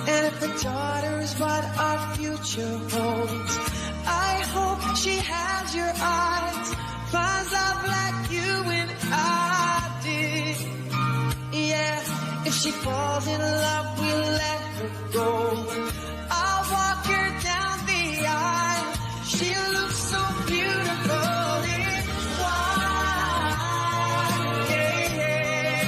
And if a daughter is what our future holds, I hope she has your eyes, finds love like you and I did. Yeah, if she falls in love, we'll let her go. I'll walk her down the aisle. She looks so beautiful in white. Yeah, yeah.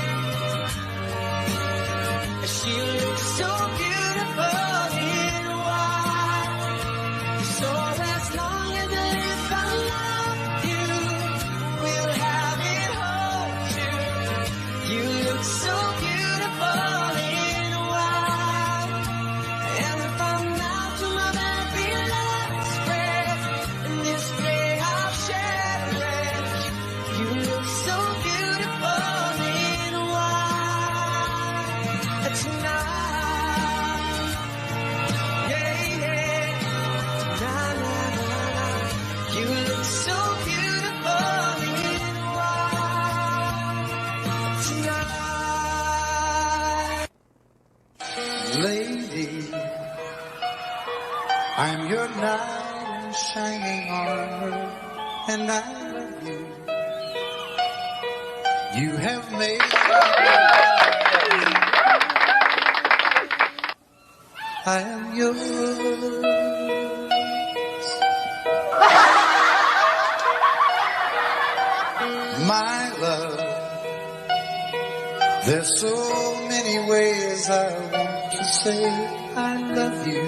She looks so beautiful in white. So as long as I live, I love you. We'll have it hold you. You look so beautiful in white. And if I'm not to my very last breath, in this day I'll cherish. You look so beautiful in white tonight. Yeah, yeah. Na, na, na, na. You look so beautiful in white tonight. Lady, I'm your knight in shining armor, and I love you. You have made I am yours. My love, there's so many ways I want to say I love you.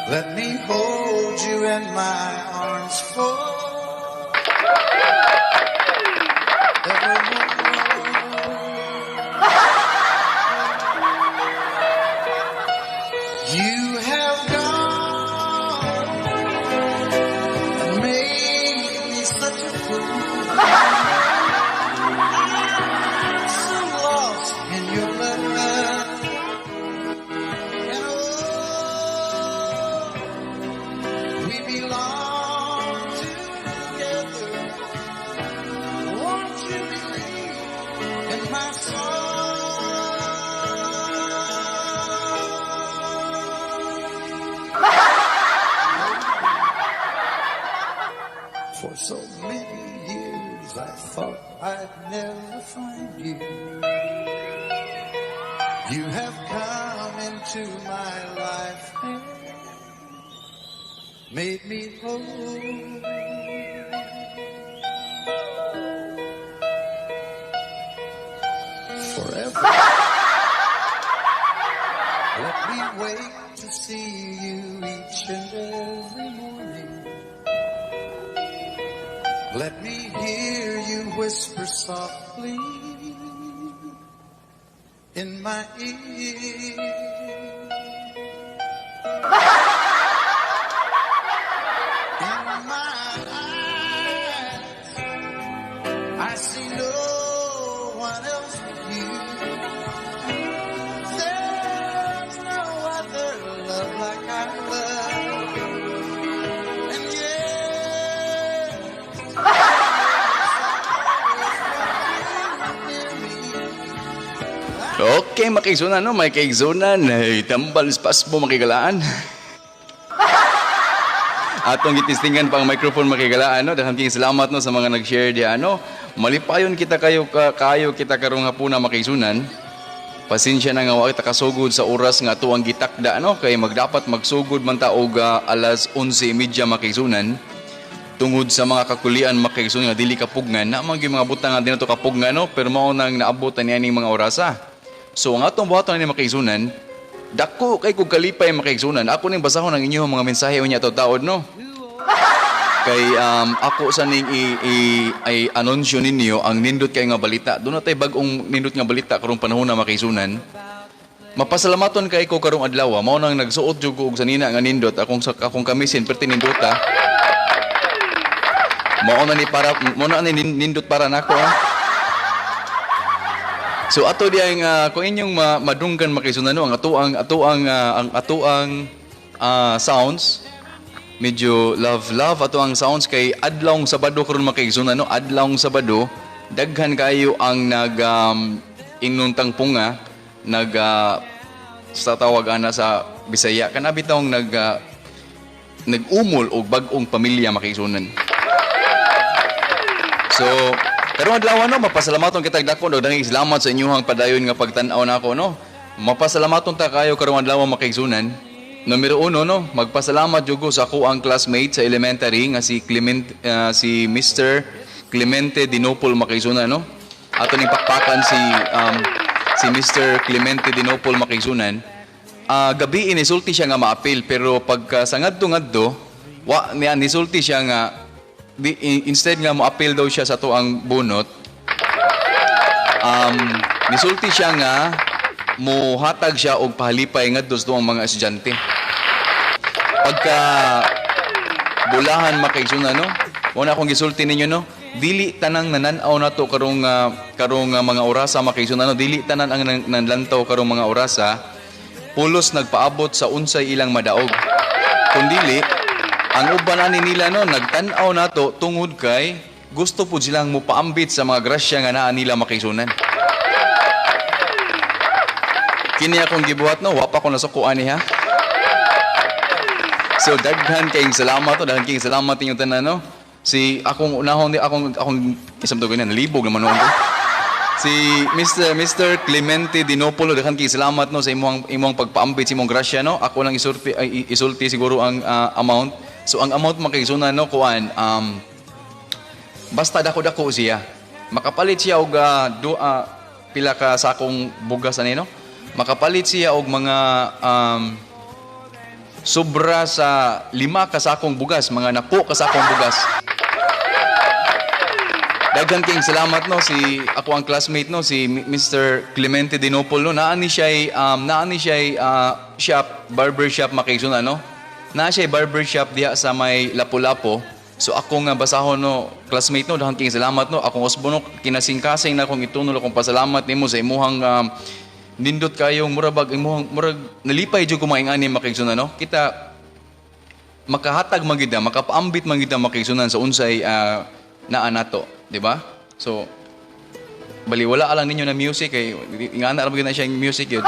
Let me hold you in my arms You have gone and made me such a fool. I'm so lost in your love. And oh, we belong together. Won't you believe in my song? For so many years I thought I'd never find you. You have come into my life and made me whole. Forever. Let me wait to see you each and every morning. Let me hear you whisper softly in my ear. In my eyes, I see no one else but you. There's no other love like I love. And Okay, makigsunan, no? May kaigsunan. Tambal spas mo makigalaan. Atong gitistingan pang microphone makigalaan, no? Daghang kayong salamat, no, sa mga nag-share di ano. Malipayon kita kayo kita karong hapuna makigsunan. Pasensya na nga wa kita kasugod sa oras nga ato ang gitakda, no? Kay magdapat magsugod man ta og alas 11:30 makigsunan. Tungod sa mga kakulian makigsunan nga dili kapugngan, na mga butang nga dinato kapugngan, no? Pero mao nang naabot ani aning mga orasa. So ang atong buhaton ni makaigsunan, dako kay kog kalipay makaigsunan. Ako ning basahon ang inyong mga mensahe unya taud no. Kay ako sa ning i anunsyo ninyo ang nindot kay nga balita. Doon natay bag-ong nindot nga balita karong panahon na makaigsunan Mapasalamaton kay ko karong adlaw. Mao nang nagsuot jud ko og sanina nga nindot akong kamisin perti nindota. Mao na ni nindot para nako. So ato diay kung inyong madunggan makisunan ang atuang sounds medyo love ato ang sounds kay adlawng Sabado karon makisunan no adlawng Sabado daghan kayo ang inuntang punga sa tawag ana sa Bisaya kanabi taong nag-umol og bag-ong pamilya makisunan. So karong adlaw no mapasalamaton kita dako daghang salamat sa inyong padayon nga pagtan-aw nako no. Mapasalamaton ta kayo karong adlaw makisunan. Numero 1 no, magpasalamat jud ko sa ako ang classmate sa elementary nga si Mr. Clemente Dinopol makisunan no. Ato ning pakpakan si Mr. Clemente Dinopol makisunan. Gabi inisulti siya nga maapil pero pagka sa ngadto nisulti siya nga instead nga maapil daw siya sa to ang bunot. Nisulti siya nga muhatag siya og pahalipay ngadto sa ang mga estudyante. Pagka bulahan makisunan no. Una akong gisulti ninyo no. Dili tanang nananaw nato karong mga orasa makisunan no. Dili tanan ang nanlantaw karong mga orasa. Pulos nagpaabot sa unsay ilang madaog. Kundili ang uban ani nila no nagtan-aw nato tungod kay gusto pud silang mopaambit sa mga grasya nga naa nila makisunan. Kini akong gibuhat no, wa pa ko nasukuan niya. So daghan kayong salamat inyong tanan no. Si akong unahon akong isam to ganyan libog naman no. Si Mr. Clemente Dinopolo daghan kayong salamat no sa imong pagpaambit sa imong grasya no. Ako lang isulti siguro ang amount. So ang amount makisunan no kuan basta dako siya. Makapalit siya og pila ka sakong bugas ani no. Makapalit siya og mga sobra sa 5 kasakong bugas, mga napo kasakong bugas. Daghan kayong salamat no si ako ang classmate no si Mr. Clemente Dinopol no naani siya shop barber shop makisunan no. Naa siya barber shop diha sa may Lapu-Lapu. So ako nga basahon no classmate no daghan kayong salamat no akong usbon no kinasingkasing na akong itunol akong pasalamat nimo sa imuhang nindot kayong murag nalipay jud ko maingani makigsunan no kita makahatag magida makapaambit magida makigsunan sa unsay naa nato di ba so baliwala lang ninyo na music kay ingana ra magid na siya music yun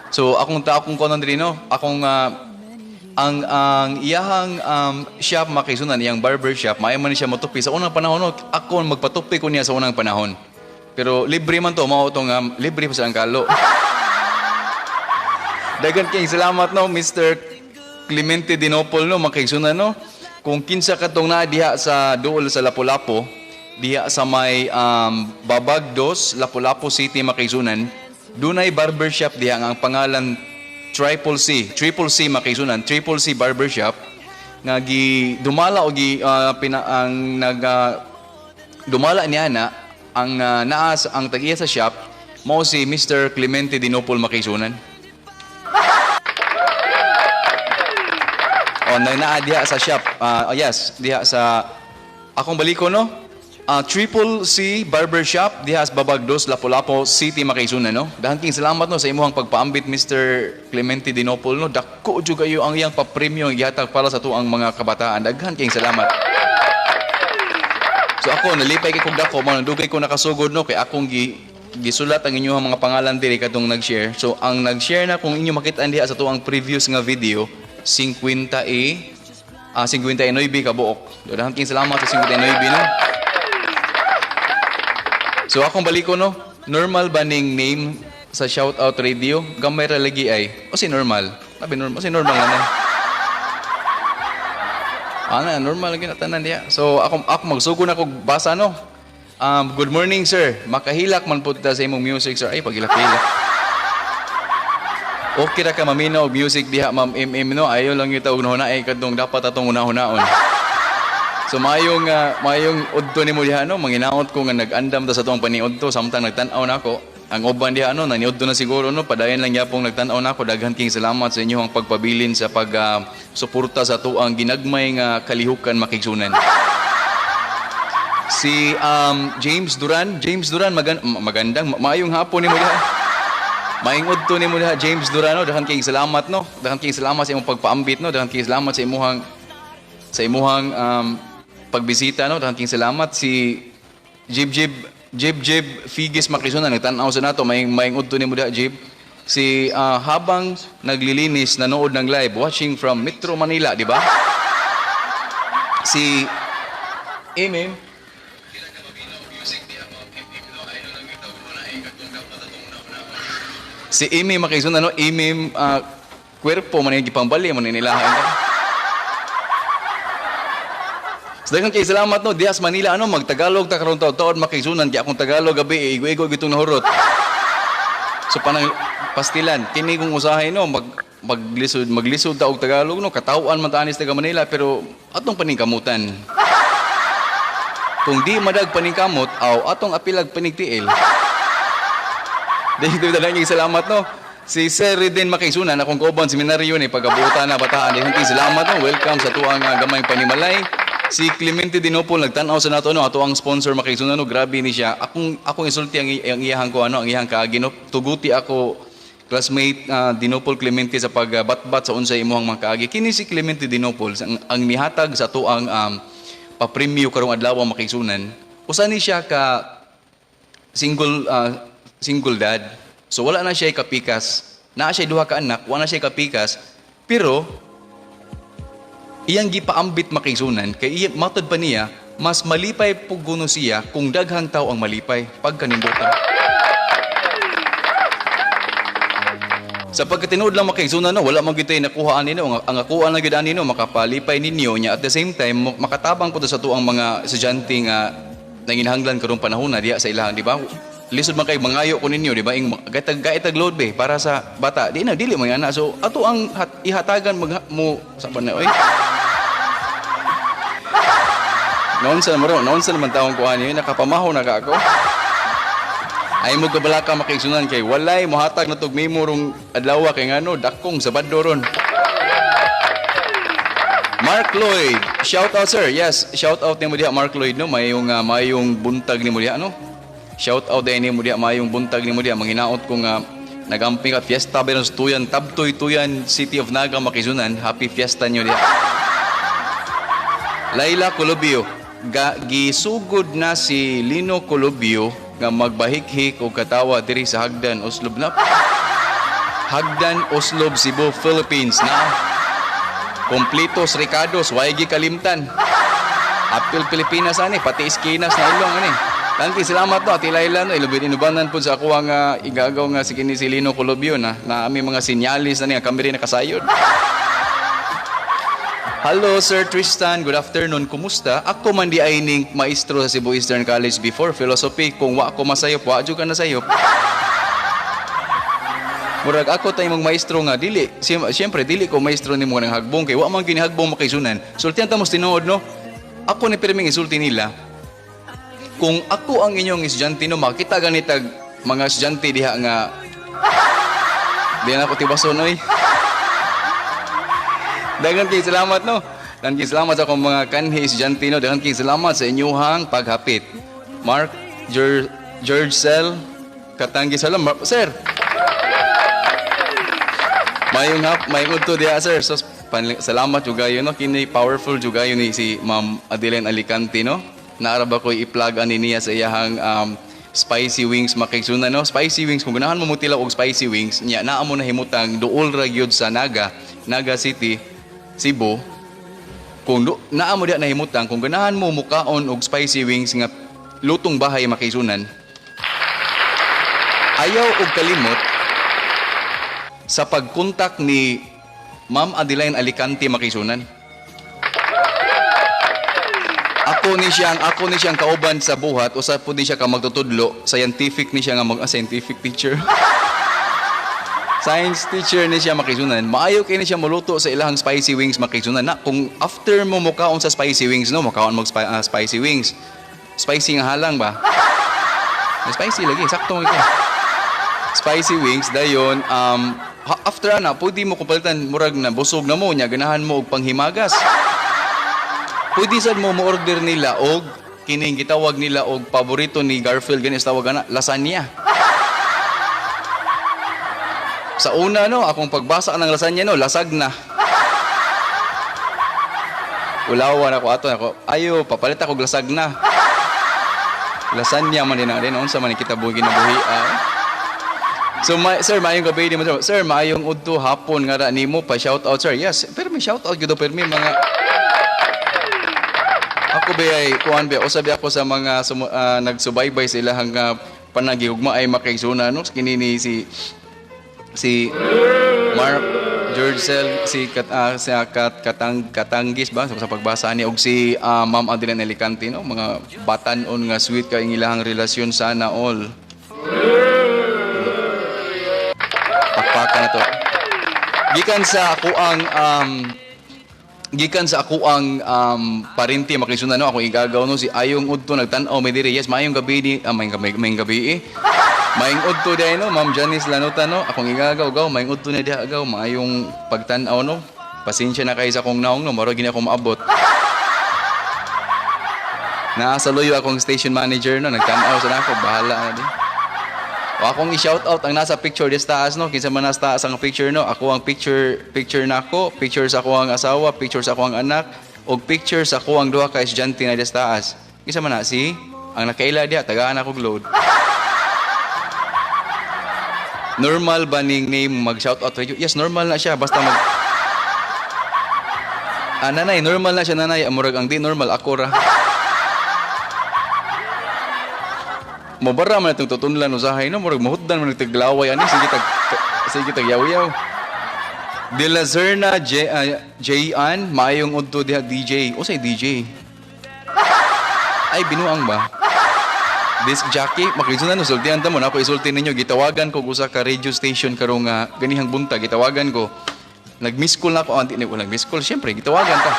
so akong konon diri no akong ang iyahang shop makigsunan iyang barber shop maayo man siya motupi sa unang panahon no ako magpatupi ko niya sa unang panahon. Pero libre man to, mao itong libre pa sa angkalo. Dagan kayong salamat no, Mr. Clemente Dinopol no, makigsunan no. Kung kinsa katong na diha sa duol sa Lapu-Lapu, diha sa may Babagdos, Lapu-Lapu City makigsunan, dunay barbershop diha ang pangalan Triple C makigsunan, Triple C Barbershop nga dumala o dumala niya na ang naas ang tagiya sa shop mo si Mr. Clemente Dinopol makisunan. Na diha sa shop. Yes, diha sa akong baliko no. Triple C Barbershop diha sa Babagdos, Lapu-Lapu City makisunan no. Dahan king salamat no sa imong pagpaambit Mr. Clemente Dinopol no. Dako jud kayo ang iyang pa-premium gihatag para sa tuang mga kabataan. Daghan king salamat. So ako nalipay kay kog dako man dugay ko nakasugod no kay akong gisulat ang inyong mga pangalan diri kadtong nag-share. So ang nag-share na kung inyo makita diha sa tuang previous nga video 59 ka buok. Daghang king salamat sa 59 no. So akong baliko no, normal ba ning name sa shoutout radio? Gamay ra lagi ay. O si normal. Sabi normal, si normal na. Normal lagi na tanan diya. So ako magsugo na kog basa no. Good morning sir. Makahilak man pud ta sa imong music sir. Ay pagilak-hilak. Okay ra ka maminaw music diha ma'am MM no. Ayo lang kita og hunay kadtong dapat atong una-hunaon. So mayong udto nimo diha no. Manginaot ko nga nag-andam ta sa tuang paniudto samtang nagtan-aw nako. ang uban diha naniud na siguro padayon lang yapong nagtan-aw nako. Daghan king salamat sa inyo ang pagpabilin sa pag suporta sa tuang ginagmay nga kalihukan makigsunan. Si James Duran magandang maayong hapon nimo diha. Maayong udto nimo diha James Duran daghan king salamat Daghan king salamat sa imong pagpaambit Daghan king salamat sa imuhang pagbisita Daghan king salamat si Jib Figis Makisunan nagtan-aw sa nato maayong udto nimo diha Jib. Si habang naglilinis nanood ng live watching from Metro Manila, di ba? Si Imim Si Imi Makisunan Imim kwerpo man yung gipambali man nilahan ka. Daghang kay salamat Dias Manila magtagalog ta karon taon makisunan kay akong Tagalog gabi igo-igo gitong nahurot. So panang pastilan kini kung usahay maglisod ta og Tagalog katawan man ta anis taga Manila pero atong paningkamutan. Kung di madag paningkamot aw atong apilag panigtiil. Dito dalang salamat Si Sir Riden Makisunan akong kauban seminaryo ni pagabuta na bataan. Daghang salamat welcome sa tuang gamay panimalay. Si Clemente Dinopol nagtan-aw sa nato ato ang sponsor Makisunan grabe ni siya. Akong isulti ang iyahang ko ang iyahang kaagi tuguti ako classmate Dinopol Clemente sa pagbatbat sa unsay imong mga kaagi. Kini si Clemente Dinopol ang nihatag sa ato ang pa-premyo karong adlaw Makisunan. Usa ni siya ka single dad. So wala na siya kapikas. Naa siya duha ka anak, wala na siya kapikas. Pero iyang gipaambit Makisunan kay matod pa niya mas malipay puguno siya kung daghang tao ang malipay pagkanimbutan. Sa pagkatinuod lang Makisunan wala man gyud tay nakuhaan nino ang akuan lang gyud nino makapalipay ninyo nya at the same time makatabang pud sa tuang mga estudyante nga nanginahanglan karong panahon na diya sa ilahan di ba? Lisod man kay mangayo ko ninyo di ba ing gaitag load be para sa bata dili mo yana so ato ang ihatagan mo sa panoy. Noon sa naman taong kuha niyo, nakapamaho na ka ako. Ay mo kabalaka Makisunan kay walay mohatag na tugmimo rong adlaw kay ngano dakong sa baddoron. Mark Lloyd, shout out sir. Yes, shout out nimo diha Mark Lloyd mayong buntag nimo diha Shout out din nimo diha mayong buntag nimo diha manginaot ko nga nagamping ka fiesta beron tuyan tabtoy-tuyan City of Naga Makisunan. Happy fiesta niyo diha. Laila Colobio gisugod na si Lino Colobio nga magbahik-hik o katawa diri sa Hagdan, Oslob Hagdan, Oslob, Cebu, Philippines na kompletos Ricardos, waigi kalimtan. Apil Pilipinas pati Iskinas na ilong Thank you, salamat Ati Laila ilubin inubanan po sa ako ang igagaw nga si Lino Colobio na aming mga sinyalis na niya kami rin nakasayod. Hello, Sir Tristan. Good afternoon. Kumusta? Ako man di ay ning maestro sa Cebu Eastern College before philosophy. Kung wa ko masayop, wa jud ka nasayop. Murag ako tay mong maestro nga dili. Siyempre dili ko maestro nimo ng hagbong kay wa man ginihagbong Makisunan. Sultihan ta mo tinuod Ako ni pirming isulti nila. Kung ako ang inyong estudyante makita ganitag mga estudyante diha nga di na ko tibason Daghang kay salamat Daghang kay salamat sa akong mga kanhi estudyante Daghang kay salamat sa inyong paghapit. Mark George Sel katanggi salam sir. Mayong udto diha sir. So salamat juga yun kini powerful juga yun ni si Ma'am Adeline Alicante Naara ba ko i-plug ani niya sa iyahang spicy wings Makisunan Spicy wings kung ganahan mo mutila og spicy wings nya naa mo na himutang duol ra gyud sa Naga City Cebu. Kung naa mo diha nahimutang kung ganahan mo mukaon og spicy wings nga lutong bahay Makisunan. Ayaw og kalimot sa pagkontak ni Ma'am Adeline Alicante Makisunan. Ako ni siyang kauban sa buhat usa pud ni siya ka magtutudlo scientific ni siya nga scientific teacher. Science teacher ni siya Makisunan. Maayo kay ni siya muluto sa ilahang spicy wings Makisunan. Kung after mo mukaon sa spicy wings mukaon mo spicy wings. Spicy nga halang ba? Spicy lagi sakto mo ito. spicy wings dayon after ana pwede mo kupalitan murag na busog na mo nya ganahan mo og panghimagas. Pwede sad mo order nila og kining gitawag nila og paborito ni Garfield gani sa tawag ana lasagna. Sa una no akong pagbasa ng lasagna no lasagna. Ulawan ako ako ayo papalit ako og lasagna. Lasagna man din unsa man kita buhi ginabuhi. So, sir, maayong gabi di mo. Sir, maayong udto hapon nga ra nimo pa shout out sir. Yes, pero may shout out gyud pero may mga ako ba ay kuan ba usabi ako sa mga nagsubaybay sa ilahang panagihugma ay makaigsunan no kini ni si Mark Georgel si Katanggis ba sa pagbasa ni og si Ma'am Adeline Alicante no mga batan-on nga sweet ka ilahang relasyon sana all. Pakpakan na to. Gikan sa ako ang parinti makisunan no ako igagaw no si Ayong Udto nagtan-aw may diri. Yes, maayong gabi ni maayong gabi Maayong Udto day no Ma'am Janice Lanuta no akong igagaw maayong Udto na diha agaw maayong pagtan-aw no. Pasensya na kay sa akong naong no maro gini ako maabot. Naasa loyo akong station manager no nagtan-aw sa nako bahala na di. O akong i-shout out ang nasa picture des taas no kinsa man nasa taas ang picture no ako ang picture nako picture sa ako ang asawa picture sa ako ang anak og picture sa ako ang duha ka estudyante na des taas kinsa man na si ang nakaila diha tagaan ako load. Normal ba ning name mag shout out radio? Yes, normal na siya basta mag nanay normal na siya nanay amurag ang di normal ako ra. Mabara man itong tutunlan usahay no murag mahutdan man nagtaglaway ani sige tag yaw-yaw. De la Zerna J-An maayong udto diha DJ. Usay DJ? Ay binuang ba? Disc jockey makisunan no sultihan ta mo na ako isulti ninyo gitawagan ko usa ka radio station karong ganihang bunta gitawagan ko. Nag-miss call na ako anti ni nag-miss call syempre gitawagan ta.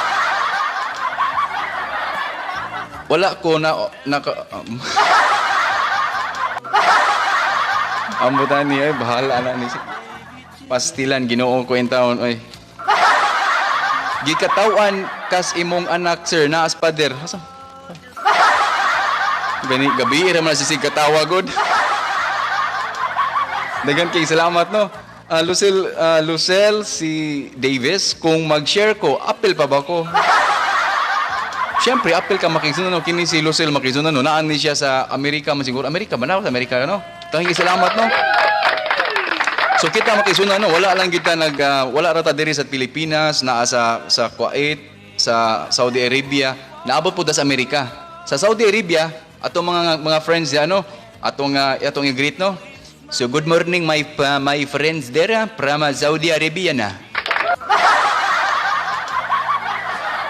Wala ko na ambutan niya, bahala na ni pastilan ginoo ko entahon oy. Gikatawan kas imong anak sir na as pader. Gani gabi ra man si katawa god. Dagan kay salamat no. Lucel si Davis kung mag-share ko, apel pa ba ko? Siyempre, apel ka makisunan no. Kini si Lucel makisunan no. Naan ni siya sa Amerika, masiguro. Amerika ba na? Sa Amerika no? Tanging salamat no. So kita makisunan no. Wala lang kita wala rata diri sa Pilipinas, naa sa Kuwait, sa Saudi Arabia. Naabot po da sa Amerika. Sa Saudi Arabia, atong mga friends ya no. Atong i-greet no. So good morning my friends there from Saudi Arabia na.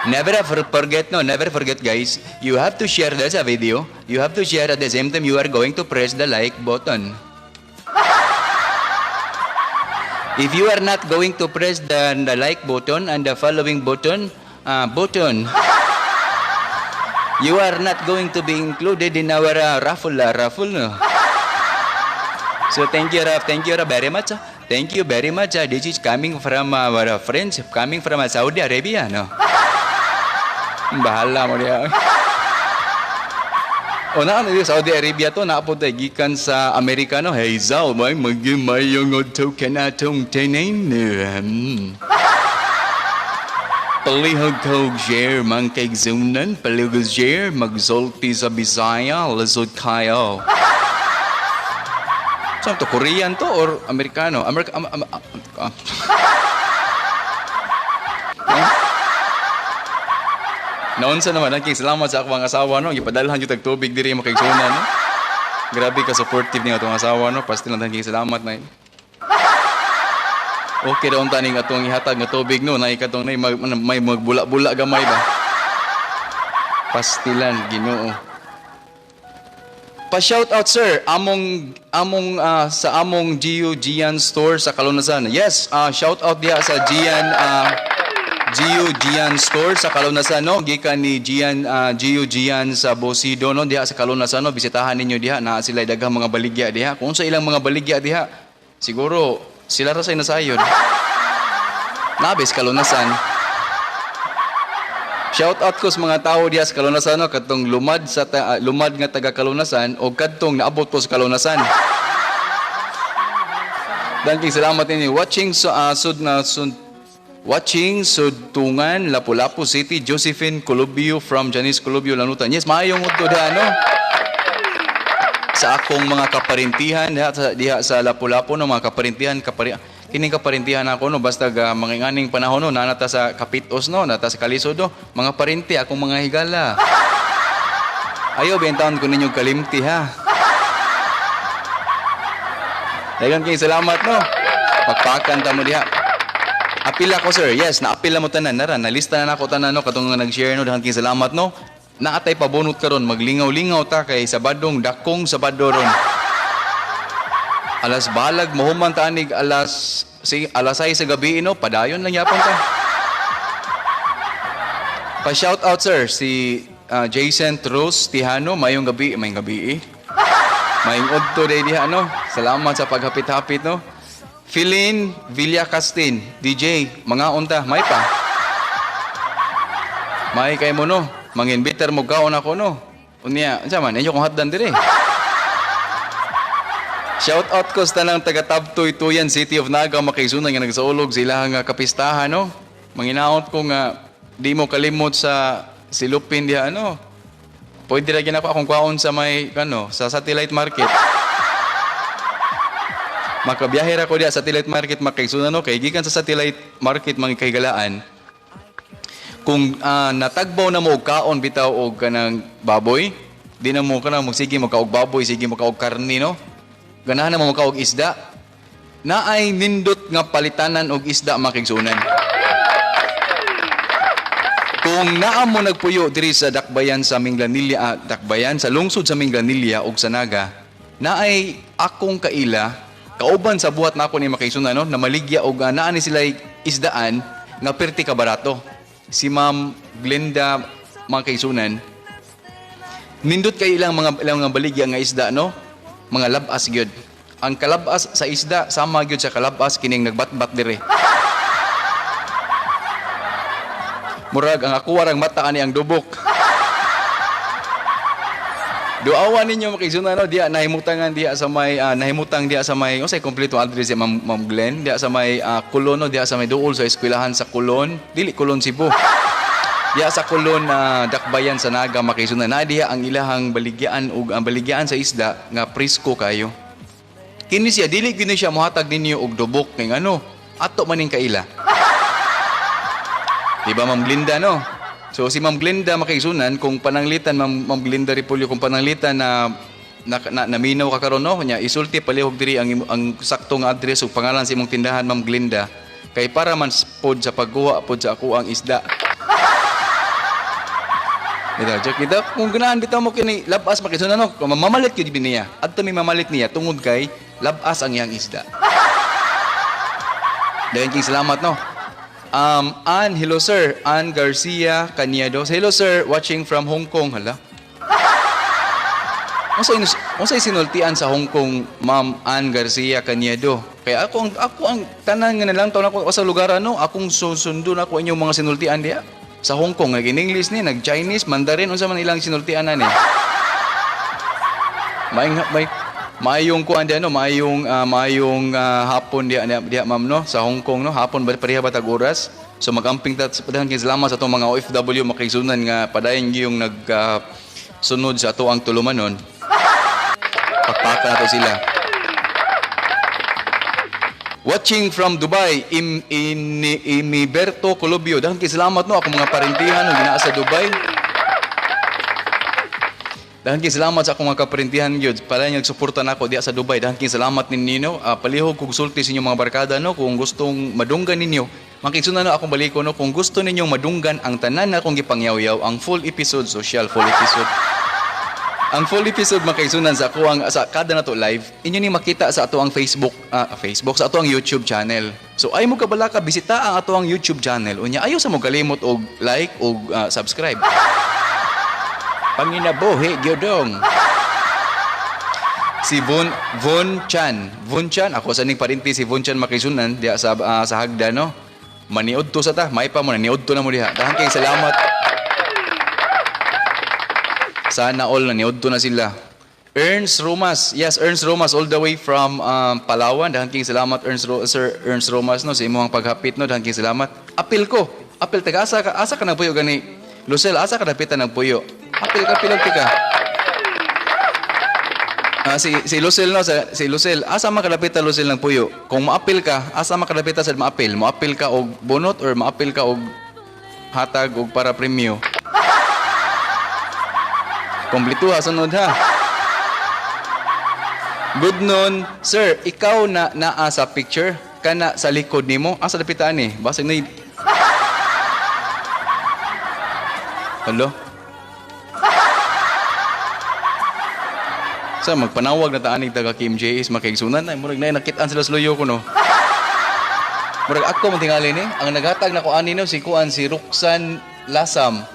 Never forget guys, you have to share this video. You have to share at the same time you are going to press the like button. If you are not going to press the like button and the following button, you are not going to be included in our raffle no. So thank you very much. Thank you very much. This is coming from our friends coming from Saudi Arabia no. Bahala mo diya. O na ano Saudi Arabia to naapod gikan sa Amerika no. Hey Zao, magmayong udto kanatong tanin. Palihog ko share mang kaigsunan, palihog share magsulti sa Bisaya, lasod kayo. Saan to? Korean to or Amerikano? Naunsa naman, ang salamat sa akong asawa, no? Ipadalhan yung tagtubig diri makaigsunan, no? Grabe ka supportive niya atong asawa, no? Pasti lang tayong salamat na yun. Okay daw taning atong ihatag nga tubig, no? Na ikatong may magbula-bula gamay ba? Pastilan, Ginoo. Pa-shout out, sir, sa among Gian store sa Kalunasan. Yes, shout out diya sa Gio Gian Store sa Kalunasan, no? Gikan ni Gio Gian sa Bosido, no? Diha sa Kalunasan, no? Bisitahan ninyo diha na sila daghang mga baligya diha. Kung sa ilang mga baligya diha, siguro sila ra say nasayod. Nabis Kalunasan. Shout out ko sa mga tao diha sa Kalunasan, no? Katong lumad nga taga Kalunasan o kadtong naabot po sa Kalunasan. Daghang salamat ninyo watching Sudtungan, Lapu-Lapu City, Josephine Colubio from Janice Colubio, Lanutan. Yes, maayong udto da, no? Sa akong mga kaparintihan, diha sa Lapu-Lapu, no? Mga kaparintihan, kining kaparintihan ako, no? Basta mga nganing panahon, no? Nanata sa Kapitos, no? Nata sa Kalisod, no? Mga parinti, akong mga higala. Ayaw, bentaon ko ninyong kalimti, ha? Daghang salamat, no? Pagpakan ta mo diha. Apila ko, sir. Yes, naapila mo tanan. Nalista na ako tanan, no? Katong nga nag-share, no? Daghang salamat, no? Naatay pabunot karon, maglingaw-lingaw ta kay Sabadong dakong Sabado ron. Alas balag, mahuman ta anig alas 6 sa gabi, no? Padayon lang yapon ta. Pa-shout out, sir, si Jason Trus Tihano, mayong gabi, mayong udto day diha, no? Salamat sa paghapit-hapit, no? Philin Villacastin, DJ, mga unta, may pa. May kay mo, no? Manginbitar mo gaon ako, no? Unya, unsa man, inyo kong hatdan dire. Shout out ko sa tanang taga Tabtoy-Tuyan, City of Naga, makaisunan nga nagsaulog sila nga kapistahan, no? Manginaot ko nga di mo kalimot sa silupin diha, ano? Pwede ra gina ko akong kwaon sa may sa satellite market. Makabiyahe ra ko diha sa satellite market makaisunan, no? Kay gikan sa satellite market mangikaygalaan. Kung natagbaw na mo og kaon bitaw og kanang baboy, di na mo kanang magsige mo kaog baboy, sige mo kaog karni, no? Ganahan na mo kaog isda. Naay nindot nga palitanan og isda makigsunan. Kung naa mo nagpuyo diri sa Dakbayan sa Minglanilla, Dakbayan sa lungsod sa Minglanilla ug sa Naga, naay akong kaila kauban sa buhat nako ni makaisunan, no? Na maligya og naa ni sila isdaan nga perti ka barato. Si Ma'am Glenda mga kaisunan, nindot kay ilang mga baligya nga isda, no? Mga labas gyud. Ang kalabas sa isda sama gyud sa kalabas kining nagbatbat dire. Murag ang ako warang mata ani ang dubok. Duawan ninyo makisunan, no? Diya nahimutangan diya sa may nahimutang diya sa may unsay kompleto address ya Ma'am Glenn, diya sa may Kulon, no? Diya sa may duol sa eskwelahan sa Kulon, dili Kulon Cebu. Diya sa Kulon Dakbayan sa Naga makisunan na diya ang ilahang baligyan ug ang baligyan sa isda nga presko kayo. Kini siya dili gini siya mohatag ninyo og dubok kay ano, ato maning kaila. Di ba, Ma'am Glinda, no? So, si Ma'am Glinda makaisunan, kung pananglitan, Ma'am Glinda Ripolyo, kung pananglitan na naminaw ka karon, no? Kanya, isulti palihog diri ang saktong address o pangalan sa imong tindahan, Ma'am Glinda, kay para man pod sa pagkuha pod sa ako ang isda. Ito, kung ganahan bitaw mo kini labas makisunan, no? Kung mamalit gyud niya, adto may mamalit niya tungod kay labas ang iyang isda. Dayon king salamat, no? Hello sir, Ann Garcia Cañedo. Hello sir, watching from Hong Kong. Hala. Unsay sinultian sa Hong Kong, Ma'am Ann Garcia Cañedo? Kaya ako ang tanan nga nalang taon ako sa lugar, ano, akong susundo na ako inyong mga sinultian diha. Sa Hong Kong, nag-English ni, nag-Chinese, Mandarin, unsa man ilang sinultian na ni. Maayong kuan diha, no, maayong hapon diha ma'am, no, sa Hong Kong, no, hapon ba pareha ba tag oras. So magamping ta padahan kay salamat sa atong mga OFW makaigsunan nga padayon gyung sunod sa ato ang tulumanon. Pagpaka nato sila. Watching from Dubai, Imiberto Colubio. Daghang kay salamat, no, ako mga parintihan no dinaa sa Dubai. Daghang kay salamat sa akong mga kaparintihan gyud para nagsuporta nako diha sa Dubai. Daghang kay salamat ninyo. Palihog kog sulti sa inyong mga barkada, no, kung gustong madunggan ninyo. Makigsunan na akong baliko, no, kung gusto ninyong madunggan ang tanan na akong gipangyaw-yaw, ang full episode, social full episode. Ang full episode makaisunan sa ako ang sa kada na to live, inyo ni makita sa ato ang Facebook, sa ato ang YouTube channel. So ay mo kabala ka bisita ang ato ang YouTube channel. Unya ayo sa mo kalimot og like og subscribe. Panginabuhi gyudong. Si Von Chan. Von Chan, ako sa ning parinti si Von Chan makaisunan diya sa Hagda no. Maniod to sa ta, may pa mo naniod to na mo diha. Dahan kay salamat. Sana all naniod to na sila. Ernst Romas. Yes, Ernst Romas all the way from Palawan. Dahan king salamat Sir Ernst Romas no sa imong paghapit no. Dahan king salamat. Apil ko. Apil taga asa ka nagpuyo gani. Lucel asa ka dapitan nagpuyo. Apil ka pilog tika. Si Lucel no si Lucel asa man kadapitan Lucel ng puyo. Kung maapil ka, asa man kadapitan sa maapil? Maapil ka og bunot or maapil ka og hatag og para premyo? Kompleto ha, sunod ha. Good noon, sir. Ikaw na naa sa picture kana sa likod nimo. Asa dapitan ni? Basig na. Hello? Sa magpanawag na taanig taga Kim JS makaigsunan ay murag na nakit-an sila sluyo ko no. Murag ako man tingali ni ang naghatag na ko ani no si Roxanne Lasam.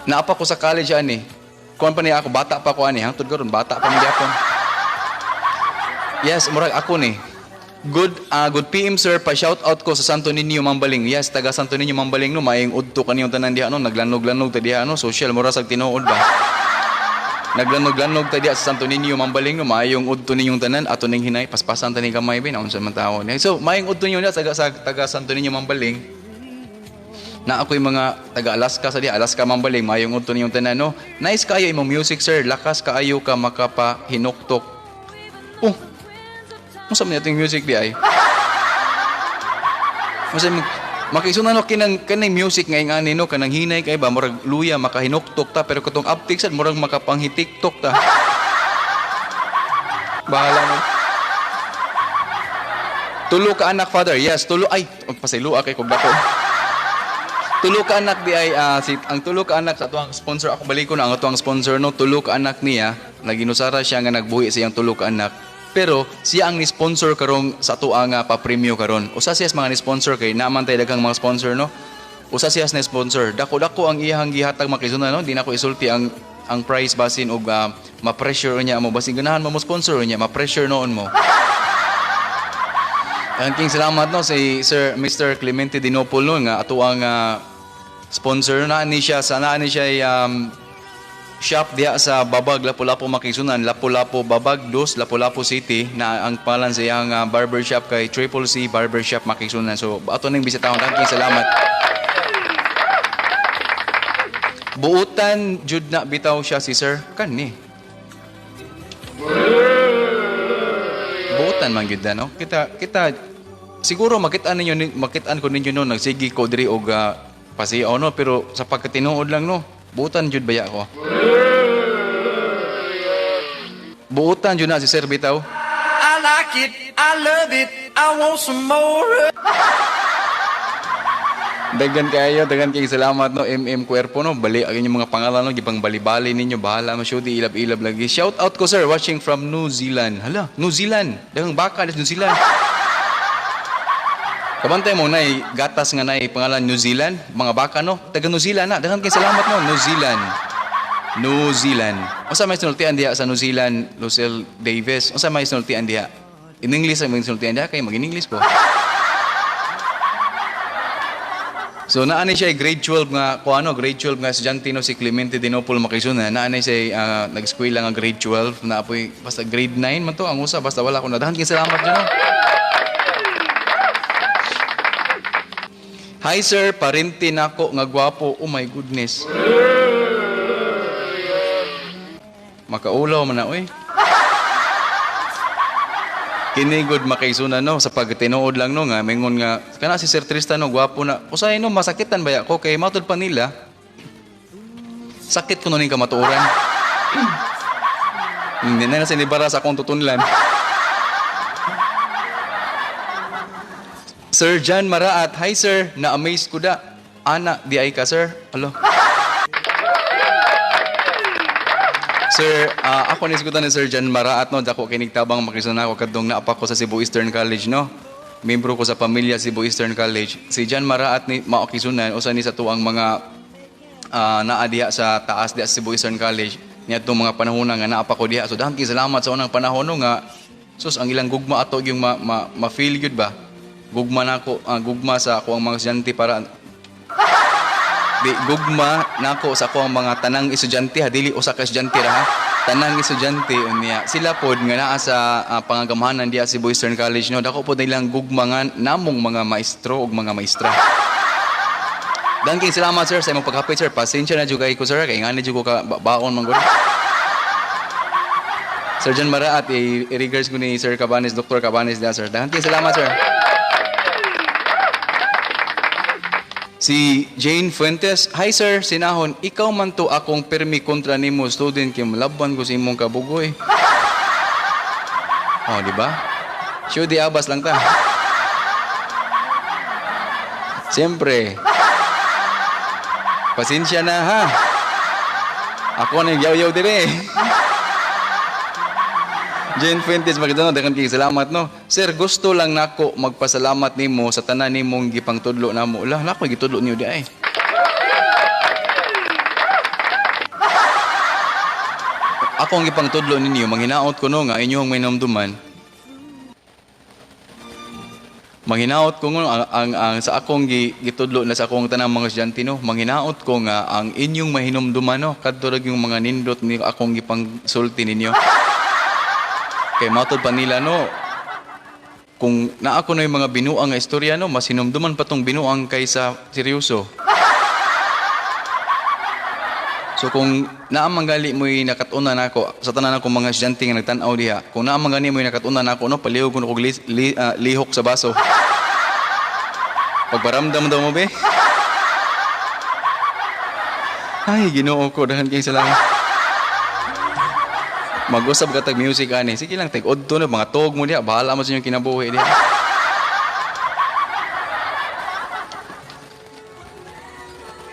Naapa ko sa college ani. Kuan pa niya ako bata pa ko ani hangtod karon bata pa mi gyapon. Yes, murag ako ni. Good PM sir, pa shout out ko sa Santo Niño Mambaling. Yes, taga Santo Niño Mambaling no maayong udto kaniyong tanan diha no naglanog-lanog ta diha no social mura sag tinuod ba. Naglanog-lanog ta diha sa Santo Niño Mambaling no maayong udto ninyong tanan ato ning hinay paspasan ta ning gamay bin unsa man tawo. So maayong udto niyo taga Santo Niño Mambaling. Na ako'y mga taga Alaska sa diha Alaska Mambaling maayong udto ninyong tanan no. Nice kayo imong music sir, lakas kaayo ka makapahinuktok. Oh. Unsa man ating music di ay? Unsa makaisunan no kanang music nga ingani no kanang hinay kay ba murag luya makahinuktok ta pero katong uptick sad murag makapanghitiktok ta. Bahala mo. Tulo ka anak father. Yes, tulo ay pasaylo kay kog dako. Tulo ka anak di ay ang tulo ka anak sa atuang sponsor ako balikon ang atuang sponsor no tulo ka anak niya naginusara siya nga nagbuhi sa iyang tulo ka anak. Pero siya ang ni-sponsor karong sa tuwa nga pa-premyo karon. Usa siya mga ni-sponsor kay naman tay daghang mga sponsor no. Usa siya ni-sponsor. Dako-dako ang iyang gihatag makisuna no. Di na ko isulti ang price basin og ma-pressure niya mo basin ganahan mo sponsor niya, ma-pressure noon mo. Ang king salamat no si Sir Mr. Clemente Dinopol no nga ato ang sponsor na ni siya shop diya sa Babag, Lapu-Lapu Makisunan, Lapu-Lapu Babag 2, Lapu-Lapu City na ang pangalan sa iyang barbershop kay Triple C Barbershop Makisunan. So ato ning bisitahon thank you salamat. Buutan jud na bitaw siya si sir kani. Buutan man gyud no. Kita siguro makitaan ko ninyo no nagsigi ko diri og pasiaw no pero sa pagkatinuod lang no. Buutan jud baya ko. Buutan jud na si Sir bitaw. I like it, I love it, I want some more. Dagan kayo salamat no MM Cuerpo no. Bali ang inyong mga pangalan no gipang bali-bali ninyo bahala mo show di ilab-ilab lagi. Shout out ko sir watching from New Zealand. Hala, New Zealand. Daghang baka sa New Zealand. Kabantay mo nay gatas nga nay pangalan New Zealand, mga baka no. Taga New Zealand na. Daghang kay salamat no New Zealand. New Zealand. Unsa may sinultian diha sa New Zealand, Lucille Davis? Unsa may sinultian diha? In English ang sinultian diha kay mag-English po. So naani siya grade 12 nga grade 12 nga estudyante no si Clemente Dinopol Makisunan. Naani siya nag-eskwela nga grade 12 na apoy basta grade 9 man to ang usa basta wala ko na. Daghang kay salamat diha no. Hi sir, parente nako nga gwapo. Oh my goodness. Makaulaw man na oy. Kini good makaisunan no sa pagtinuod lang no nga mingon nga kana si Sir Tristan no gwapo na. Usay no masakitan baya ko kay matud pa nila. Sakit ko no ning kamatuoran. Hindi na sinibara sa akong tutunlan. Sir John Maraat, hi sir, na-amaze ko da. Ana, di ay ka sir. Hello. Sir, ako nisgutan ni Sir Jan Maraat no, dako kinigtabang makisunan ako kadtong naapa ko sa Cebu Eastern College no. Membro ko sa pamilya Cebu Eastern College. Si Jan Maraat ni mao kisunan usa ni sa tuang mga naa diha sa taas diha sa Cebu Eastern College. Niadtong mga panahon nga naapa ko diha. So dahang salamat sa unang panahon no nga sus ang ilang gugma ato yung ma-feel gyud ba. Gugma nako gugma sa ako ang mga estudyante para di gugma nako sa ako ang mga tanang estudyante ha dili usa ka estudyante ra ha tanang estudyante unya sila pod nga naa sa pangagamahanan diha sa Cebu Eastern College no dako pod nilang gugma nga namong mga maestro ug mga maestra. Dangking salamat sir sa imong paghapit sir. Pasensya na jud kay ko sir kay ngani jud ko ka baon man gud. Sir Jan Maraat i-regards ko ni Sir Cabanes, Dr. Cabanes da sir. Dangking salamat sir. Si Jane Fuentes, hi sir, sinahon, ikaw man to akong permi kontra nimo student kay malaban ko sa imong kabugoy. Oh, di ba? Sure di abas lang ta. Siyempre. Pasensya na ha. Ako na yaw-yaw dire. Jane Fuentes, maganda no, daghang kay salamat no. Sir, gusto lang nako magpasalamat nimo sa tanan nimong gipangtudlo namo. Ulah, nako gitudlo niyo di ay. Ako ang gipangtudlo ninyo, manghinaot ko no nga inyong may namduman. Manghinaot ko nga ang sa akong gitudlo na sa akong tanang mga estudyante no, manghinaot ko nga ang inyong mahinumduman no, kadto ra yung mga nindot ni akong gipangsulti ninyo. Kay matod pa nila no, kung naako na yung mga binuang nga istorya no, mas hinumduman pa tong binuang kaysa seryoso. So kung naamanggali mo yung nakatunan ako sa tanan ako mga estudyante nga nagtan-aw diha, kung naamanggali mo yung nakatunan ako no, palihog ko og lihok sa baso. Pagparamdam daw mo be. Ay, Ginoo ko, dahan kay salamat. Mag-usab ka tag music ani. Sige lang tag odto na mga tog mo diha, bahala mo sa inyong kinabuhi diha.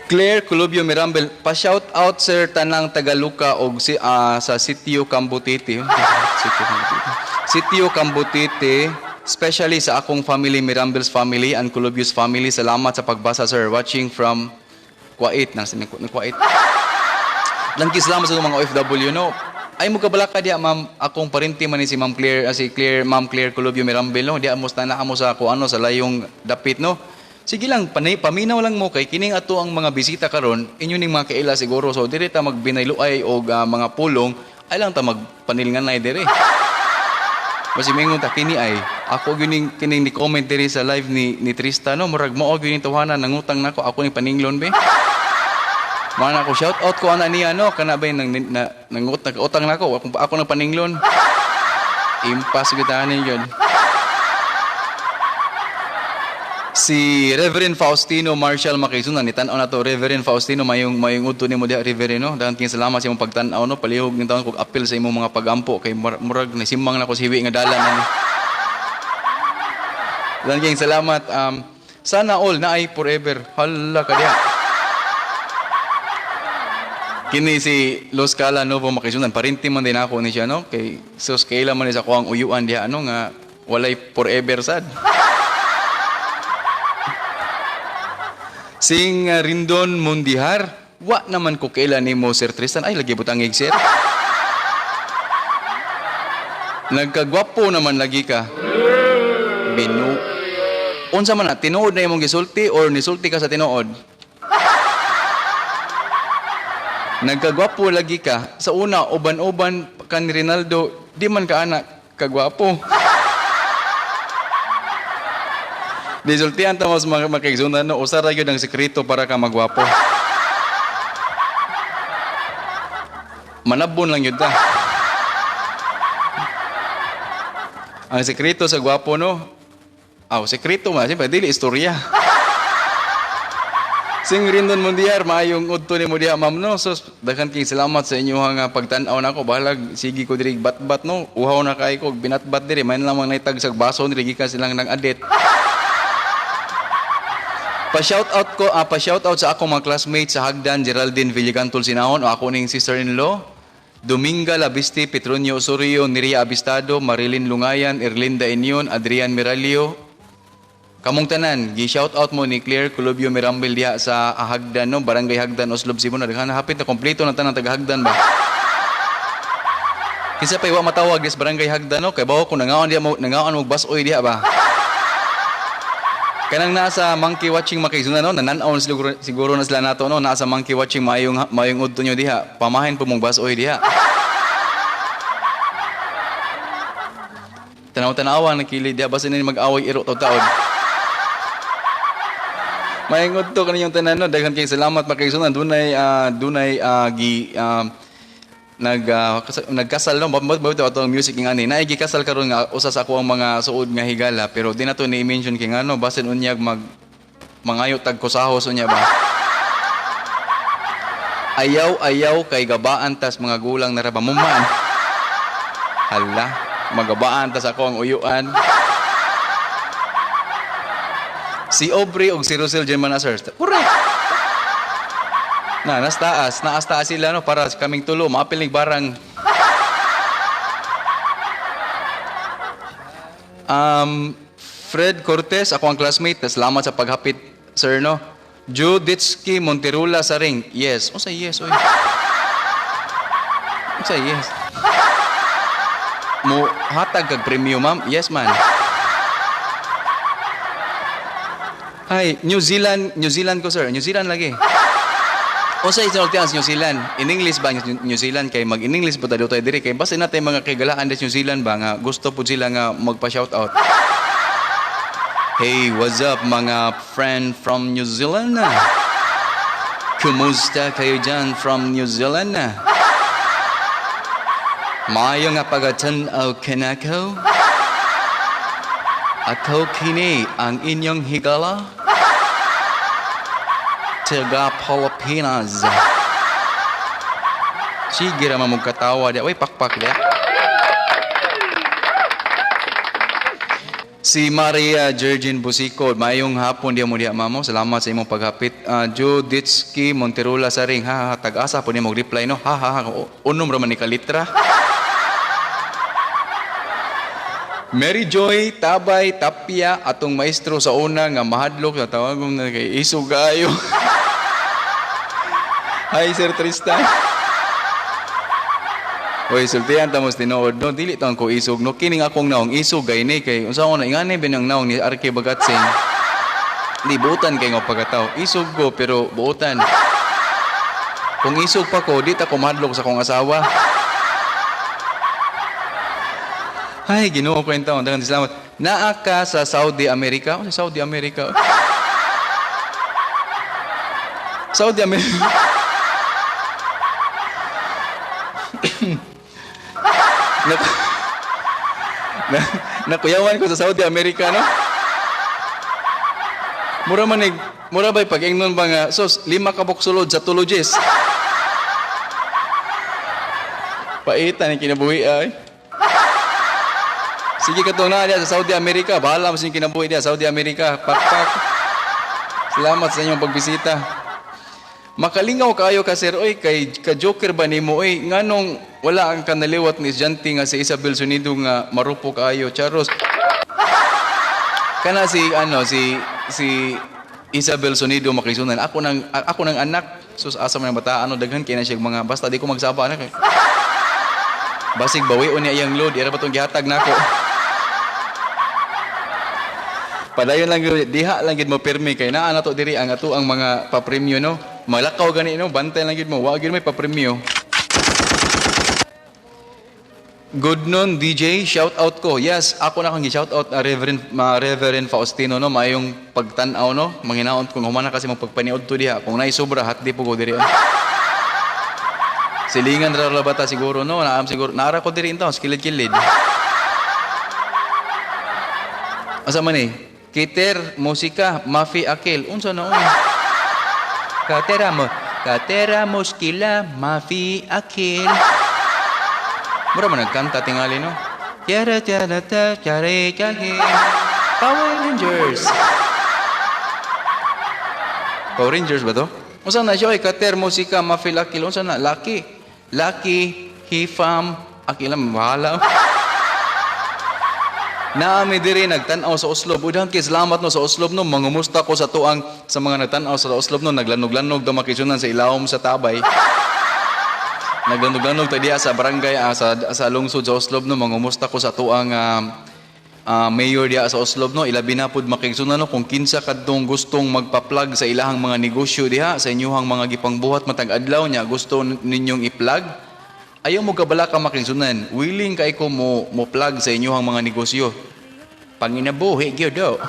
Claire Colubio Mirambel, pa-shout out sir tanang Tagaluka og sa Sitio Cambutete. Sitio Cambutete, especially sa akong family, Mirambel's family and Colubio's family. Salamat sa pagbasa sir. Watching from Kuwait. Nasa Kuwait. Langki salamat sa mga OFW no. Ay mo kabalaka diya ma'am, akong parinti man ni si Ma'am Claire, Ma'am Claire Colubio Mirambel no. Diya mo na amo sa ako ano sa layong dapit no. Sige lang, paminaw lang mo kay kining ato ang mga bisita karon, inyo ning mga kaila siguro. So dire ta magbinayluay og mga pulong, ay lang ta magpanilngan na dire. Basi mingon ta kini ay ako gyud kining ni comment dire sa live ni Trista no, murag mao gyud ning tuhanan nangutang nako ako ning paninglon be. Mana ko shout out ko ana niya no, kana ba nangutang nako ako nang paninglon. Impas gyud ani yun. Si Reverend Faustino Marshall Makisunan, nitan-aw na to, Reverend Faustino, mayong udto ni mo diha, Reverend, no? Dahan king salamat sa imong pagtan-aw, no? Palihog ng taon kong appeal sa imong mga pagampo, kay murag, nasimbang na ko si hiwi nga dalan. Dahan king salamat. Sana all na ay forever. Hala ka diha. Kini si Los Cala, no, po Makisunan, parinti man din ako ni siya, no? Kay sus, kailan man sa ko ang uyuan diha, ano, nga, walay forever sad. Sing Rindon Mundihar, wa naman ko kailan ni mo Sir Tristan. Ay, lagi butangig sir. Nagkagwapo naman lagi ka. Unsa man na, tinuod na imong gisulti or nisulti ka sa tinuod? Nagkagwapo lagi ka. Sa una, uban-uban ka ni Rinaldo, di man ka anak, kagwapo. Disultihan ta mas makigsunan no, usa ra gyud ang sekreto para ka magwapo. Manabon lang yun ta. Ang sekreto sa gwapo no, sekreto man, siyempre, dili istorya. Sing Rindon Mundiar, maayong udto ni mo diha ma'am no. So, daghan king salamat sa inyo nga pagtan-aw nako. Bahalag sige ko diri bat-bat no. Uhaw na kay ko binat-bat diri, man lamang naitag sa baso diri gikan silang nang adet. Pa-shout out sa akong mga classmates sa Hagdan, Geraldine Villagantol Sinahon, o ako ning sister-in-law. Dominga Labiste, Petronio Osorio, Niria Abistado, Marilyn Lungayan, Erlinda Inyon, Adrian Miralio. Kamong tanan, gi-shout out mo ni Claire Colobio Mirambil diha sa Hagdan, no? Barangay Hagdan, Oslob, Cebu. Hapit na kompleto na tanang taga-Hagdan ba? Kinsa pa iwa matawag dis Barangay Hagdan, no? Kay bawo kung nangaon mo basoy diha ba? Kanang nasa monkey watching makaisuna, no? Nananaon siguro na sila nato, no? Nasa monkey watching mayong udto nyo diha. Pamahin po mong basoy diha. Tanaw-tanawa ng kilid diha. Basta nila mag-away iro taon. Mayong udto kaninyong tanan, no? Daghan kay salamat makaisunan. Dunay nagkasal, no? Mabito ato ang music ng ani. Naigi kasal karon nga usa sa ako ang mga suod nga higala, pero di na to ni-mention kay ngano basin unyag mangayo tag kusahos unya ba. Ayaw kay gabaan tas mga gulang na rabamuman. Hala, magabaan tas ako ang uyuan. Si Aubrey og si Rosel German sir. Correct. Naas taas sila, no, para kaming tulo maapil ning barang. Fred Cortez, ako ang classmate. Salamat sa paghapit, sir, no. Juditsky Monterula sa ring. Yes. O sa yes, oy. O sa yes. Mo hatag kag premium, ma'am. Yes, man. Hi, New Zealand ko, sir. New Zealand lagi. O sa isinultihan sa New Zealand. In English ba New Zealand? Kay mag in English po tayo tayo diri. Kay basta natin mga kagalaan sa New Zealand ba nga gusto po sila nga magpa-shoutout. Hey, what's up mga friend from New Zealand? Kumusta kayo dyan from New Zealand? Maayo nga pagatanaw kanako? Ako kini ang inyong higala? Taga Pilipinas. Sige raman mong katawa dia. Uy, pakpak dia. Si Maria Virgin Busikod, mayong hapon dia mo dia, mamo. Salamat sa imong paghapit. Juditsky Monterula sa ring. Tag-asa po niya mag-reply, no? Unom raman ni kalitra. Mary Joy Tabay Tapia, atong maestro sa una nga mahadlok sa tawagom na kay Isugayo. Hi, Sir Tristan. Oy, sultihan tamos tinuod, no? Dili tang ko isog, no? Kining akong naong isog gay ni kay unsa ko na ingani binang naong ni Arke Bagatsing. Di buutan kay nga pagkataw. Isog ko pero buutan. Kung isog pa ko, di ta ko mahadlok sa akong asawa. Ay, Ginoo ko entaw, daghang salamat. Naa ka sa Saudi America? O sa Saudi America? Saudi America. Nakuyawan ko sa Saudi America, no? Mura ba'y pag-ingnon ba nga, sos, 5 kabuksulod sa tulogis. Paitan yung kinabuhi, ay. Sige ka na diya sa Saudi America. Bahala mo sa inyong kinabuhi diya, Saudi America. Pakpak. Salamat sa inyong pagbisita. Makalingaw kayo ka, sir. Oy, kay ka-joker ba ni mo? Oy, nganong wala ang kanaliwat ni Janty nga si Isabel Sunido nga marupo kayo. Charos. Kana si Isabel Sunido makisunan. Ako nang anak. Sus asa man ang bata, daghan kay na siya mga basta di ko magsaba na kay. Basig bawi o niya iyang load. Ira ba itong gihatag na ako? Padayon lang yun. Diha lang yun mo permi. Kaya naa na to diri ang ato ang mga papremyo, no? Malakaw gani, no? Bantay lang yun mo. Wag yun may papremyo. Good noon, DJ. Shout out ko. Yes, ako na kang i-shout out Reverend Faustino, no? Mayong pagtanaw, no? Manginaon kung humana kasi magpagpaniod to diha. Kung naisubra, hati po ko diri. Silingan ra bata siguro, no? Siguro naara ko diri intaw, kilid-kilid. Asa man eh? Kiter, musika, Mafi Akil. Unsa na oy? Katera muskila, Mafi Akil. Mura man nagkanta tingali, no? Power Rangers. Power Rangers ba to? Unsa na siya? Kater, musika, Mafi Akil. Unsa na? Lucky Hifam, akilam, bahala. Naami diri nagtan-aw sa Oslob. Udahan kay salamat no sa Oslob no. Mangumusta ko sa tuang sa mga nagtan-aw sa Oslob no. Naglanog-lanog daw makisunan sa ilawom sa Tabay. Naglanog-lanog ta diya sa barangay sa lungsod sa Oslob no. Mangumusta ko sa tuang mayor diya sa Oslob no. Ilabi na pud makigsunan no kung kinsa kadtong gustong magpa-plug sa ilahang mga negosyo diha sa inyong mga gipangbuhat matag adlaw nya gusto ninyong i-plug. Ayaw mo kabala ka makingsunan. Willing kay ko mo plug sa inyong mga negosyo. Panginabuhi gyud daw.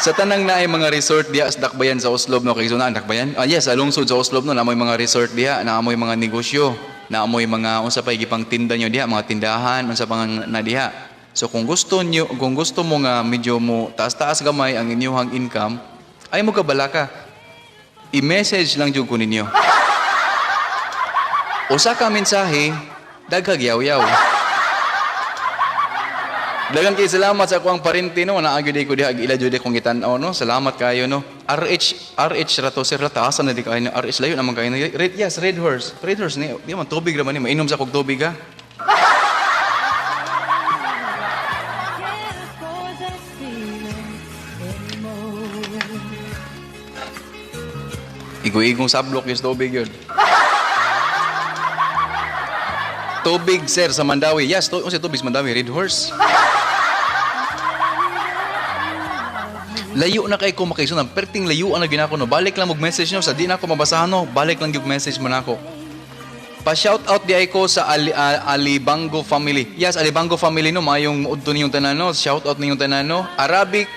Sa tanang na ay mga resort diha sa Dakbayan sa Oslob no kay sunan Dakbayan. Yes, sa lungsod sa Oslob no naamoy mga resort diha, naamoy mga negosyo, naamoy mga unsa pay gipang tinda nyo diha, mga tindahan unsa pang na diha. So kung gusto mo nga medyo mo taas-taas gamay ang inyong income, ay mo kabala ka. I-message lang jud ko ninyo. Usa ka mensahe, daghag yaw-yaw. Daghang kay salamat sa akong parente no, naagi ko diha ila jud kong gitan-aw no. Salamat kayo no. RH rato sir taasan na di kayo no. RH layo naman kayo no. Yes, Red Horse. Red Horse ni, di man tubig ra man ni, mainom sa kog tubig ha. Igo-igong sablok yung tubig yun. Tubig, sir, sa Mandawi. Yes, tubig sa Mandawi. Red Horse. Layo na kay ko makisunan. Perting layo na ginako no. Balik lang mag-message nyo. Sa di na ako mabasahan no. Balik lang yung message mo na ako. Pa-shoutout di ay ko sa Alibango family. Yes, Alibango family no. Mayong udto ninyong tanan no. Shoutout ninyong tanan no. Arabic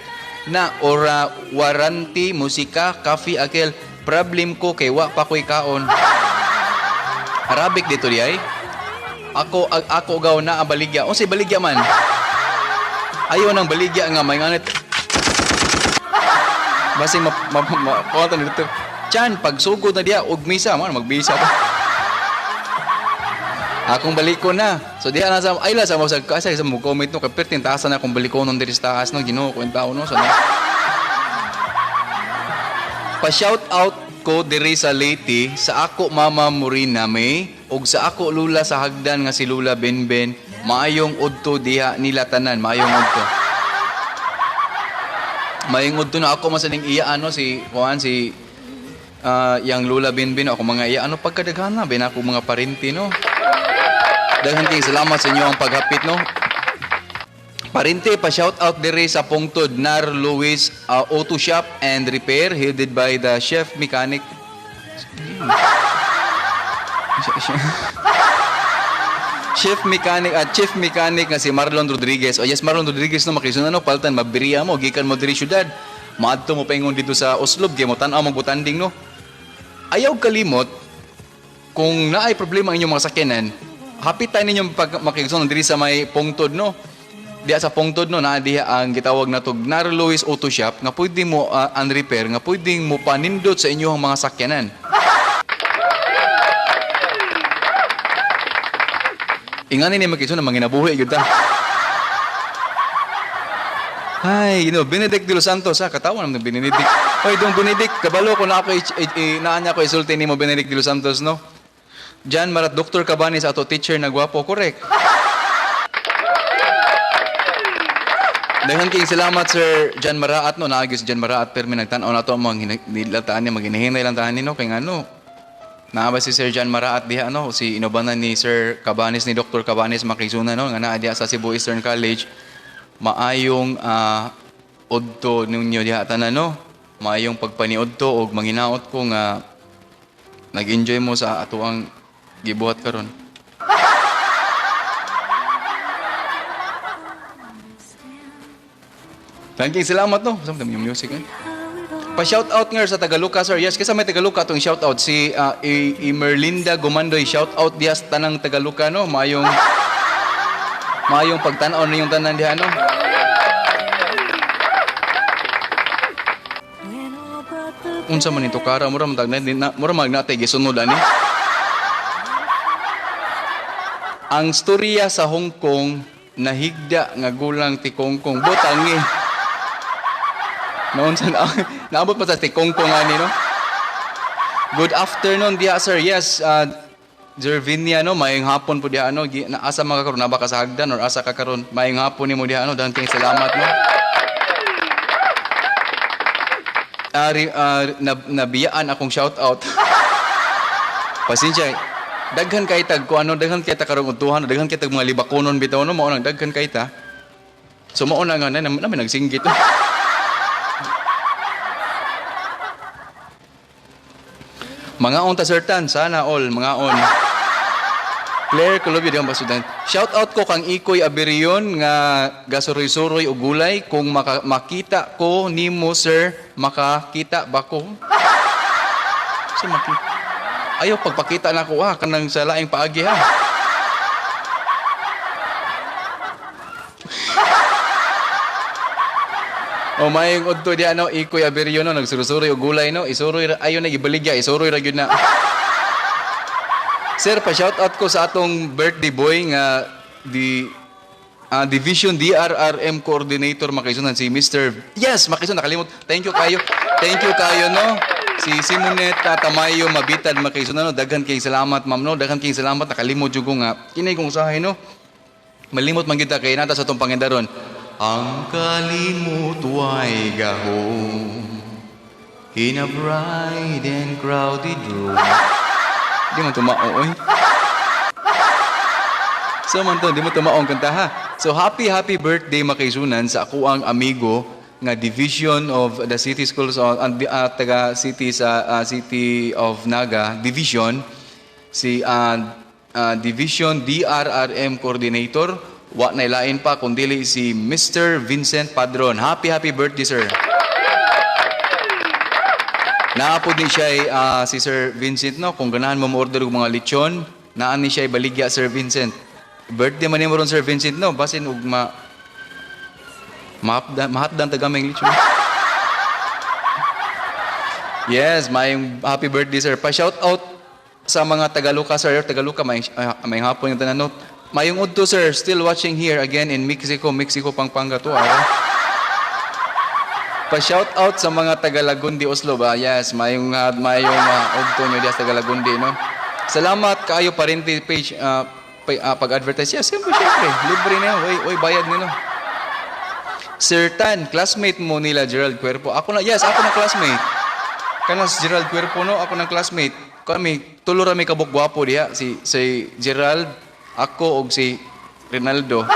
na ora waranti, musika, coffee, akil. Problem ko kay wa pa ko'y kaon. Arabic dito di ay. Ako gaw na ang baligya. O si baligya man. Ayaw ng baligya nga may nganit. Basi kuwanta nito. Chan, pagsugod na diya, og misa, magbisa pa. Akong baliko na. So diya na sa, ay la sa mga kasi sa mga comment no, kapirtin taasan na akong baliko nung diri sa taas no, ginoo ko yung tao no. So, pa-shout out ko diri sa Leyte sa ako Mama Morina May ug sa ako lula sa hagdan nga si Lula Benben maayong udto diha nila tanan maayong udto. Maayong udto na ako masaning iya ano si kuan si yang Lula Benben ako mga iya ano pagkadaghana ben ako mga parente no. Daghang salamat sa inyo ang paghapit no. Parente, pa-shout out diri sa Pungtod, Nar Luis Auto Shop and Repair, headed by the Chef Mechanic. Chief Mechanic nga si Marlon Rodriguez. Oh yes, Marlon Rodriguez no, makisunan no, paltan, mabiriya mo, gikan mo diri syudad. Maadto mo paingon dito sa Oslob, kaya mo tanaw mo butanding no. Ayaw kalimot, kung naay problema ang inyong mga sakyanan, hapitan ninyo makisunan diri sa may Pungtod no. Diya sa Pungtod no, na diya ang gitawag na to Nar Luis Auto Shop nga pwede mo unrepair, nga pwede mo panindot sa inyong mga sakyanan. Ingani ni makisunan na manginabuhi gyud ta. Ay, Benedict de los Santos ha, katawa naman ng Benedict. Oy, dong Benedict, kabalo ko na ako naanya ko isulti nimo Benedict de los Santos no. Jan Marat Dr. Cabanes ato teacher na gwapo, correct. Daghang salamat Sir Jan Maraat no, naagi si Jan Maraat pero may nagtan-aw na to ang mga nilataan niya, maghinay lang tahan no, kay ngano. Naaba si Sir Jan Maraat diha no, si inubanan ni Sir Cabanes ni Dr. Cabanes makisuna no, nga naa diha sa Cebu Eastern College. Maayong udto ninyo diha tanan no. Maayong pagpaniudto og manginaot ko nga nag-enjoy mo sa atuang gibuhat karon. Thank you, salamat no. Sa yung music eh. Pa-shout out nga sa Tagaluka sir. Yes, kasi may Tagaluka tong shout out si Merlinda Gumandoy. Shout out diha sa tanang Tagaluka no. Mayong pagtan-aw na yung tanan diha no. Unsa man ito kara mura magnatay gisunod ani. Ang storya sa Hong Kong nahigda nga gulang ti Kongkong botangi. Noon sa naabot pa sa tikongkong ani no. Good afternoon diya sir. Yes, Jervinia, no, mayong hapon po diha, ano, asa mga karon, naba ka sa hagdan, or asa ka karon, mayong hapon ni mo diha, ano, daghang kayong salamat, no. Nabiyaan akong shout out. Pasensya, daghan kay tag ko ano, daghan kay ta karong utuhan, daghan kay tag mga libakonon bitaw no, mao nang daghan kay ta. So mao na nga namin nagsinggit. Mga on ta certain, sana all mga on. Claire Colobio diyan basudan. Shout out ko kang Ikoy Aberion nga gasoroy-soroy og gulay kung makita ko nimo sir, makakita ba ko? So makita. Ayaw pagpakita na ko kanang sa laing paagi ha. O mayong udto di ano Ikoy Aberion no nagsuroy og gulay no, isuroy ayo na ibaligya, isuroy ra gyud na. Sir, pa-shoutout ko sa atong birthday boy nga Division DRRM Coordinator makaisunan si Mr. Yes, makaisunan nakalimot. Thank you kayo. Thank you kayo no. Si Simonet Tamayo Mabitad makaisunan no. Daghan kay salamat ma'am no. Daghan kay salamat nakalimot jud ko nga. Kinay kong usahay no. Malimot man kita kay nata sa atong pangindaron. Ang kalimot way gahom in a bright and crowded room. Di man tumaoy. So man to, di mo tumaong kanta ha. So happy birthday makaisunan sa ako ang amigo nga Division of the City Schools taga City sa City of Naga Division si Division DRRM Coordinator wa na ilain pa kundi si Mr. Vincent Padron. Happy birthday sir. Naapod ni siya si Sir Vincent no, kung ganahan mo order og mga lechon, naan ni siya baligya Sir Vincent. Birthday man nimo ron Sir Vincent no, basin og mahatdan tagamay lechon. Yes, may happy birthday sir. Pa-shout out sa mga Tagaluka sir, Tagaluka may hapon yung tanan no. Mayong udto sir, still watching here again in Mexico, Pampanga to. Pa-shout out sa mga taga-Lagundi, Oslo ba? Yes, mayong udto nyo diya sa taga-Lagundi, no? Salamat kaayo parente page pag-advertise. Yes, siyempre, libre na yun. Way bayad nyo, no? Sir Tan, classmate mo nila Gerald Cuerpo. Ako na classmate. Kanas Gerald Cuerpo, no? Ako na classmate. Kami, tulo rami kabuk-gwapo diya. Si Gerald, ako, og si Rinaldo.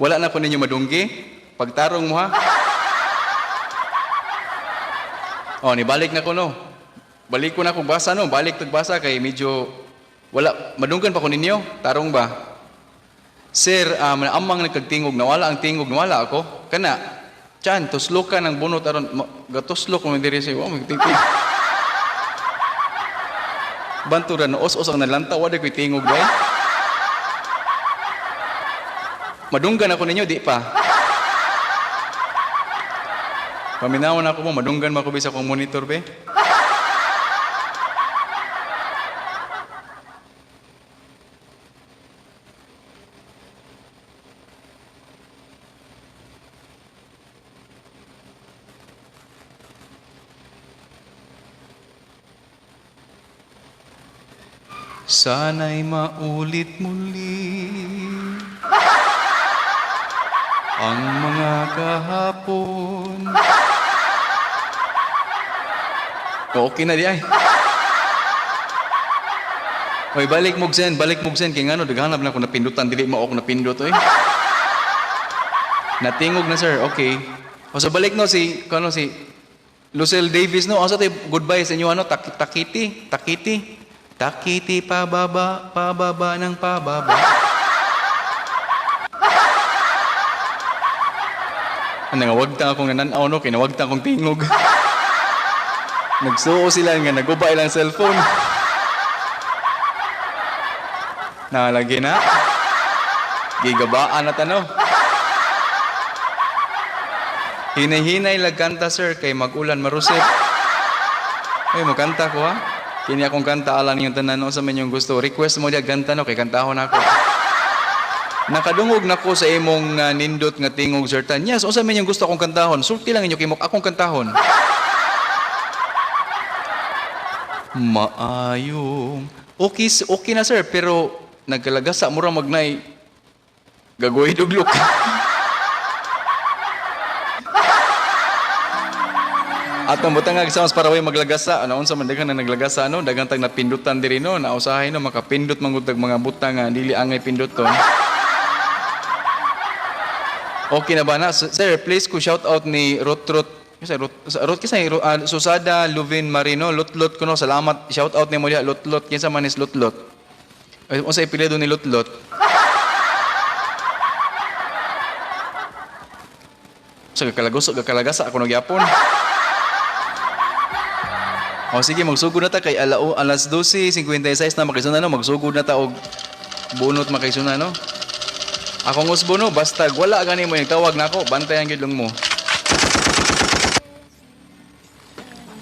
Wala na po ninyo madunggi. Pagtarong mo ha. Oh, nibalik na ko no. Balik ko na kung basa no. Balik tagbasa kay medyo wala madunggan pa ko ninyo. Tarong ba? Sir, amang nagkagtingog nawala ang tingog nawala ako. Kana. Chan, tuslo ka ng bunot aron gatuslo ko man diri sa wa magtingog. Banturan no os ang nalanta wa koy tingog bay. Madunggan ako ninyo di pa. Paminawan ako mo, madunggan mo ako bisa kong monitor, be. Sana'y maulit muli ang mga kahapon. Okay na di ay. Oy, balik mugsen kay ngano daghanap na ako napindutan dili mo ako napindot oy. Natingog na sir. Okay. O so balik no si Lucille Davis no. Asa tay goodbye sa inyo ano Takiti pababa ng pababa. Nangawagta akong nananaw no, kinawagta akong tingog. Nagsuo sila nga naguba ilang cellphone. Nalagi na. Gigabaan na tano. Hinay-hinay lagkanta sir kay magulan marusip. Ay magkanta ko ha. Kini akong kanta alang yung tanan no sa inyong gusto. Request mo diya ganta no kay kantahon ako. Nakadungog na ko sa imong nindot nga tingog sir tan. Yes, unsa man yung gusto akong kantahon? Sulti lang inyo kimok akong kantahon. Maayong. Okay na sir, pero nagkalagasa mura magnay gagoy duglok. Atong butangag sounds para way maglagasa. Ano unsa man daghang na naglagasa no, daghang tag napindutan diri no, nausahay no makapindot mangutag mga butang nga dili angay pinduton. Okay na ba na? Sir, please ko shout out ni Rutrut. Susada Luvin Marino, Lutlot ko no, salamat. Shout out ni mo diha Lutlot. Kinsa man is Lutlot? Unsa ipilido ni Lutlot? Sa gakalagasa ako nagyapon. O sige, magsugod na ta kay alas 12:56 na makisuna no, magsugod na ta og bunot makisuna no. Akong usbo no, basta wala gani mo yung tawag na ako, bantayan gyud lang mo.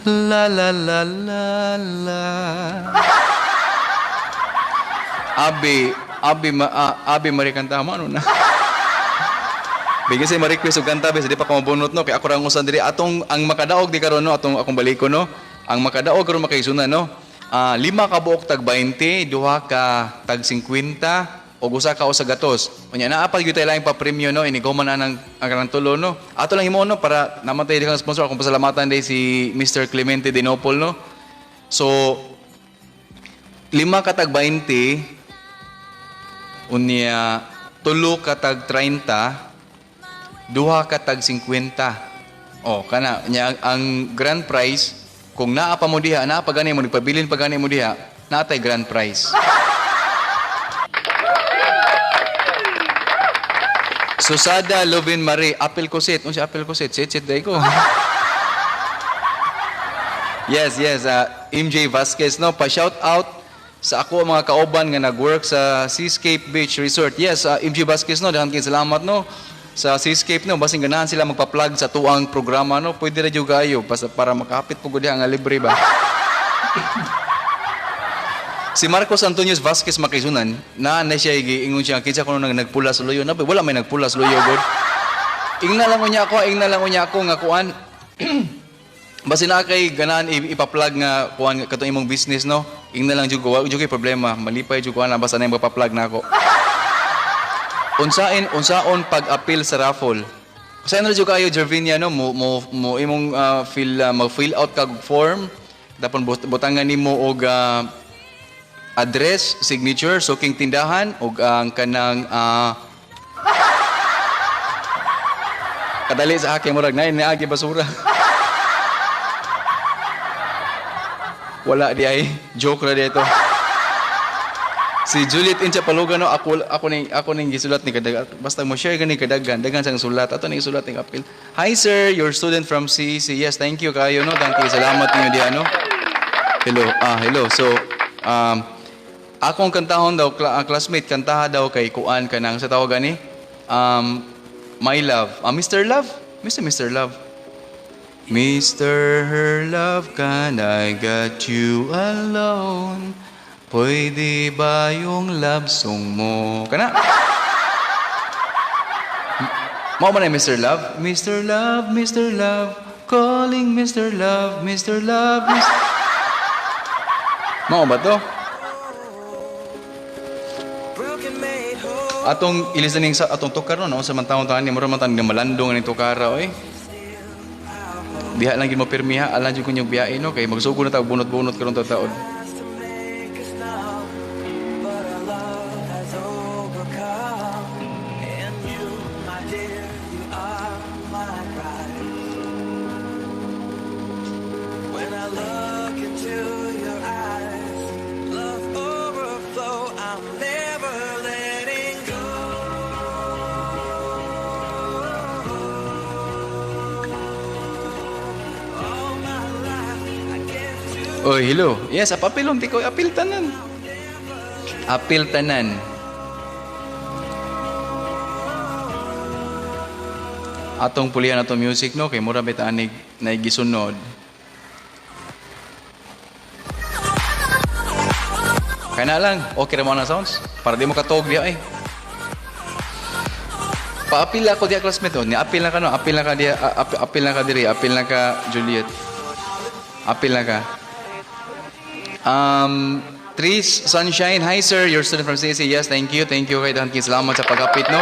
La la la la la. Abi mari kanta mo ano na. Bigyan say ma-request og kanta bes di pa ko mabunot no kay ako ra ngusan diri atong ang makadaog di karon no atong akong baliko no. Ang makadaog karon makaisunan no. 5 ka buok tag 20, 2 ka tag 50 o usa ka usa gatos. Unya naa pa gyud tay laing pa premium no inigoman na ang tulo no. Ato lang himo no para namatay di kang sponsor akong pasalamatan day si Mr. Clemente Dinopol no. So 5 ka tag 20 unya 3 ka tag 30 2 ka tag 50. Oh kana nya ang grand prize kung naa pa mo diha naa pa gani mo nagpabilin pa gani mo diha natay grand prize. Susada Lovin Marie, Apple Coset. Unsa Apple Coset? Sit day ko. Yes, MJ Vasquez no, pa shout out sa ako mga kauban nga nagwork sa Seascape Beach Resort. Yes, MJ Vasquez no, daghang salamat no sa Seascape no, basing ganahan sila magpa-plug sa tuang programa no. Pwede ra jud kayo para makapit pugod diha nga libre ba. Si Marcos Antonius Vasquez makisunan na siya giingon siya kinsa kuno nagpulas luyo na wala may nagpulas luyo god. Ingna lang unya ako nga kuan. Basi na kay ganahan ipa-plug nga kuan katong imong business no. Ingna lang jud ko jud kay problema malipay jud kuan basta na magpa-plug na ako. Unsaon pag-appeal sa raffle. Kasi na jud kayo Jervinia no mo imong mag-fill out kag form dapat butangan nimo og address, signature, suking tindahan ug ang kanang Kadali sa akin murag na agi basura. Wala di ay joke ra dito. Si Juliet Incha Paluga no ako ning gisulat ni kadag basta mo share gani kadaghan sang sulat ato ning sulat ning apil. Hi sir, your student from CEC. Yes, thank you kayo no. Thank you. Salamat ninyo di ano. Hello. So akong kantahon daw classmate kantaha daw kay kuan kanang sa tawag gani my love. Mr. Love. Mr. Love. Mr. Love, can I get you alone? Pwede ba yung love song mo? Kana? Mao man Mr. Love? Mr. Love, Mr. Love, calling Mr. Love, Mr. Love, Mr. Mao ba to? Atong ilistening sa atong tukar no sa mantawon tanan ni mura man tan malandong ni tukara oy. Diha lang gid mo pirmiha alan jud kunyog biyahe no kay magsugod na ta bunot-bunot karon taon. Oy, hello. Yes, apilon tikoy, apil tanan. Apil tanan. Atong pulihan atong music no kay mura bitaan na gisunod. Kana lang, okay ra mo na sounds para di mo katog diya eh. Paapil ako diya classmate ni apil na ka no, apil na ka diya, apil na ka diri, apil na ka Juliet. Apil na ka. Tris Sunshine, hi sir, your student from CC. Yes, thank you kay Dankin. Salamat sa pag-apit no.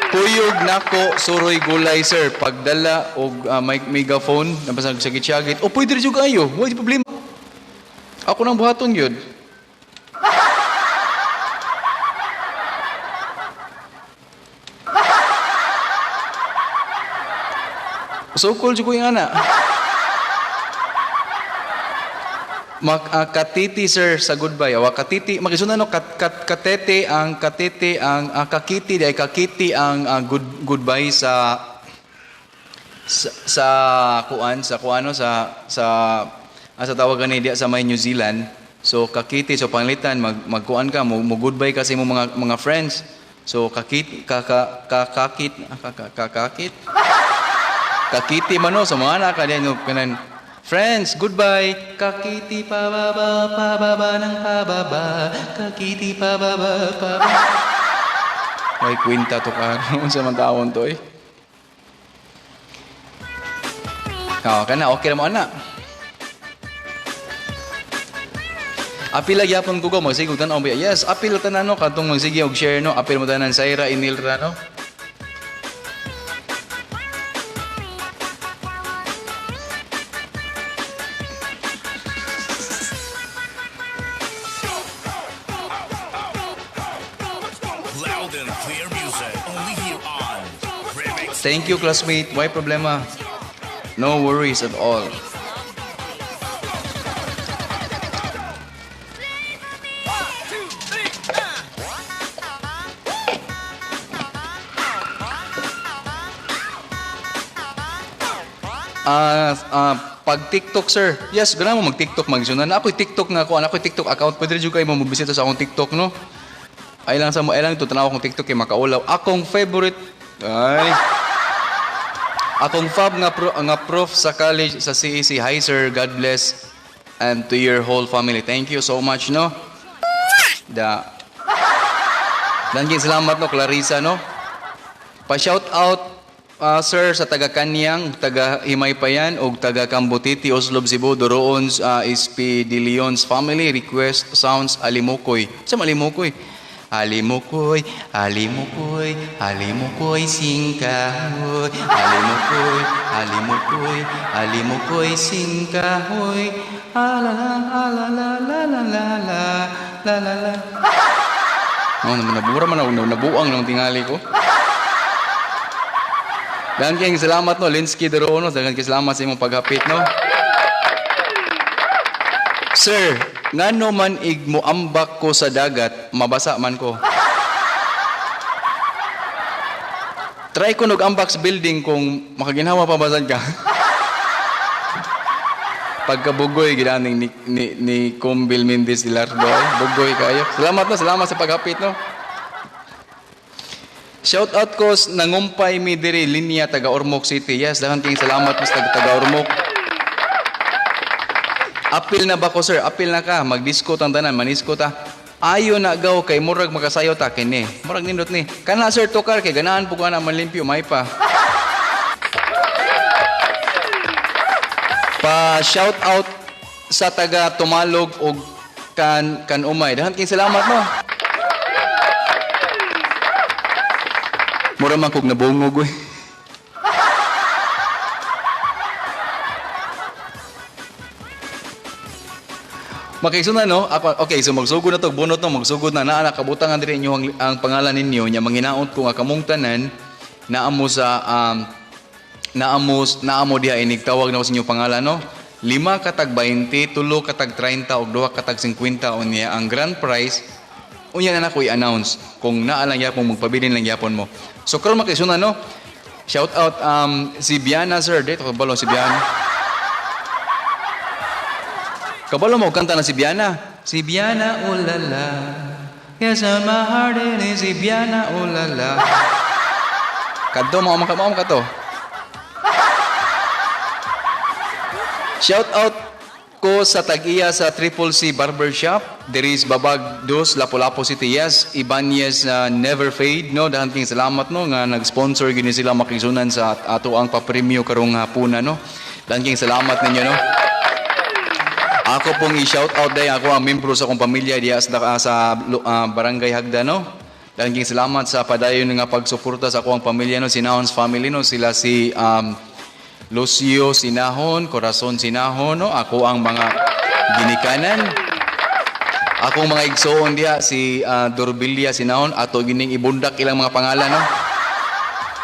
Puyog nako suroy gulay sir, pagdala og megaphone nabasag sa gitsyagit. O pwede rin jud kayo, wala problema. Ako nang buhaton yun. So cool jud ko yung ana. Katiti sir sa goodbye. Katiti magisuna no katete ang kakiti day kakiti ang goodbye sa kuano sa tawagan ni dia sa may New Zealand. So kakiti so panglitan magkuan ka mo goodbye kasi mo mga friends. So kakiti man no so mga anak ka no kanan friends, goodbye. Kakiti pababa ng pababa. Kakiti pababa. May kwinta to ka. Ano sa mantawon to eh. Kana okay na mo anak. Apil lagi apon ko magsige og tan-aw. Yes, apil tanan no kadtong magsige og share no. Apil mo tanan Saira Inilra no. Thank you, classmate. Why problema? No worries at all. Pag TikTok, sir. Yes, ganahan mo mag-TikTok, mag-sunan. Ako'y TikTok nga ako. Ako'y TikTok account. Pwede rin kayo mo mabisita sa akong TikTok, no? Ay lang ito, tanaw akong TikTok kay makaulaw. Akong favorite, akong fab nga prof sa college, sa CEC. Hi, sir. God bless. And to your whole family. Thank you so much, no? Dangging salamat, no, Clarissa, no? Pa-shout out, sir, sa taga Kanyang, taga Himaypayan, o taga Kambutiti, Oslob, Cebu, doroon SP De Leon's family. Request sounds Alimukoy. Sa Alimukoy? Alimukoy, alimukoy, alimukoy, singkahoy. Alimukoy, alimukoy, alimukoy, singkahoy. Alala, la. Nabura man ako, nabuang ng tingali ko. Daghang kayong salamat no, Linsky Dorono, daghang kayong salamat sa imong paghapit no. Sir, ngano man igmoambak ko sa dagat, mabasa man ko. Try ko nag-ambak sa building kung makaginhawa pa basad ka. Pagkabugoy ginaning ni Combil Mendes de Lardo, bugoy kayo. Salamat sa paghapit no. Shout out ko nangumpay mi diri linya taga Ormoc City. Yes, daghang kayong salamat mas taga Ormoc. Apil na ba ko sir? Apil na ka, mag-disco tang tanan, manisco ta. Ayo na gaw kay murag makasayaw ta kini. Murag nindot ni. Kana sir tokar kay ganahan po ka na manlimpyo may pa. Pa shout out sa taga Tumalog og kan umay. Daghang kayong salamat no. Mura man kog nabungog oy. Makaisunan no? Ako, okay, so magsugod na to, bunot no, magsugod na kabutangan diri inyo ang pangalan ninyo nya manginaot ko nga kamong tanan naamo sa naamo diha inig tawag na ko sa inyo pangalan no. 5 katag 20, 3 katag 30 ug 2 katag 50 unya ang grand prize. Unya na ko i-announce kung naa lang yapon magpabilin lang yapon mo. So karon makaisunan no. Shout out si Biana sir, dito kabalo si Biana. Kabalo mo kanta na si Biana. Si Biana ulala. Yes, on my heart it is si Biana ulala. Kadto mo ka to. Shout out ko sa tag-iya sa Triple C Barbershop. There is Babag Dos, Lapu-Lapu City. Yes, Ibanez Never Fade. No, dahan king salamat no nga nag-sponsor gini sila makisunan sa ato ang papremyo karong hapuna no. Dahan king salamat ninyo no. Ako pong i-shout out day ako ang membro sa akong pamilya diya sa Barangay Hagda no. Dahan king salamat sa padayon nga pagsuporta sa akong pamilya no, Sinahon's family no, sila si Lucio Sinahon, Corazon Sinahon no, ako ang mga ginikanan. Akong mga igsoon diya si Dorbilia Sinahon, ato gining ibundak ilang mga pangalan no.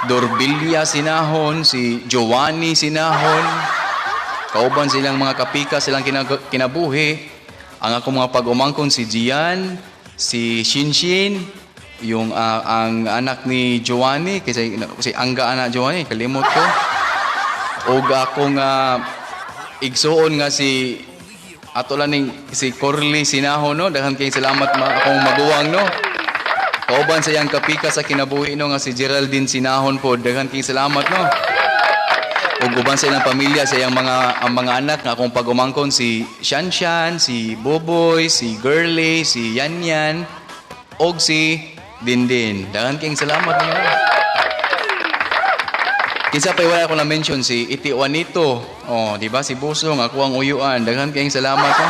Dorbilia Sinahon, si Giovanni Sinahon. Kauban silang mga kapika, silang kinabuhi. Ang akong mga pag-umangkon si Gian, si Shinshin, yung ang anak ni Giovanni, kasi si Angga anak Giovanni, kalimot ko. O akong igsoon nga si ato lang si Corley Sinahon no, daghang kay salamat akong maguwang no. Kauban sa iyang kapika sa kinabuhi no nga si Geraldine Sinahon po, daghang kay salamat no. Ug uban sa ilang pamilya sa iyang mga anak nga akong pag-umangkon si Shanshan, si Boboy, si Girly, si Yanyan og si Dindin. Daghang kay salamat ninyo. Kinsa pa wala ko na mention si Iti Juanito. Oh, di ba si Busong ako ang uyuan. Daghang kay salamat ha.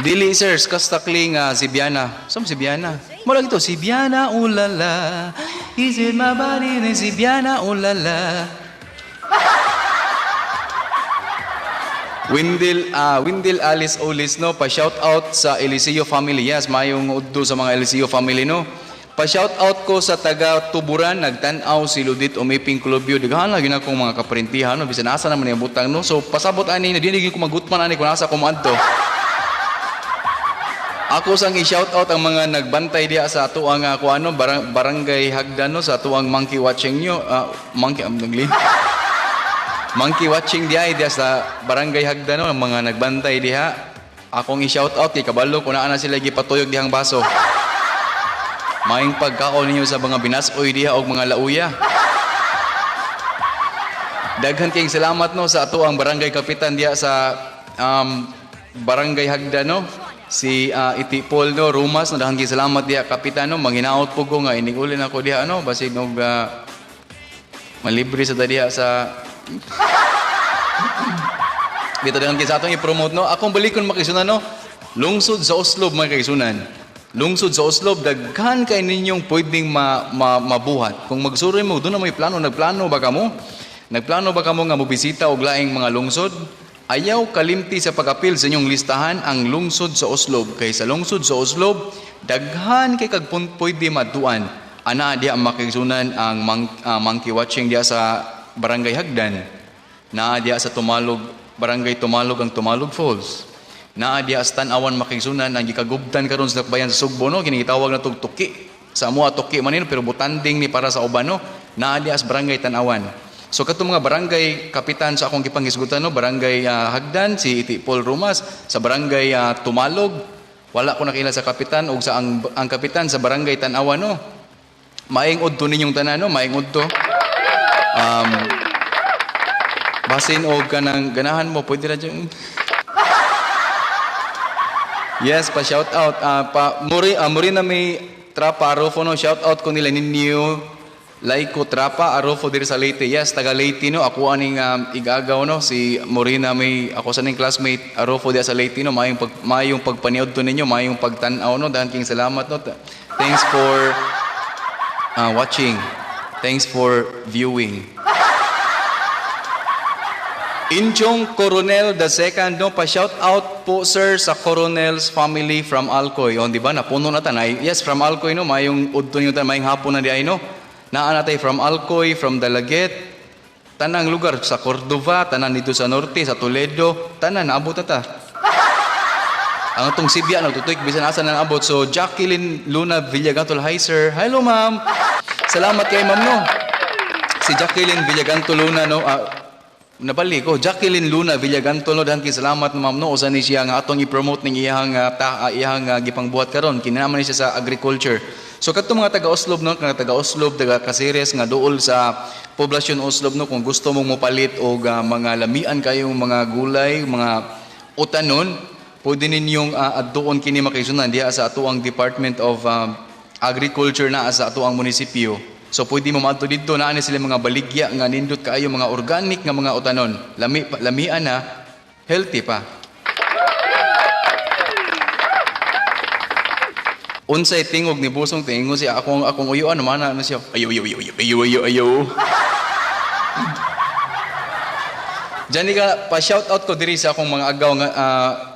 Dili sirs kastakling si Biana. Som si Biana? Mo lang ito si Biana ulala. Is it my body na si Biana ulala. Windel Alice Olis no, pa shout out sa Eliseo family. Yes, mayong udto sa mga Eliseo family no. Pa-shout out ko sa taga Tuburan, nagtan-aw si Ludit Umiping Clubyo. Digahan lagi na akong mga kaparintihan, no? Bisan asa naman yung butang, no? So, pasabot ani, nadinigin ko magutman ani kung nasa kumadto. Ako sang i-shout out ang mga nagbantay diya sa atuang barangay Hagdan, no? Sa atuang monkey watching nyo. Monkey watching diya sa barangay Hagdan, no? Ang mga nagbantay diya. Akong i-shout out, kay kabalo, kung naan na sila gipatuyog dihang baso. Maing pagkaon ninyo sa mga binasoy diha og mga lauya. Daghan kayong salamat no sa ato ang barangay kapitan diha sa barangay Hagda no. Si Iti Paul no, Rumas no, daghan kayong salamat diha kapitan no. Manginaot po ko nga inigulin ako diha no, basig og malibre sa diha sa dito daghan kayong sa atong i-promote no. Akong balikon makisunan no. Lungsod sa Oslob mga kaisunan. Lungsod sa Oslob, daghan kay ninyong pwedeng mabuhat. Kung magsuroy mo, doon na may plano. Nagplano ba kamo? Nagplano ba kamo nga mobisita o laing mga lungsod? Ayaw kalimti sa pag-apil sa inyong listahan ang lungsod sa Oslob. Kay sa lungsod sa Oslob, daghan kay kag pwede matuan. Ana diya ang makigsunan ang monkey watching diya sa Barangay Hagdan. Naa diya sa Tumalog, Barangay Tumalog ang Tumalog Falls. Naa diya sa Tan-awan makigsunan ang gikagubtan karon sa dakbayan sa Sugbo no, ginitawag na tug tuki. Sa amo tuki manin pero butanding ni para sa uban no. Naa diya sa Barangay Tan-awan. So katong mga barangay kapitan sa akong gipanghisgutan no, Barangay Hagdan si Iti Paul Rumas, sa Barangay Tumalog wala ko nakilala sa kapitan ug sa ang kapitan sa Barangay Tan-awan no. Maing udto ninyong tanan no, maing udto. Basin og kanang ganahan mo pwede ra dyan. Yes, pa shout out pa muri na may Trapa Arofo no, shout out ko nila ninyo. Laiko Trapa Arofo diri sa Leyte. Yes, taga Leyte no. Ako aning igagaw no si Morina may ako sa ning classmate Arofo diri sa Leyte no. Mayong pagpaniud to ninyo, mayong pagtan-aw no. Dahan king salamat no. Thanks for watching. Thanks for viewing. Inchong Coronel the second no, pa shout out po sir sa Coronel's family from Alcoy. On di ba napuno na tanay? Yes, from Alcoy no, mayong udto niyo tan mayong hapon na di ay no. Naa natay from Alcoy, from Dalaget, tanang lugar sa Cordova, tanan dito sa Norte, sa Toledo, tanan naabot na ta. Ang itong Sibya nagtutuik bisan asa na naabot. So Jacqueline Luna Villagantol, hi sir. Hello ma'am. Salamat kay ma'am no. Si Jacqueline Villagantol Luna no, nabali ko. Jacqueline Luna Villagantol no, dahan kay salamat ma'am no. Usa ni siya nga atong i-promote ning iyang gipangbuhat karon. Kinanaman ni siya sa agriculture. So katong mga taga-Oslob no, taga Oslob, taga Caceres nga duol sa poblasyon Oslob no, kung gusto mong mopalit og mga lamian kayong mga gulay, mga utanon, pwede ninyong adtuon kini makisunan diha sa atuang Department of Agriculture na sa atuang munisipyo. So pwede mo maadto didto naa ni sila mga baligya nga nindot kaayo mga organic nga mga utanon. Lamian na healthy pa. Unsay tingog ni Busong tingon siya akong uyuan man na siya. Ayo. Diyan ka pa shout out ko diri sa akong mga agaw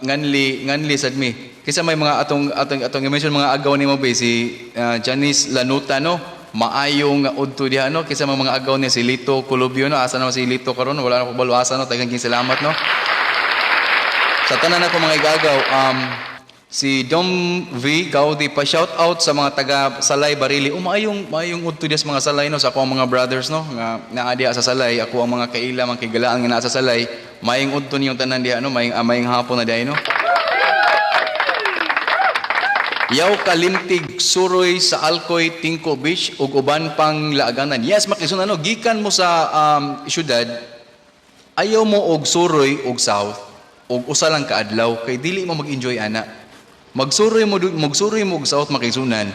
nganli sadmi. Kisa may mga atong i-mention mga agaw ni mo be si Janice Lanuta no. Maayong udto diha no. Kisa mga agaw ni si Lito Colubio no. Asa na si Lito karon wala na ko balo asa no. Daghang salamat no. Sa tanan ako mga igagaw si Dom V Gaudi pa shout out sa mga taga Salay Barili. Maayong udto sa mga Salay no, sa ako ang mga brothers no nga naa diha sa Salay. Ako ang mga kaila mga kigalaan nga naa sa Salay. Maayong udto niyong tanan diha no, maayong hapon na diha no. Yaw Kalimtig Suroy sa Alcoy Tingko Beach ug uban pang laaganan. Yes, makisunan no, gikan mo sa syudad. Ayaw mo og suroy og south og usa lang ka adlaw kay dili mo mag-enjoy ana. Magsuroy mo og south makisunan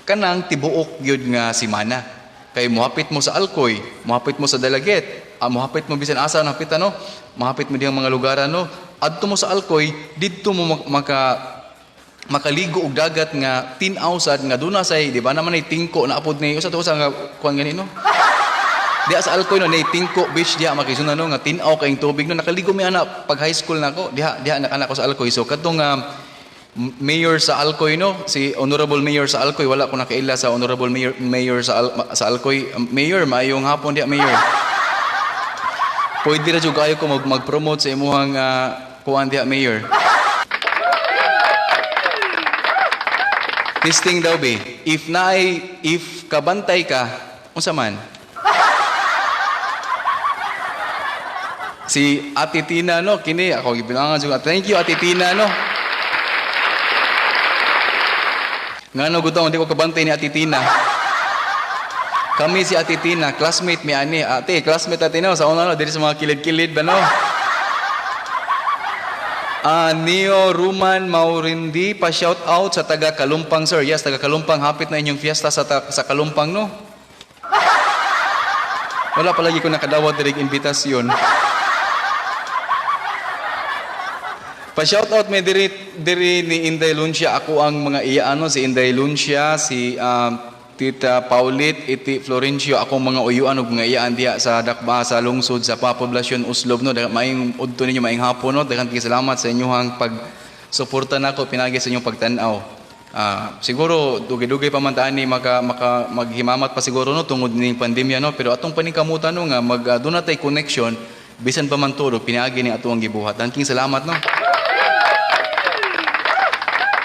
kanang tibuok gyud nga simana kay mohapit mo sa Alcoy, mohapit mo sa Dalaget, mohapit mo bisan asa napit ano, mohapit mo diyang mga lugar ano, adto mo sa Alcoy didto mo makaligo og dagat nga tin-awsad nga duna say di ba naman ay tingko na apod ni usa to sa nga kuan gani no. Diya sa Alcoy no, nay Tingko Beach diya makisunan no nga tin-aw kayong tubig no, nakaligo mi ana pag high school nako diha anak ko sa Alcoy. So kadtong Mayor sa Alcoy no, si Honorable Mayor sa Alcoy, wala ko nakaila sa Honorable Mayor sa Alcoy. Mayor, maayong hapon diya Mayor. Pwede ra jud kayo ko mag-promote sa imuhang kuan diya Mayor. Testing daw be. If kabantay ka, unsa man? Si Ate Tina no, kini ako gipinangan jud. Thank you Ate Tina no. Ngano gutong di ko kabantay ni Ate Tina. Kami si Ate Tina, classmate mi ani. Ate, classmate Ate no, sa una no, diri sa mga kilid-kilid ba no. Neo Ruman Maurindi pa shout out sa taga Kalumpang sir. Yes, taga Kalumpang, hapit na inyong fiesta sa Kalumpang no. Wala palagi ko nakadawat diri invitasyon. Pa-shoutout may diri ni Inday Luncia. Ako ang mga iyaano, si Inday Luncia, si Tita Paulit, Iti Florencio. Ako mga uyuan ug mga iyaan diya sa dakba sa lungsod sa Poblasyon Uslob no. Maayong udto ninyo maayong hapon no. Daghang salamat sa inyong pag-suporta nako pinagi sa inyong pagtan-aw. Siguro dugay-dugay pa man taan ni maghimamat pa siguro no tungod ning pandemya no, pero atong paningkamutan no nga doon natay connection bisan pa man todo pinaagi ni ato ang gibuhat. King salamat no.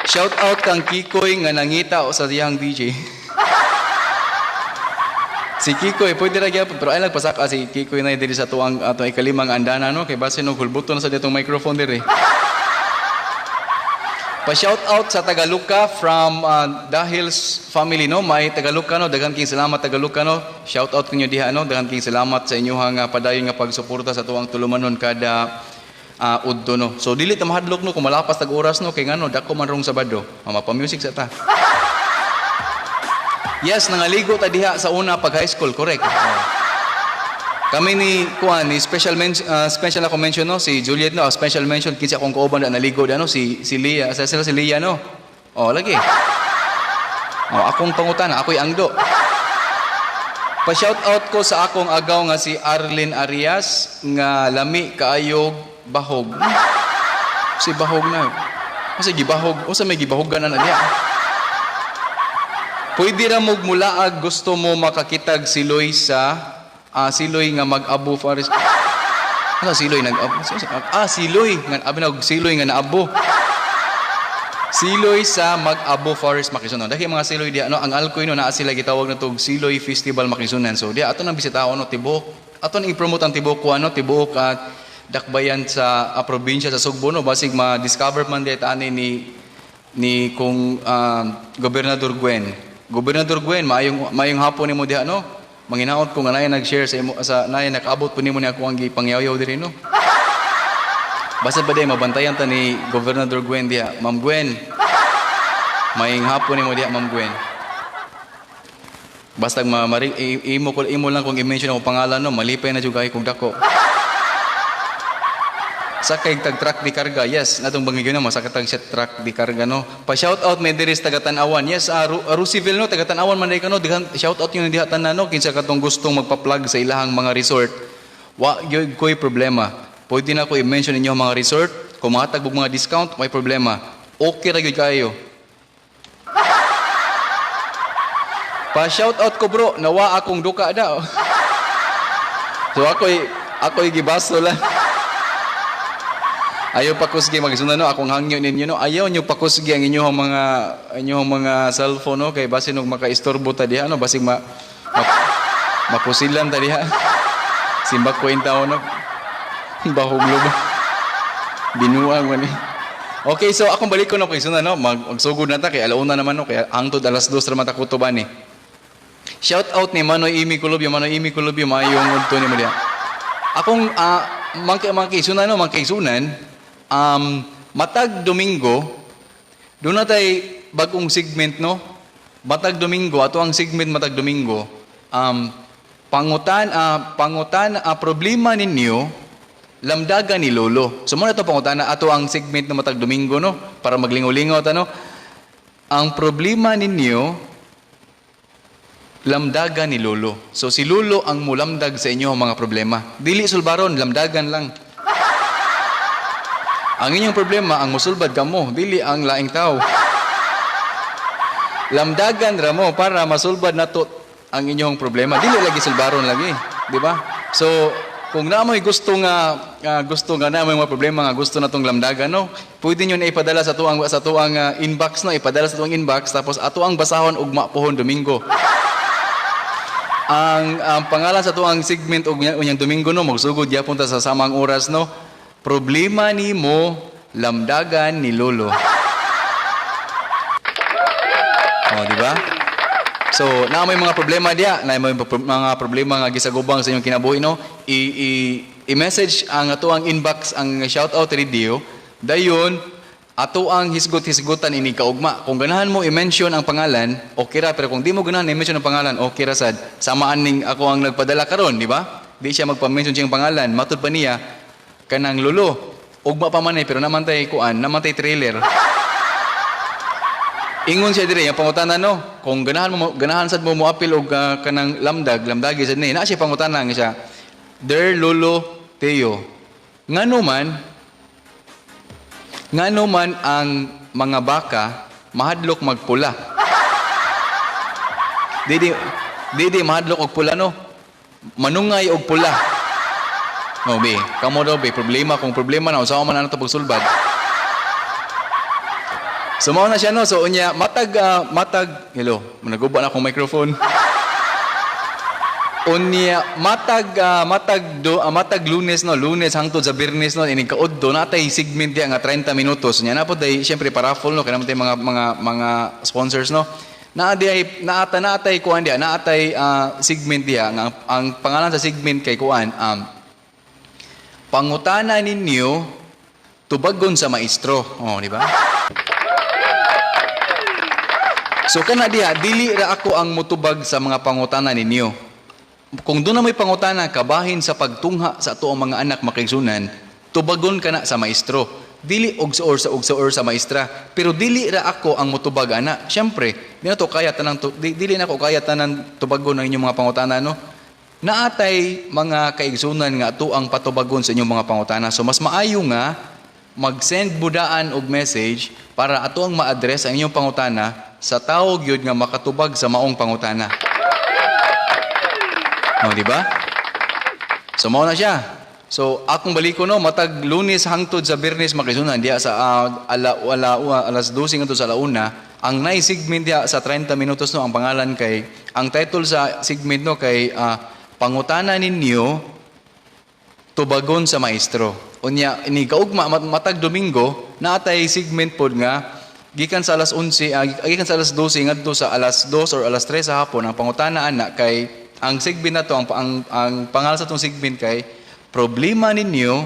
Shout out kang Kikoy nga nangita o sa diyang DJ. Si Kikoy pwede ra gyapon pero ay nagpasaka si Kikoy na diri sa tuang atong ikalimang andana no kay base no hulbuton sa ditong microphone diri. Pa-shout out sa Tagaluka from Dahil's family no, may Tagaluka no, daghan king salamat Tagaluka no. Shout out kinyo diha no, daghan king salamat sa inyong padayon nga pagsuporta sa tuwang tulumanon kada udto no. So dili ta mahadlok no kung malapas tag oras no kay ngano dako man rong Sabado. Mapa-music sa ta. Yes, nangaligo ta diha sa una pag high school, correct. Kami ni Kuan ni special ako mention no si Juliet no special mention kinsa akong kauban na naligo ano si Lia sa sila si Lia no. Lagi. Akong pangutan ako'y angdo. Pa-shout out ko sa akong agaw nga si Arlene Arias nga lami kaayog bahog. Si bahog na. Kasi gibahog o sa may gibahogan na diha. Pwede ra mo mulaag gusto mo makakitag siloy sa siloy nga mag-abo Faris. Siloy nag-abo. Siloy nga siloy nga naabo. Siloy sa mag-abo Forest Makisunan. Dahil mga siloy di ang alkoy no naa sila gitawag na tog Siloy Festival Makisunan. So di ato nang bisitaon no tibok. Ato nang i-promote ang tibok ko tibok at dakbayan sa probinsya sa Sugbo no basig ma-discover man di ani ni kung Gobernador Gwen. Gobernador Gwen mayong hapon nimo diha no. Manginaot ko nga naay nag-share sa naay nakaabot po nimo ni ako ang gipangyaw-yaw diri no. Basta ba day mabantayan ta ni Governor Gwen diha. Ma'am Gwen. Maing hapon nimo diha Ma'am Gwen. Basta imo lang kung i-mention ako pangalan no, malipay na jud kay kung dako. Sakay tag truck di karga. Yes, natong bangigyo na masakit tag truck di karga no. Pa shout out may diri sa Taga-Tanawan. Yes, Rusiville no, Taga-Tanawan man day kano, dihan shout out yung diha tanan no kinsa katong gustong magpa-plug sa ilahang mga resort. Wa gyud koy problema. Pwede na ko i-mention ninyo mga resort, kung mga tagbog mga discount, may problema. Okay ra gyud kayo. Pa shout out ko bro, nawa akong duka daw. So ako'y gibasto lang. Ayaw pakusgi magsunan no akong hangyo ninyo no. Ayaw nyo pakusgi ang inyong mga cellphone no kay base nog makaistorbo ta diha no basig mapusilan ta diha. Simbak kwenta no. Bahog luba. Binuang man. Okay, so akong balik ko no kay sunan no magsugod na ta kay alauna naman no kay hangtod alas 2 ra mata kutuban ni. Shout out ni Manoy Imi Kulubyo mayong udto ni mo diha. Akong mangkisunan no mangkisunan matag Domingo doon na tayo bagong segment no matag Domingo ato ang segment matag Domingo pangutan problema ninyo lamdagan ni Lolo. So muna ito pangutan na ato ang segment na matag Domingo no para maglingaw-lingaw ano ang problema ninyo lamdagan ni Lolo. So si Lolo ang mulamdag sa inyo ang mga problema. Dili sulbaron, lamdagan lang. Ang inyong problema, ang musulbad kamo, dili ang laing tao. Lamdagan ra mo para masulbad nato ang inyong problema. Dili lagi sulbaron lagi, di ba? So kung naamoy gusto nga naamoy mga problema nga gusto natong lamdagan no, pwede niyo na ipadala sa tuang inbox no, ipadala sa tuang inbox tapos ato ang basahon ugma pohon Domingo. Ang pangalan sa tuang segment unyang Domingo no magsugod gyapon ta sa samang oras no. Problema nimo lamdagan ni Lolo. Di ba? So, na may mga problema diya, na may mga problema nga gisagubang sa inyong kinabuhi no. I-message ang ato ang inbox ang shout out radio. Dayon ato ang hisgot-hisgotan ini kaugma. Kung ganahan mo i-mention ang pangalan, okay ra, pero kung di mo ganahan i-mention ang pangalan, okay ra sad. Samaan ning ako ang nagpadala karon, di ba? Di siya magpa-mention siyang pangalan, matud pa niya kanang Lolo. Ugma pa man pero naman tay trailer. Ingon siya dire, yung pangutanan no, kung ganahan sad mo moapil og kanang lamdagi sad ni, na siya pangutanan siya. Der Lolo Teo. Ngano man ang mga baka mahadlok magpula. Didi mahadlok og pula no. Manungay og pula. No, be. Kamo daw, be. Problema. Kung problema na, usawa man na ito pagsulbad. Sumaw na siya, no? So, unya, hello, naguba na akong microphone. Unya, matag Lunes, no? Lunes hangtod sa Biyernes, no? Inigkaod do, natay segment diya nga 30 minutos. Unya, napod day, siyempre, paraffol, no? Kaya naman tayo mga sponsors, no? Naatay kuan diya, naatay segment diya. Ang pangalan sa segment kay kuan, pangutana ninyo, tubagon sa maestro. Oh, di ba? So kana diha, dili ra ako ang mutubag sa mga pangutana ninyo. Kung doon na may pangutana, kabahin sa pagtungha sa ato ang mga anak makigsunan, tubagon ka na sa maestro. Dili og sa maestra. Pero dili ra ako ang mutubag ana. Siyempre, di na to kaya dili na ko kaya tanan tubagon ang inyong mga pangutana, no? Naatay mga kaigsunan nga ato ang patubagon sa inyong mga pangutana. So mas maayo nga mag-send budaan og message para ato ang ma-address ang inyong pangutana sa tawag yun nga makatubag sa maong pangutana. No, di ba? So, mao na siya. So, akong baliko, no, matag Lunes hangtod sa Biyernes makisunan diya sa alas 12 ngadto sa alauna, ang nay segment diya sa 30 minutos, no, ang pangalan kay, ang title sa segment, no, kay pangutana ninyo, tubagon sa maestro. Unya, ini kaugma matag Domingo, naatay segment pod nga, gikan sa alas 11, gikan sa alas 12 ngadto sa alas 2 or alas 3 sa hapon, ang pangutana ana kay ang segment na to, ang pangalan sa tong segment kay problema ninyo.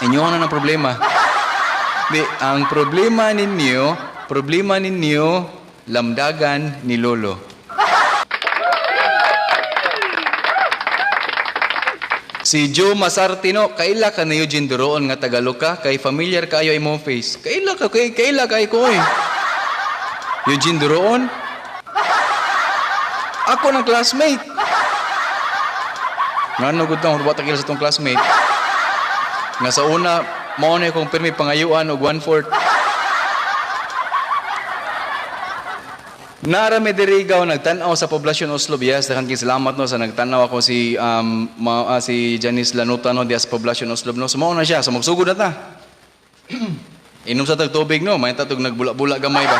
Inyo na ng problema. Di, ang problema ninyo lamdagan ni Lolo. Si Joe Masartino, kaila ka na Eugene Duroon nga Tagalog ka, kay familiar kayo imong face. Kaila kay ko eh. Eugene Duroon? Ako ng classmate. Ngano gud tang batakil sa tong classmate. Nga sa una, mao na kong permi pangayuan og 1/4. Narami dirigaw nagtan-aw sa poblasyon Oslo Bias. Daghang salamat, no, sa nagtan-aw ako si Janice Lanuta, no, dias poblasyon Oslo, no. Sumaw na siya, so magsugod na ta. Inom sa tag tubig, no, may tatog nagbula-bula gamay ba.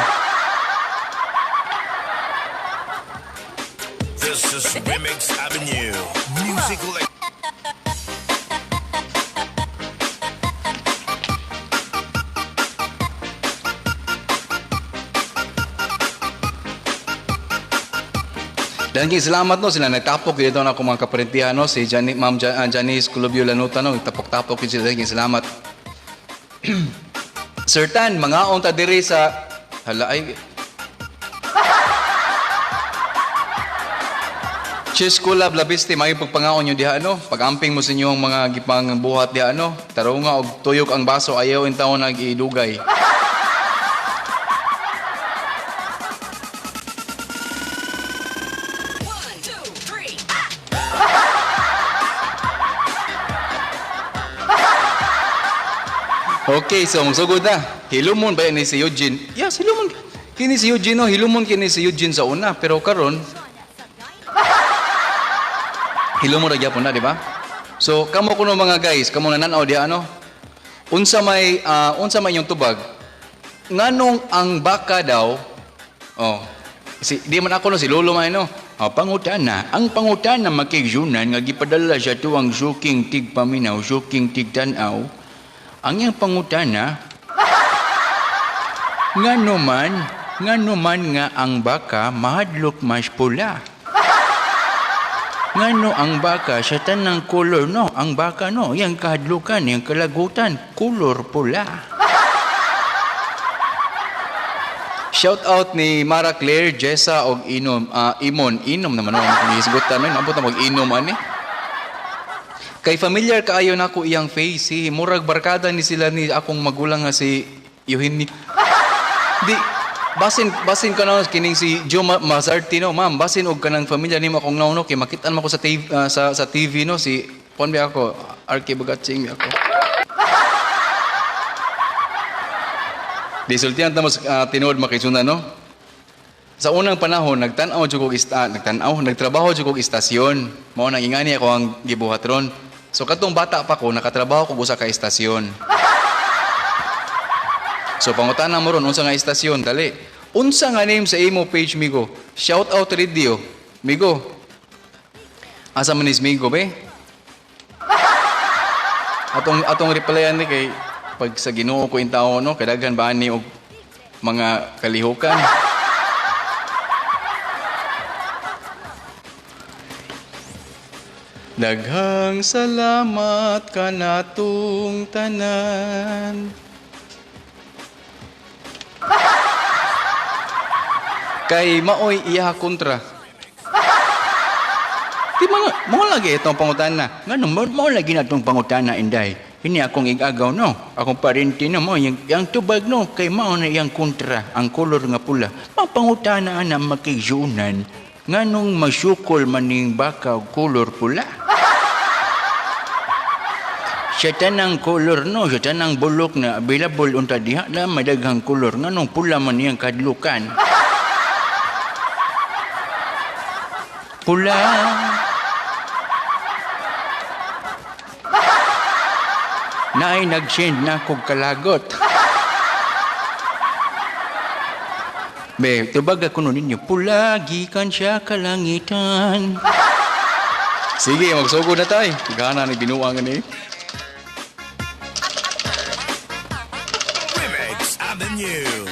This is Remix Avenue. Musical. Daghang salamat, no, sila nagtapok dito na ako mga kaparentihan, no, si Ma'am Janice Culubio Lanuta, no, tapok-tapok yun sila. Daghang salamat. Sir Tan, mga unta diri sa Cheers Collab Labiste, may pagpangaon nyo diha, no, pag-amping mo sa inyong mga gipang buhat diha, no, tarunga og tuyok ang baso, ayaw in taon nag-idugay. Okay, so magsugod na. Hilumon ba ni si Eugene? Yes, hilumon. Kini si Eugene, no, hilumon kini si Eugene sa una, pero karon hilumon ra gyapon na, di ba? So kamo kuno mga guys, kamo nananaw di ano? Unsa may inyong tubag? Nganong ang baka daw? Oh. Di man ako, no, si Lolo man, no. Pangutana, ang pangutana makigsunan nga gipadala siya tuwang suking tigpaminaw, suking tigtanaw. Ang iyang pangutana, ngano man nga ang baka mahadlok mas pula. Ngano ang baka sa tanang color, no? Ang baka, no, yang kahadlukan, yang kalagutan, color pula. Shout out ni Mara Claire, Jessa og Inom naman, no, inisgutan, no, abot na mag-inom ani. Kay familiar kaayo na ako iyang face, si murag barkada ni sila ni akong magulang nga si Eugene. Di basin ka na kining si Joe Masartino, ma'am, basin og kanang familiar nimo akong nauno kay makitaan mo ko sa TV, sa TV, no, si ponbi ako, Arky Bagatsing ako. Disultihan tamos tinuod makisunan no. Sa unang panahon nagtan-aw jud kog nagtrabaho jud kog istasyon. Mao nang ingani ako ang gibuhat ron. So katong bata pa ko nakatrabaho ko usa ka istasyon. So pangutana mo ron unsa nga istasyon dali. Unsa nga name sa imo page migo? Shout out radio. Migo. Asa man is migo be? Atong replyan ni kay pag sa Ginoo ko in tao no kadaghan ba ni og mga kalihukan. Daghang salamat kanatong tanan. Kay maoy iya kontra. Di mo lagi itong pangutana. Ngano mo lagi na itong pangutana inday. Ini akong igagaw no. Akong parente no mo yang tubag no kay mao na yang kontra ang kolor nga pula. Mapangutana ana makisunan. Nganong masukol maning bakaw kolor pula. Sa tanang kolor no, sa tanang bulok na available unta diha na madaghang kolor nganong pula man niyang kadlukan. Pula. Naay nag-send na kog kalagot. Be, tubag ako nun ninyo, pula, gikan siya kalangitan. Sige, magsugod na tayo. Gana na binuangan eh. Remix Avenue.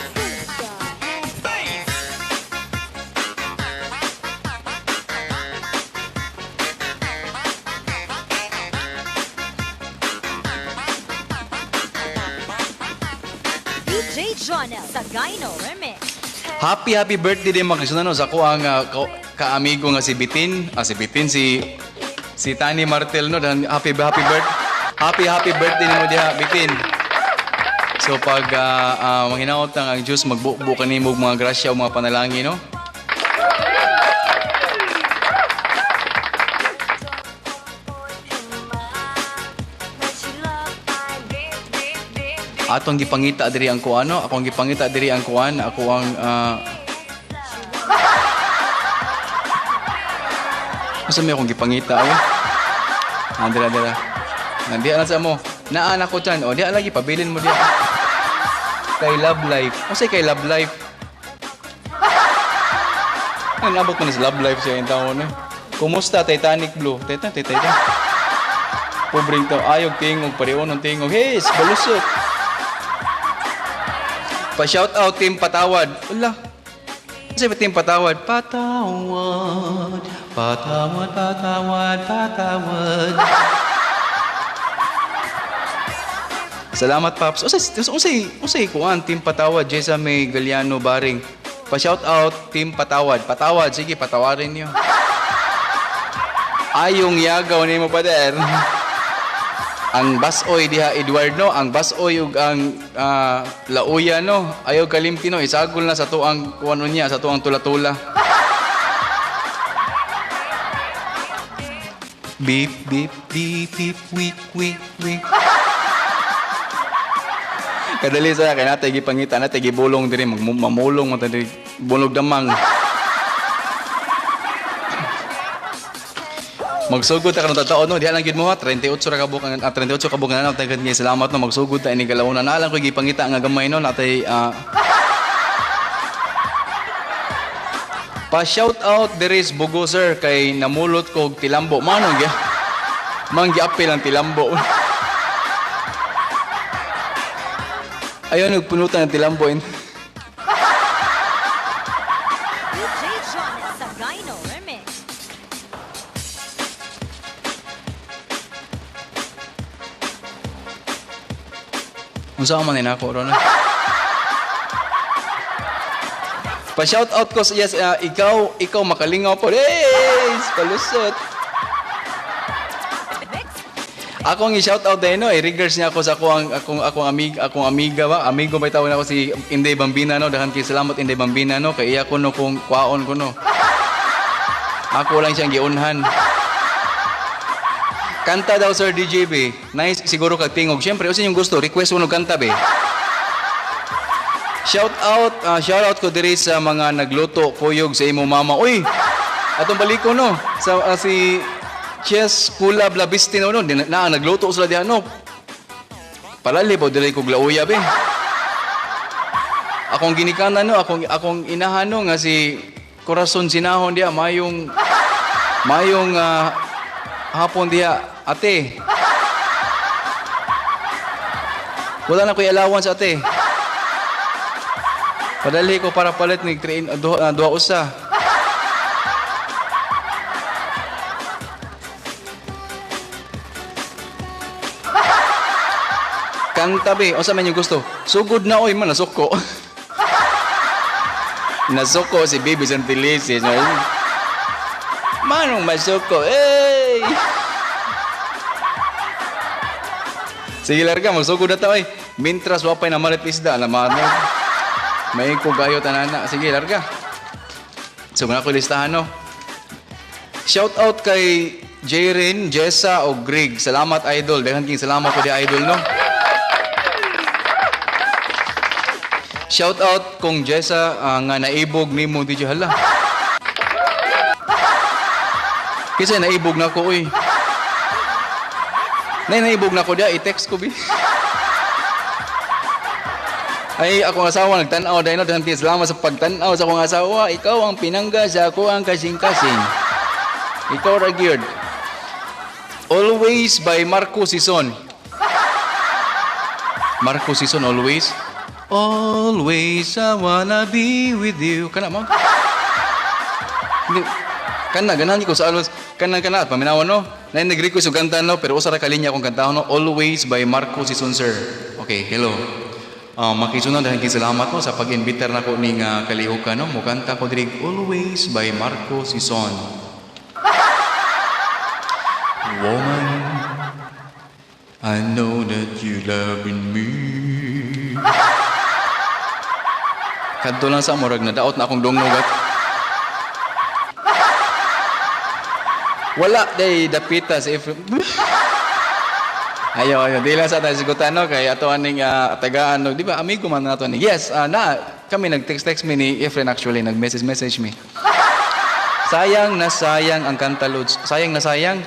DJ Jonel sa Gyno Remix. Happy birthday din makisunan no sa ko ang kaamigo nga si Bitin, si Tani Martel no dan happy birthday nimo diha Bitin. So pag manghinaot ang Diyos magbuo kanimo og mga grasya o mga panalangin no. Atong gipangita diri ang kuano, akong gipangita diri ang kuan, ako ang Asa may akong gipangita ay? Dira. Nandiyan na sa mo. Naan ako dyan. O, diya lagi, pabilin mo diya. Kay Love Life. O say kay Love Life. Ay, nabot mo na sa Love Life siya yung taon eh. Kumusta, Titanic Blue? Titanic. Pobreng tao. Ayog tingog, pareon ng tingog. Hey, balusot. Pa-shout out, Team Patawad. Wala. Kasi ba Team Patawad? Patawad. Salamat, Paps. Usay kuan, Team Patawad. Jessa May Galiano Baring. Pa-shout out, Team Patawad. Patawad, sige, patawarin niyo. Ayong yagaw ni mo pa der. Ang basoy diha Eduardo, ang basoy ug ang lauya no, ayaw kalimti no, isagol na sa tuang kuano niya, sa tuang tula-tula. Beep beep beep beep week. Kadali sa kay natay gipangita natay gibulong diri mamulong mo diri bulog damang. Magsugod ta kanang tao no diha lang gid mo ha 38 ra ka bukan 38 ka bukan na tagad nga salamat no magsugod ta ini galawon na lang ko gipangita nga gamay no natay pa shout out Deris Bugo sir kay namulot kog tilambo manong ya manggi apil ang tilambo ayon nagpunutan ng tilambo DJ Jonel sa Gyno Remix. unsa man na ako ron pa-shout out ko yes ikaw makalingaw po hey palusot akong i-shout out din no i-regards niya ako sa akong amiga ba amigo may tawag ako si Inday Bambina no dahan kay salamat Inday Bambina no kay iya ko no kung kwaon ko no ako lang siyang giunhan kanta daw sir DJ B nice siguro kag tingog syempre usin yung gusto request mo kanta be Shout out ko diri sa mga nagluto kuyog sa imo mama. Uy, atong balik ko no sa si Chess Pula Blabisti no na nagluto sila diha no. Palali po dili ko glauya be. Akong ginikanan no, akong inahan no nga si Corazon Sinahon diha mayong hapon diha ate. Wala na ko'y allowance ate. Padali ko para palit ni duha usa. Kanta be, o sa man yung gusto? Sugod na oy man nasuko. Nasuko si Baby Santilices. Manong masuko. Hey! Sige larga, magsugod na ta oy. Mintras wapay na malit isda, alaman mo. May ko gayo tanana. Sige larga. So na ko listahan no. Shout out kay Jaren, Jessa o Greg. Salamat idol. Daghang king salamat ko di idol no. Shout out kung Jessa nga naibog nimo di hala. Kasi naibog na ko oy. Naibog na ko dia i-text ko bi. Ay akong asawa nagtan-aw dahil no daghang salamat sa pagtan-aw sa akong asawa. Ikaw ang pinangga sa ako ang kasing-kasing. Ikaw ra gyud. Always by Marco Sison. Marco Sison always. Always I wanna be with you. Kana mo? Kana ganahan ko sa alos. Kana paminawan no. Na nag-request yung kanta no, pero usa ra kalinya akong kantahon no. Always by Marco Sison sir. Okay, hello. Makisunan dahil salamat no sa pag-invitar nako ning kalihukan no. Mukanta ko diri Always by Marco Sison. Woman, I know that you loving me. Kadto lang sa murag na daot na akong dungog. Wala day dapita sa Ayo, di lang sa tayo sigutan no kay ato aning tagaan no, di ba amigo man nato ni. Yes, kami nag-text me ni Efren actually, nag-message me. Sayang na sayang ang kanta Lods. Sayang na sayang.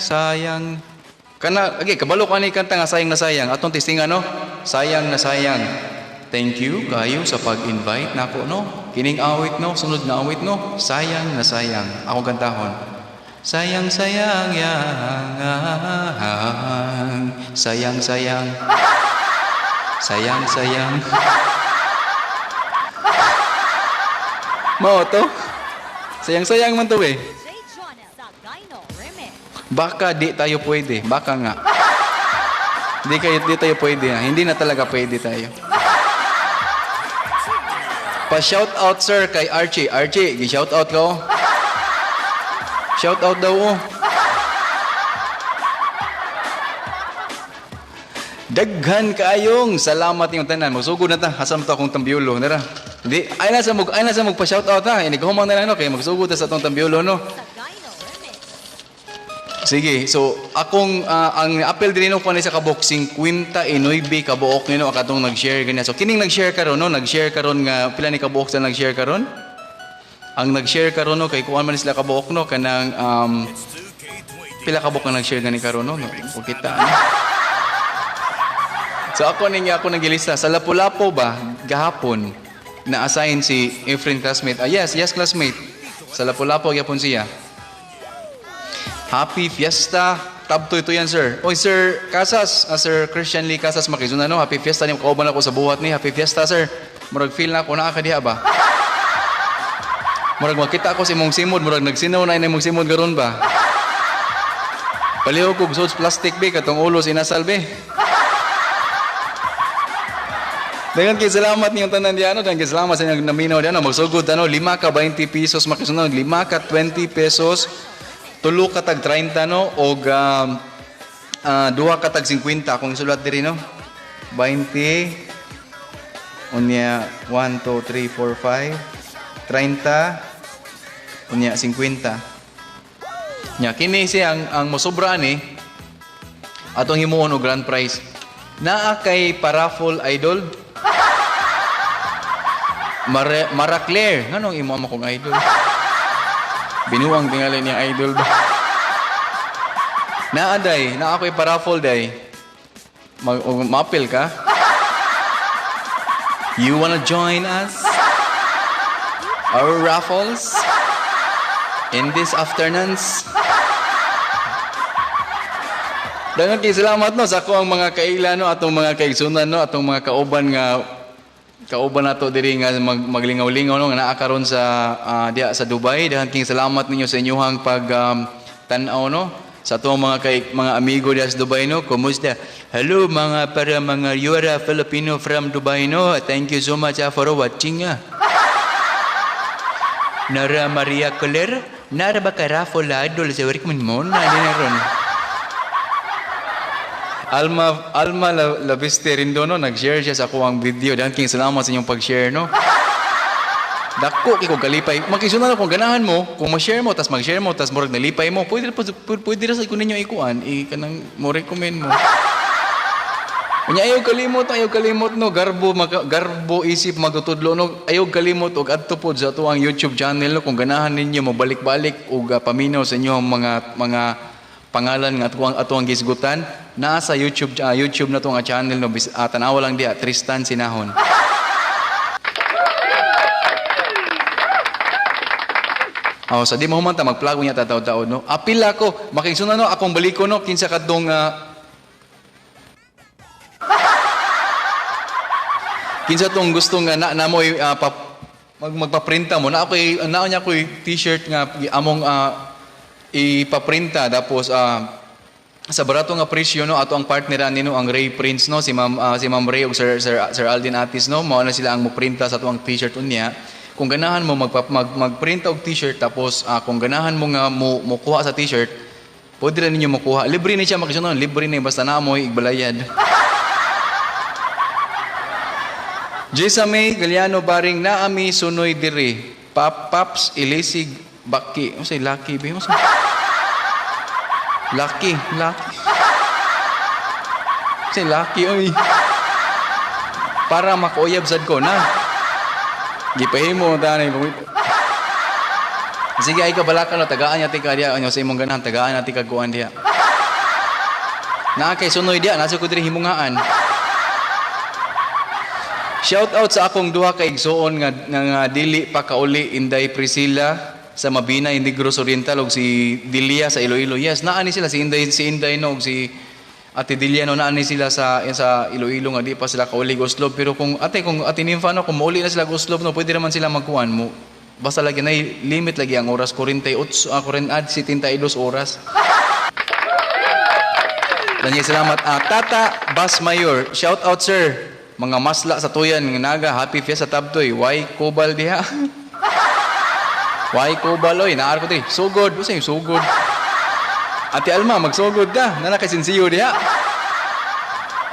Kana, okay, kabalo ko ani kanta nga sayang na sayang. Atong testingan no. Sayang na sayang. Thank you kayo sa pag-invite nako no. Kining awit no, sunod na awit no. Sayang na sayang. Ako kantahon. Sayang sayang yang. Sayang sayang. Sayang sayang. Mao to. Sayang-sayang man to eh. J. Jonel sa Gino Remix. Baka di tayo pwede. Baka nga. Di tayo pwede. Hindi na talaga pwede tayo. Pa-shout out sir kay Archie. Archie, gi-shout out ko. Shout out daw oh. Daghan kaayong salamat yung tanan. Magsugod na ta. Hasam to akong tambiulo. Nara. Di, ay na sa pa-shout out ha. Inigahumang na lang no. Kaya magsugod ta sa atong tambiulo no. Sa Gino Remix. Sige, so akong ang apel din no sa kabok 59 kabuok nino akatong nag-share ganyan. So kining nag-share karon no, nag-share karon nga pila ni kabuok sa nag-share karon? Ang nag-share karon no kay kuan man sila kabuok no kanang pila kabuok nga nag-share gani karon no. Kita. So ako nagilista sa Lapu-Lapu ba gahapon na-assign si Efren classmate. Yes classmate. Sa Lapu-Lapu gyapon siya. Happy Fiesta. Tabto ito yan, sir. Oy, Sir Casas. Sir Christian Lee Casas, makizuna no. Happy Fiesta ni kauban ako sa buhat ni. Happy Fiesta, sir. Murag feel na ako na diha ba? Murag makita ako si imong simod, murag nagsinaw na imong simod garon ba? Palihog ko gusto plastic be katong ulo sinasal be. Dengan kay salamat niyong tanan diano, dengan kay salamat sa inyong naminaw diano. Magsugod ano 5 ka 20 pesos makisunaw 5 ka 20 pesos. Tulo ka tag 30 no og 2 ka tag 50 kung isulat diri no. 20 unya 1 2 3 4 5 30 unya 50. Nya kini siya ang mosobra ni atong himuon og grand prize. Naa kay paraffle idol. Mara Claire. Nganong imo mo kong idol? Binuang tingali niya idol ba? Naaday, na ako'y paraffle day. Mapil ka? You wanna join us? Our raffles? In this afternoons? Dangan kay salamat no sa ako ang mga kaila no atong mga kaigsunan no atong mga kauban nato diri nga maglingaw-lingaw no nga naa karon sa diya sa Dubai. Dangan kay salamat ninyo sa inyong pag tan-aw no sa atong mga amigo diya sa Dubai no. Kumusta? Hello para mga Yura Filipino from Dubai no. Thank you so much for watching. Nara Maria Coler, nara ba karafol idol sa work mo na ron. Alma Labiste rin doon, no? Nag-share siya sa ako ang video. Dahil king salamat sa inyong pag-share, no? Dako, ikaw kalipay. Makisunan na kung ganahan mo, kung ma-share mo, tas mag-share mo, tas murag nalipay mo, pwede rin sa ikunin yung ikuan, kanang mo recommend mo. Kanya ayaw kalimot, no? Garbo isip magtutudlo, no? Ayaw kalimot, og adto po sa ito ang YouTube channel, no? Kung ganahan ninyo, mabalik-balik, og paminaw sa inyo ang mga pangalan nga ato ang gisgutan nasa YouTube na to nga channel no tanawa lang dia Tristan Sinahon. Sa di mo man ta magplago niya taud-taud no. Apil ako makigsunan no akong baliko no kinsa kadtong kinsa tong gusto nga na mo magpaprinta mo na ako'y naon niya ko'y t-shirt nga among ipaprinta tapos sa barato nga presyo no ato ang partner nino ang Ray Prince no si Ma'am Ray ug Sir Aldin Atis no mao na sila ang moprinta sa ato ang t-shirt unya. Kung ganahan mo magprinta og t-shirt tapos kung ganahan mo nga mo kuha sa t-shirt pwede rin ninyo makuha. Libre ni siya makisunon, libre ni basta na mo igbalayad. Jessa May Galiano Baring naami sunoy diri. Paps Ilisig Baki, ano say Lucky ba? Lucky. Say Lucky, oy. Para makuuyab sad ko na. Gipahin mo tanay. Sige ay kabalakan no tagaan niya tika dia ano sa imong ganahan tagaan natin kaguan dia. Na kay sunoy dia nasa ko diri himungaan. Shout out sa akong duha ka igsuon nga dili pa kauli Inday Priscilla sa Mabinay, Negros Oriental og si Dilia sa Iloilo. Yes, naani sila si Inday no og si Ate Dilia no naani sila sa Iloilo nga di pa sila kauli Oslob pero kung ate Nympha no kung mauli na sila Oslob no pwede naman sila magkuan mo. Basta lagi na limit lagi ang oras 48 72 oras. Danyay salamat. Tata Bas Mayor, shout out sir. Mga masla sa tuyan ng naga happy fiesta tabtoy. Why Cobal diha? Why Cobal oy naar ko diri. So good, usay so good. Ate Alma magsugod ka. Nana kay sinsiyo diha.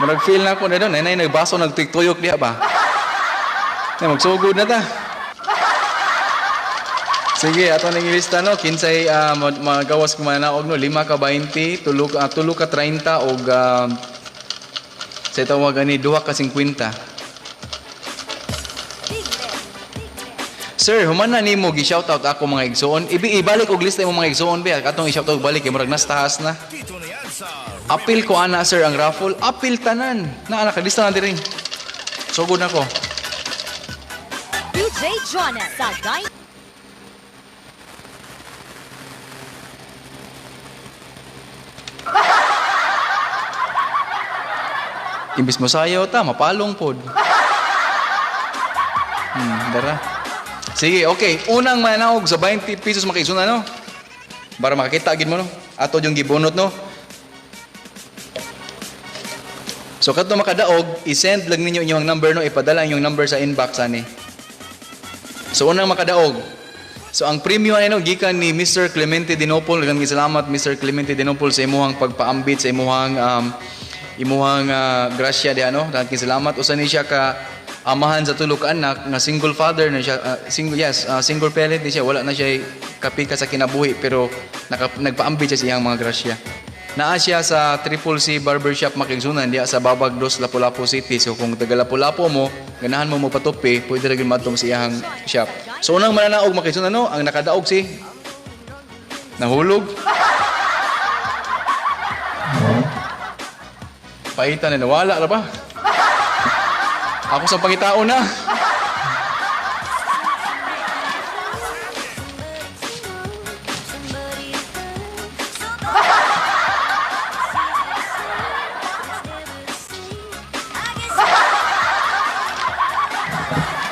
Murag feel na ko na doon. Nanay nagbaso nagtuyok diha ba? Na magsugod na ta. Sige, ato nang ilista no, kinsay magawas ko manaog no, 5 ka 20, 3 ka 30 og sa tawag ni 2 ka 50. Sir, human na nimo gi-shoutout ako mga igsoon. Ibalik og lista mo mga igsoon ba katong i-shoutout balik kay murag nastahas na. Apil ko ana sir ang raffle, apil tanan. Na nakalista na diri. Sugod nako. DJ Jonas Sagay. Imbis mo sayo ta, mapalong pod. Dara. Sige, okay. Unang manaog sa 20 pesos makisuna, no? Para makakita agad mo, no? Ato yung gibunot, no? So, kato makadaog, isend lang ninyo inyong number, no? Ipadala inyong number sa inbox, ani. So, unang makadaog. So, ang premium, ano, gikan ni Mr. Clemente Dinopol. Nagang salamat, Mr. Clemente Dinopol, sa imuhang pagpaambit, sa imuhang grasya di ano, dahil salamat usa ni siya ka amahan sa tulo ka anak nga single father na siya single parent ni siya, wala na siya kapika sa kinabuhi pero nagpaambit siya sa iyang mga grasya. Naa siya sa Triple C Barbershop Makigsunan diya sa Babag 2, Lapu-Lapu City. So kung taga Lapu-Lapu mo, ganahan mo mo patupi, pwede rin matong sa iyang shop. So unang mananaog Makigsunan no, ang nakadaog si nahulog. Paitan na nawala ra ba? Ako sa pangitao na.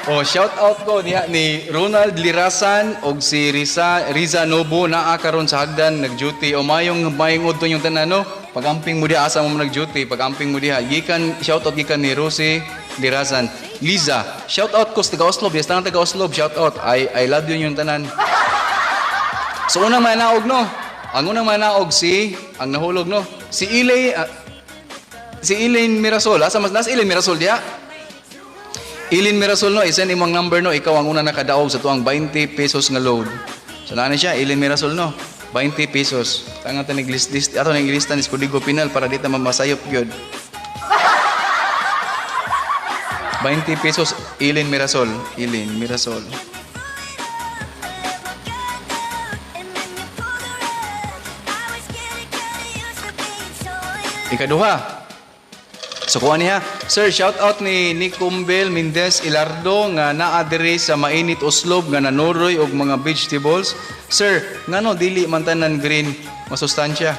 Oh, shout out ko niya ni Ronald Lirasan og si Riza Nobo naa karon sa hagdan nag-duty o mayong udto yung tanan no. Pagamping mo diha asa mo nag-duty, pagamping mo diha. Gikan shout out gikan ni Rosie Lirasan. Liza, shout out ko sa taga Oslo, yes taga Oslo, shout out. I love you yung tanan. So unang manaog no. Ang unang manaog ang nahulog no. Si Elaine Mirasol, asa mas nas Elaine Mirasol diha? Ilin Mirasol no, isend imong number no, ikaw ang una nakadaog sa tuang 20 pesos nga load. So nani siya, Ilin Mirasol no, 20 pesos. Tanga ta nag-list ato nag-lista ni Kodigo Penal para dito mamasayop gyud. 20 pesos Ilin Mirasol, Ilin Mirasol. Ikaduha. So kuha niya, sir, shout out ni Nicumbel Mendez Ilardo nga naa diri sa mainit uslob nga nanuroy og mga vegetables. Sir, ngano dili man tanan green masustansya?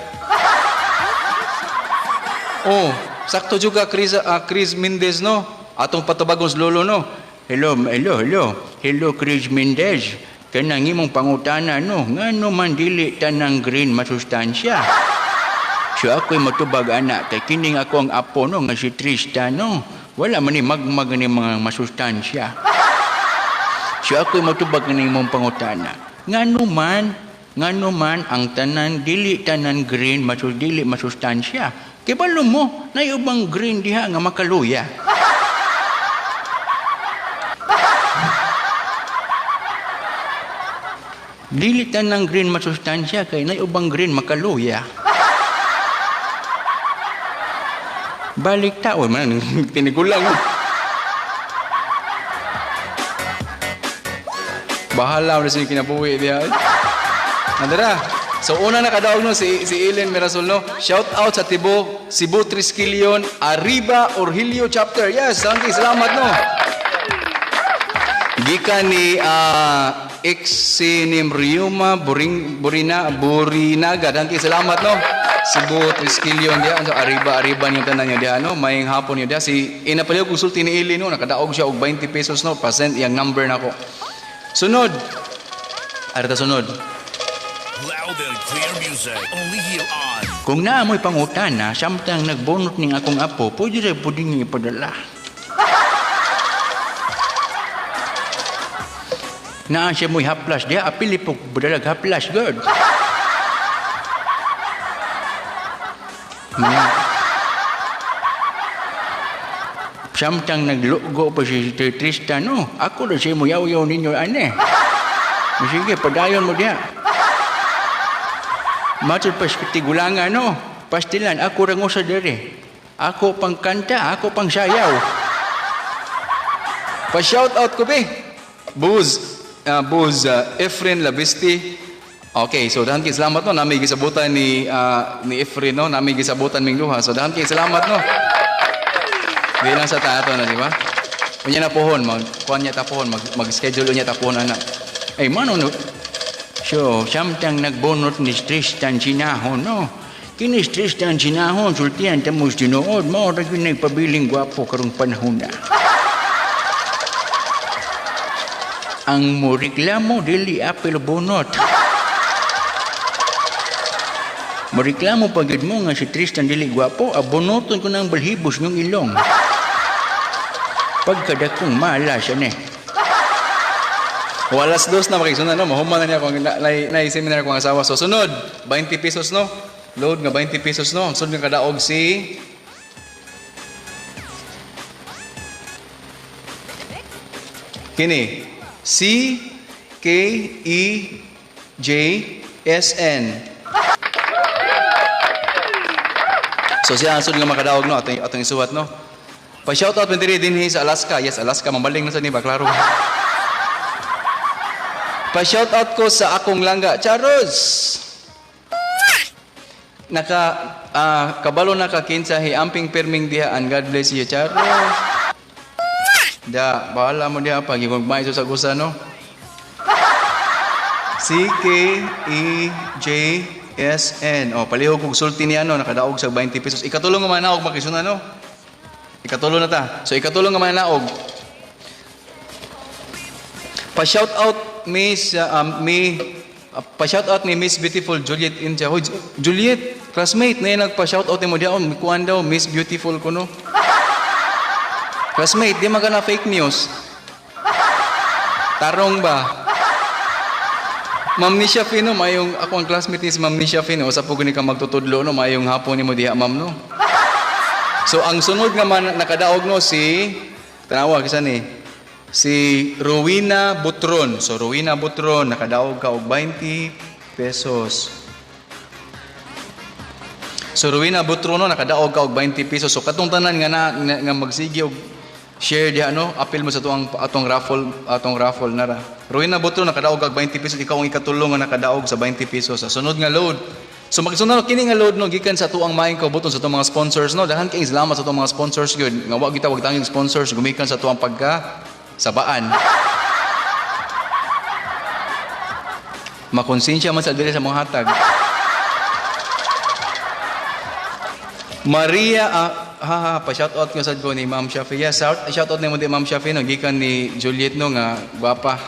Oh, sakto juga Chris Mendez no. Atong patubagong lolo no. Hello Chris Mendez. Kanang imong pangutana no, ngano man dili tanang green masustansya? So ako'y matubag anak, kay kining ako ang apo no, nga si Tristan no. Wala man ni magmag ni mga masustansya. So ako'y matubag ni mong pangutana. Ngano man ang tanan, dili tanan green, dili masustansya. Kay balo mo, na ubang green diha nga makaluya. Dili tanan green masustansya, kay na ubang green makaluya. Balik tao man tinigulang. Bahala na siya kinabuhi diya. Andara. So una nakadaog no si Ellen Mirasol no. Shout out sa Cebu Triskelion Arriba Orhilio chapter. Yes, salamat no. Gikan ni Exenim Riuma Burinaga. Salamat no. Cebu Triskelion dia, so Arriba niyo tanan niyo dia no, mayong hapon niyo dia si inapaliw kong sulti ni Ili no, nakadaog siya og 20 pesos no, pasend iyang number nako. Sunod. Arta sunod. Loud and clear music, only here on. Kung naamoy pangutana, samtang nagbonot ning akong apo, pwede rin puding ipadala. Naa siya mo'y haplas dia, apili po badalag haplas, God. Samtang naglugo pa si Tristan, no? Ako na siya mo yaw-yaw ninyo, ane. Sige, padayon mo diya. Matod pa sa tigulangan, no? Pastilan, ako rango sa dere. Ako pang kanta, ako pang sayaw. Pa-shout out ko, be. Buz Efren Labisti. Okay, so dahan kay salamat no, nami gisabutan ni Efren no, nami gisabutan ming duha. So dahan kay salamat no. Di lang sa tato na, di ba? Unya na pohon, kuan niya tapohon, mag-schedule niya tapohon anak. Ay mano no. So, samtang nagbonot ni Tristan Sinahon no. Kini Tristan Sinahon sultian tamos tinuod mo ra gyud nagpabiling gwapo karong panahon na. Ang mo reklamo dili apil bonot. Mareklamo pagid mo nga si Tristan dili gwapo, abonoton ko ng balhibos ng ilong. Pagkadakong malas yan eh. O alas 2 na makiksunan no, mahuman na niya kung na-seminar ko ang asawa. So sunod, 20 pesos no, load nga 20 pesos no, sunod nga kadaog si kini CKEJSN. So siya ang sud nga makadaog no atong isuwat no. Pa shout out man diri dinhi sa Alaska. Yes, Alaska mambaling na sa ni ba klaro. Pa shout out ko sa akong langga, Charos. Kabalo na ka kinsahi amping perming diha and God bless you, Charos. Da, bahala mo diha pag igugmay sa gusa no. CKEJSN. O, palihog kong sulti niya, no? Nakadaog sa 20 pesos. Ikatulong nga manaog, makisuna, no? Ikatulong na ta. So, ikatulong nga manaog. Pa-shout out pa-shout out ni Miss Beautiful Juliet India. Hoy, Juliet, classmate, na yun nagpa-shout out ni mo diyan. Kuhan daw, Miss Beautiful ko, no? Classmate, di magana fake news. Tarong ba? Ma'am Nisha Fino, mayong ako ang classmate ni si Ma'am Nisha Fino, sa pugni ka magtutudlo no, mayong hapon ni mo diha ma'am no. So ang sunod nga man nakadaog no si tanawa kisa ni si Rowena Butron. So Rowena Butron nakadaog ka og 20 pesos. So Rowena Butron no nakadaog ka og 20 pesos. So katong tanan nga magsige og share diha no, apil mo sa atong raffle nara. Rowena Butron nakadaog kag 20 pesos, ikaw ang ikatulong nga nakadaog sa 20 pesos. Sa sunod nga load. So magsunod kini nga load no gikan sa tuang maing kaubuton sa tuang mga sponsors no. Daghan kay salamat sa tuang mga sponsors gyud. Nga wa kita wag tanging sponsors gumikan sa tuang pagka sabaan. Makonsensya man sa dili sa mga hatag. Maria pa-shout out ko sa ko ni Ma'am Shafi. Yes, shout out nimo di Ma'am Shafi no gikan ni Juliet no nga gwapa.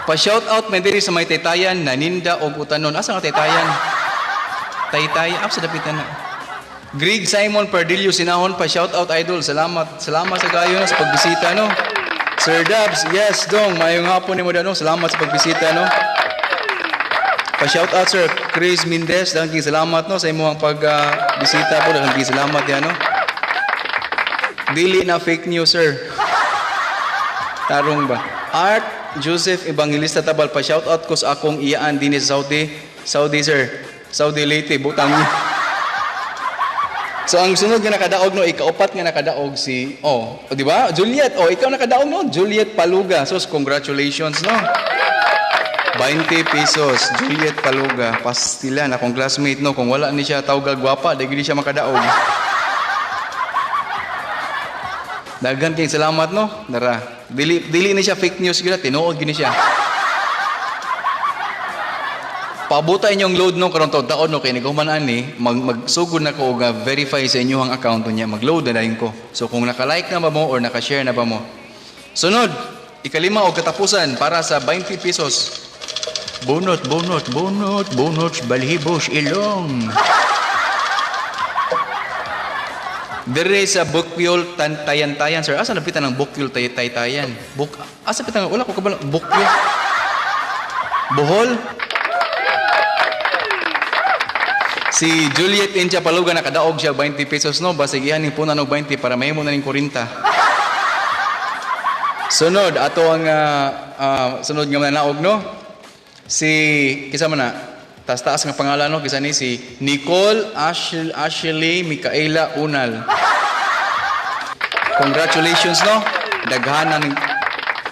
Pa-shout out man diri sa may taytayan naninda og utanon. Asa nga taytayan? Taytay sa dapitan na. Greg Simon Pardillo Sinahon pa-shout out idol. Salamat sa gayo no sa pagbisita no. Sir Dubs, yes dong, mayong hapon nimo no. Salamat sa pagbisita no. Pa-shout out Sir Chris Mendez, daghang salamat no sa imong pagbisita po, daghang salamat yan no. Dili na fake news sir. Tarong ba? Art Joseph Evangelista Tabal pa-shout out ko sa akong iyaan dinhi sa Saudi sir. Saudi Leyte butang ni. So ang sunod nga nakadaog no, ikaupat nga nakadaog si di ba? Juliet, ikaw nakadaog no, Juliet Paluga. So congratulations no. 20 pesos, Juliet Paluga, pastilan, akong classmate no, kung wala ni siya tawag gwapa, dahil siya makadaog. Daghan kayong salamat no, nara. Dili ni siya fake news gina, tinuod gini siya. Pabuta inyong load no, karon taon no, kay nagahuman ani, magsugod na ko og verify sa inyong account niya, magload na dayon ko. So kung naka-like na ba mo or naka-share na ba mo. Sunod, ikalima og katapusan para sa 20 pesos. Bunot, balhibos, ilong. Dire sa Bukyol, Tayan-Tayan, sir. Asa napitan ng Bukyol, Tayan-Tayan? Asa napitan ng, wala ko kabalo, Bukyol. Bohol? Si Juliet Incha Paluga, nakadaog siya 20 pesos, no? Basigihan ni punan og 20 para may mo na ng 40. Sunod, ato ang sunod nga manaog, no? Si kisa man na taas nga pangalan no kisa ni si Nicole Ashley Micaela Unal. Congratulations no. Daghanan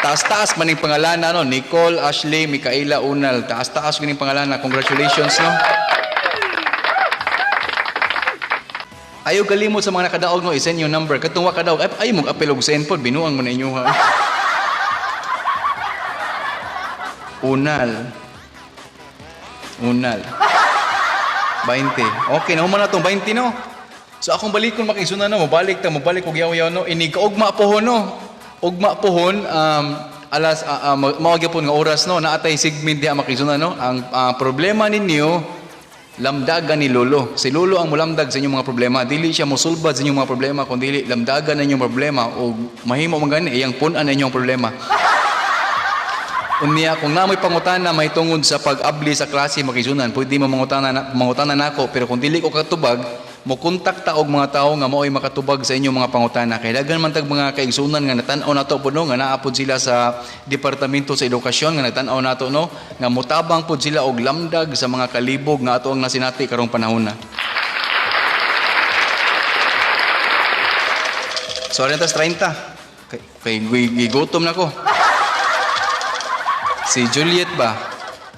taas man ning pangalan no, Nicole Ashley Micaela Unal. Taas ning pangalan na. Congratulations no. Ayaw kalimot sa mga nakadaog no, i-send yung number. Katong wa kadaog ay mo apel og send pod binuang mo na inyo ha. Unal 20. Okay, nahuman na itong 20 no. So akong balikon makisuna no, mabalik og yaw-yaw no. Kaugma pohon no. Ugma pohon alas mawagapon nga oras no, naatay segment diha makisuna no. Ang problema ninyo lamdagan ni Lolo. Si Lolo ang mulamdag sa inyong mga problema. Dili siya mosulbad sa inyong mga problema kundi lamdagan na inyong problema o mahimo man gani iyang punan na inyong problema. Unya kung namoy pangutana may tungod sa pag-abli sa klase makisunan, pwede mo mangutana nako pero kung dili ko katubag, mo kontak ta og mga tawo nga mao'y makatubag sa inyong mga pangutana. Kay daghan man tag mga kaigsunan nga natan-aw nato pud no nga naapod sila sa Departamento sa Edukasyon nga nagtan-aw nato no nga mutabang pud sila og lamdag sa mga kalibog nga ato ang nasinati karong panahon na. So, arentas 30. Kay gutom na ko. Si Juliet ba?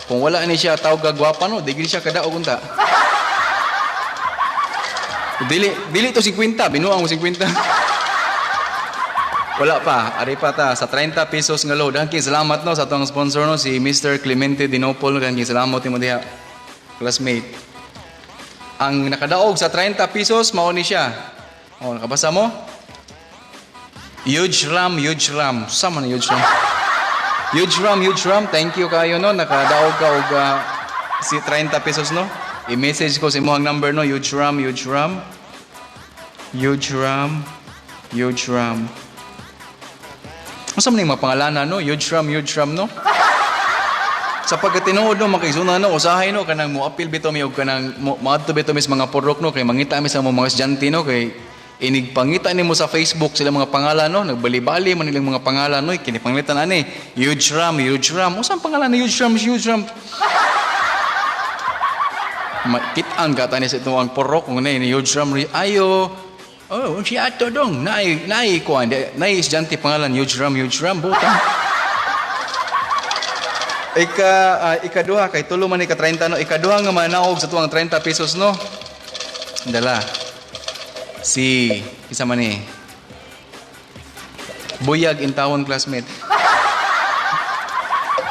Kung wala ni siya tawag gagwapa no, digil siya kadaog unta. Dili to 50, binuang mo 50. Wala pa, ari pa ta sa 30 pesos nga load. Hangking salamat no sa atong sponsor no si Mr. Clemente Dinopol. Hangking salamat mo diha, classmate. Ang nakadaog sa 30 pesos mao ni siya. Oh, nakabasa mo? Huge Ram. Sama na Huge Ram. Huge Ram. Thank you kayo no. Nakadaog ka og si 30 pesos no. I-message ko sa imo ang number no. Huge Ram. Asa man yung mga pangalanan no? Huge Ram no. Sa pagkatinuod no, makaisuna no, usahay no, kanang mo appeal bito mi og kanang maadto bito mis mga porok no, kay mangita mi sa mga estudyante no, kay inigpangita nimo sa Facebook sila mga pangalan no, nagbali-bali man nilang mga pangalan no, kini panglitan ani, Huge Ram. Usa ang pangalan ni Huge Ram? Makitaan ka tani sa itong porok kung ni Huge Ram ayo. Oh, si ato dong, naay ko naay estudyante pangalan Huge Ram butang. Ikaduha kay tulo man ika 30 no, ikaduha nga manaog sa tuwang 30 pesos no. Dala. Si isa man ni Buyag in tawon classmate.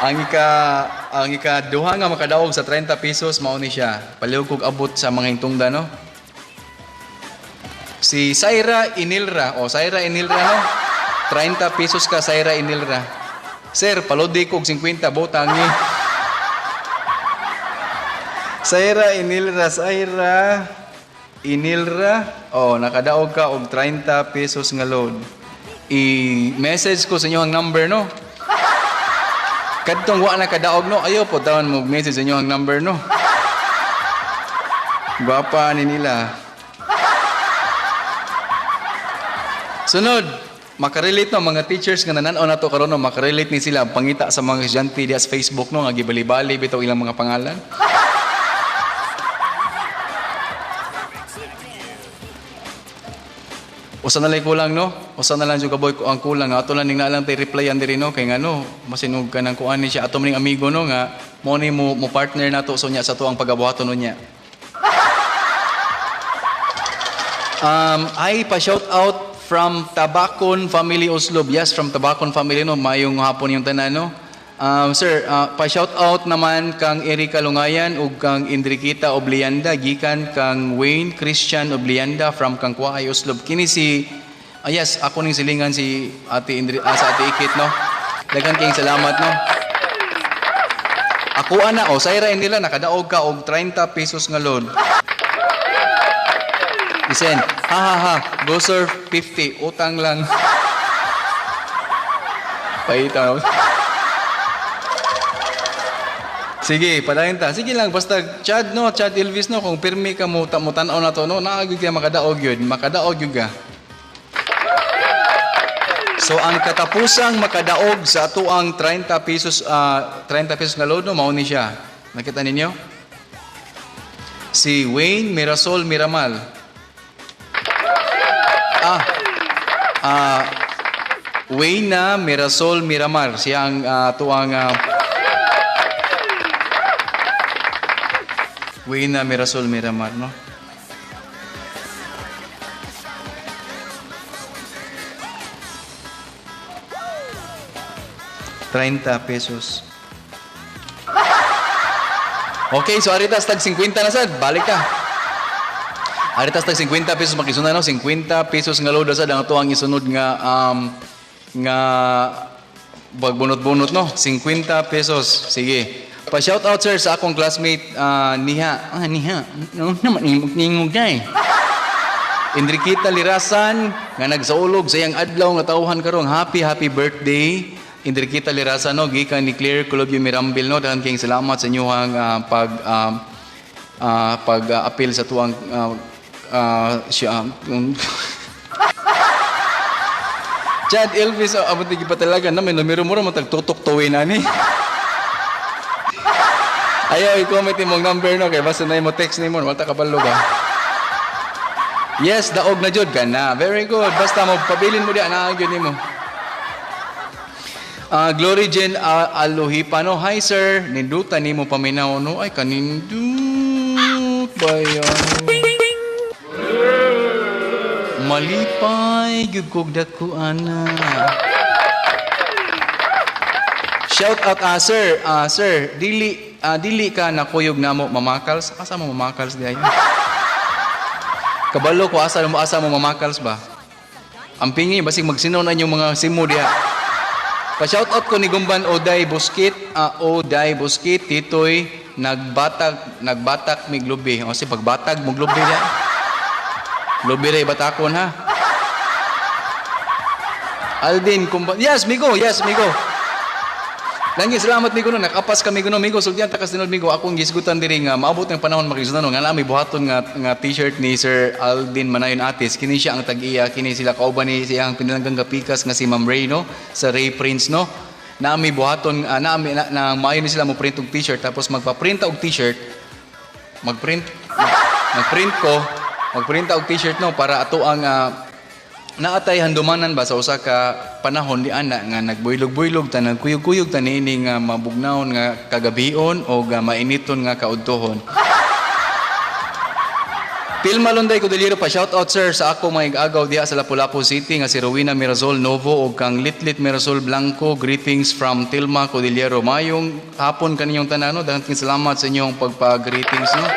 ang ikaduha nga makadaog sa 30 pesos mao ni siya. Palihog kog abot sa mga hintungdan no. Si Saira Inilra no. 30 pesos ka Saira Inilra. Sir, palodi kog 50 botang ni. Saira Inilra. Oh, nakadaog ka og 30 pesos nga load. I-message ko sa inyo ang number no. Kadtong wa na kadaog no, ayo po tawon mo message sa inyo ang number no. Gwapa ni nila. Sunod, makarelate no mga teachers nga nanan-aw nato karon no, makarelate ni sila pangita sa mga estudyante diha sa Facebook no nga gibali-bali bitaw ilang mga pangalan. Usa na lang kulang no, usa na lang jud kaboy ko ang kulang ato lang ning nalang tay replyan diri no kay ngano masinog ka nang kuan ni siya ato ning amigo no nga mo ni mo partner nato so nya sa tuang pagabuhaton no nya. Ay pa shout out from Tabacon Family Oslob. Yes, from Tabacon Family no, mayong hapon yung tanan no. Sir, pa shout out naman kang Erika Lungayan ug kang Indrikita Oblianda gikan kang Wayne Christian Oblianda from kang Kuay Oslob. Kini si yes, ako ning silingan si Ate sa Ate Ikit no. Daghang kayong salamat no. Ako ana Saira nila nakadaog ka og 30 pesos nga load. Listen, go sir, 50, utang lang. Paita. Sige, padayon ta. Sige lang, basta Chad Elvis no, kung pirmi ka mo tan-aw na to no, naagid ka makadaog yun ka. So ang katapusang makadaog sa ato ang 30 pesos nga load no, mao ni siya. Nakita ninyo? Si Wayne Mirasol Miramal. Wayna Mirasol Miramar siya ang tuang Wayna Mirasol Miramar no. ₱30. Okay, so aritas tag 50 na sad, balik ka. Aritas tag 50 pesos makisuna no, 50 pesos nga load sad ang tuang isunod nga bagbunot-bunot no, 50 pesos. Sige. Pa shout out sir sa akong classmate Niha. No naman ingog dai. Indrikita Lirasan nga nagsaulog sa iyang adlaw nga tawhan karong happy birthday. Indrikita Lirasan no, gikan ni Claire Colobio Mirambil no, daghang kayong salamat sa inyong pag-appeal sa tuwang siya. Chad Elvis, abot di pa talaga na may numero mo ra matagtutok tuwi na ni. Ayaw i-comment imong number no kay basta na mo text nimo wala ta kabalo ba. Yes, daog na jud ka na. Very good. Basta mo pabilin mo di ana gyud nimo. Glory Jen Alohipano. Hi sir, nindutan nimo paminaw no ay kanindut bayan. Malipay gyud kog dako ana. Shout out sir, dili ka nakuyog namo mamakals. Asa mo mamakals di ay? Kabalo ko asa mo mamakals ba? Ang pingi basig magsinaw na yung mga simo diha. Pa-shout out ko ni Gumban Oday Buskit, Titoy nagbatak mig lubi. O si pagbatag mo lubi diha. Lubi ray batakon ha. Aldin kumba. Yes, migo. Langi salamat migo no nakapas kami kuno migo sugyan takas tinod migo akong gisgutan diri nga maabot ng panahon makisunan nga nami buhaton nga t-shirt ni Sir Aldin Manayon Atis kini siya ang tag-iya kini sila kauban ni siyang pinalanggang kapikas nga si Ma'am Ray no sa Ray Prince no nami buhaton na maayo ni sila mo print og t-shirt tapos magpa-print og t-shirt magprint og t-shirt no para ato ang naatay handumanan ba sa usa ka panahon di ana nga nagbuylog-buylog ta nagkuyog-kuyog ta niini nga mabugnaon nga kagabion o mainiton nga kaudtohon. Pilma Londay Cordillero pa shout out sir sa ako mga agaw diha sa Lapu-Lapu City nga si Rowena Mirazol Novo o kang Litlit Mirazol Blanco. Greetings from Tilma Cordillero. Mayong hapon kaninyong tanan no. Daghang salamat sa inyong pagpa-greetings no.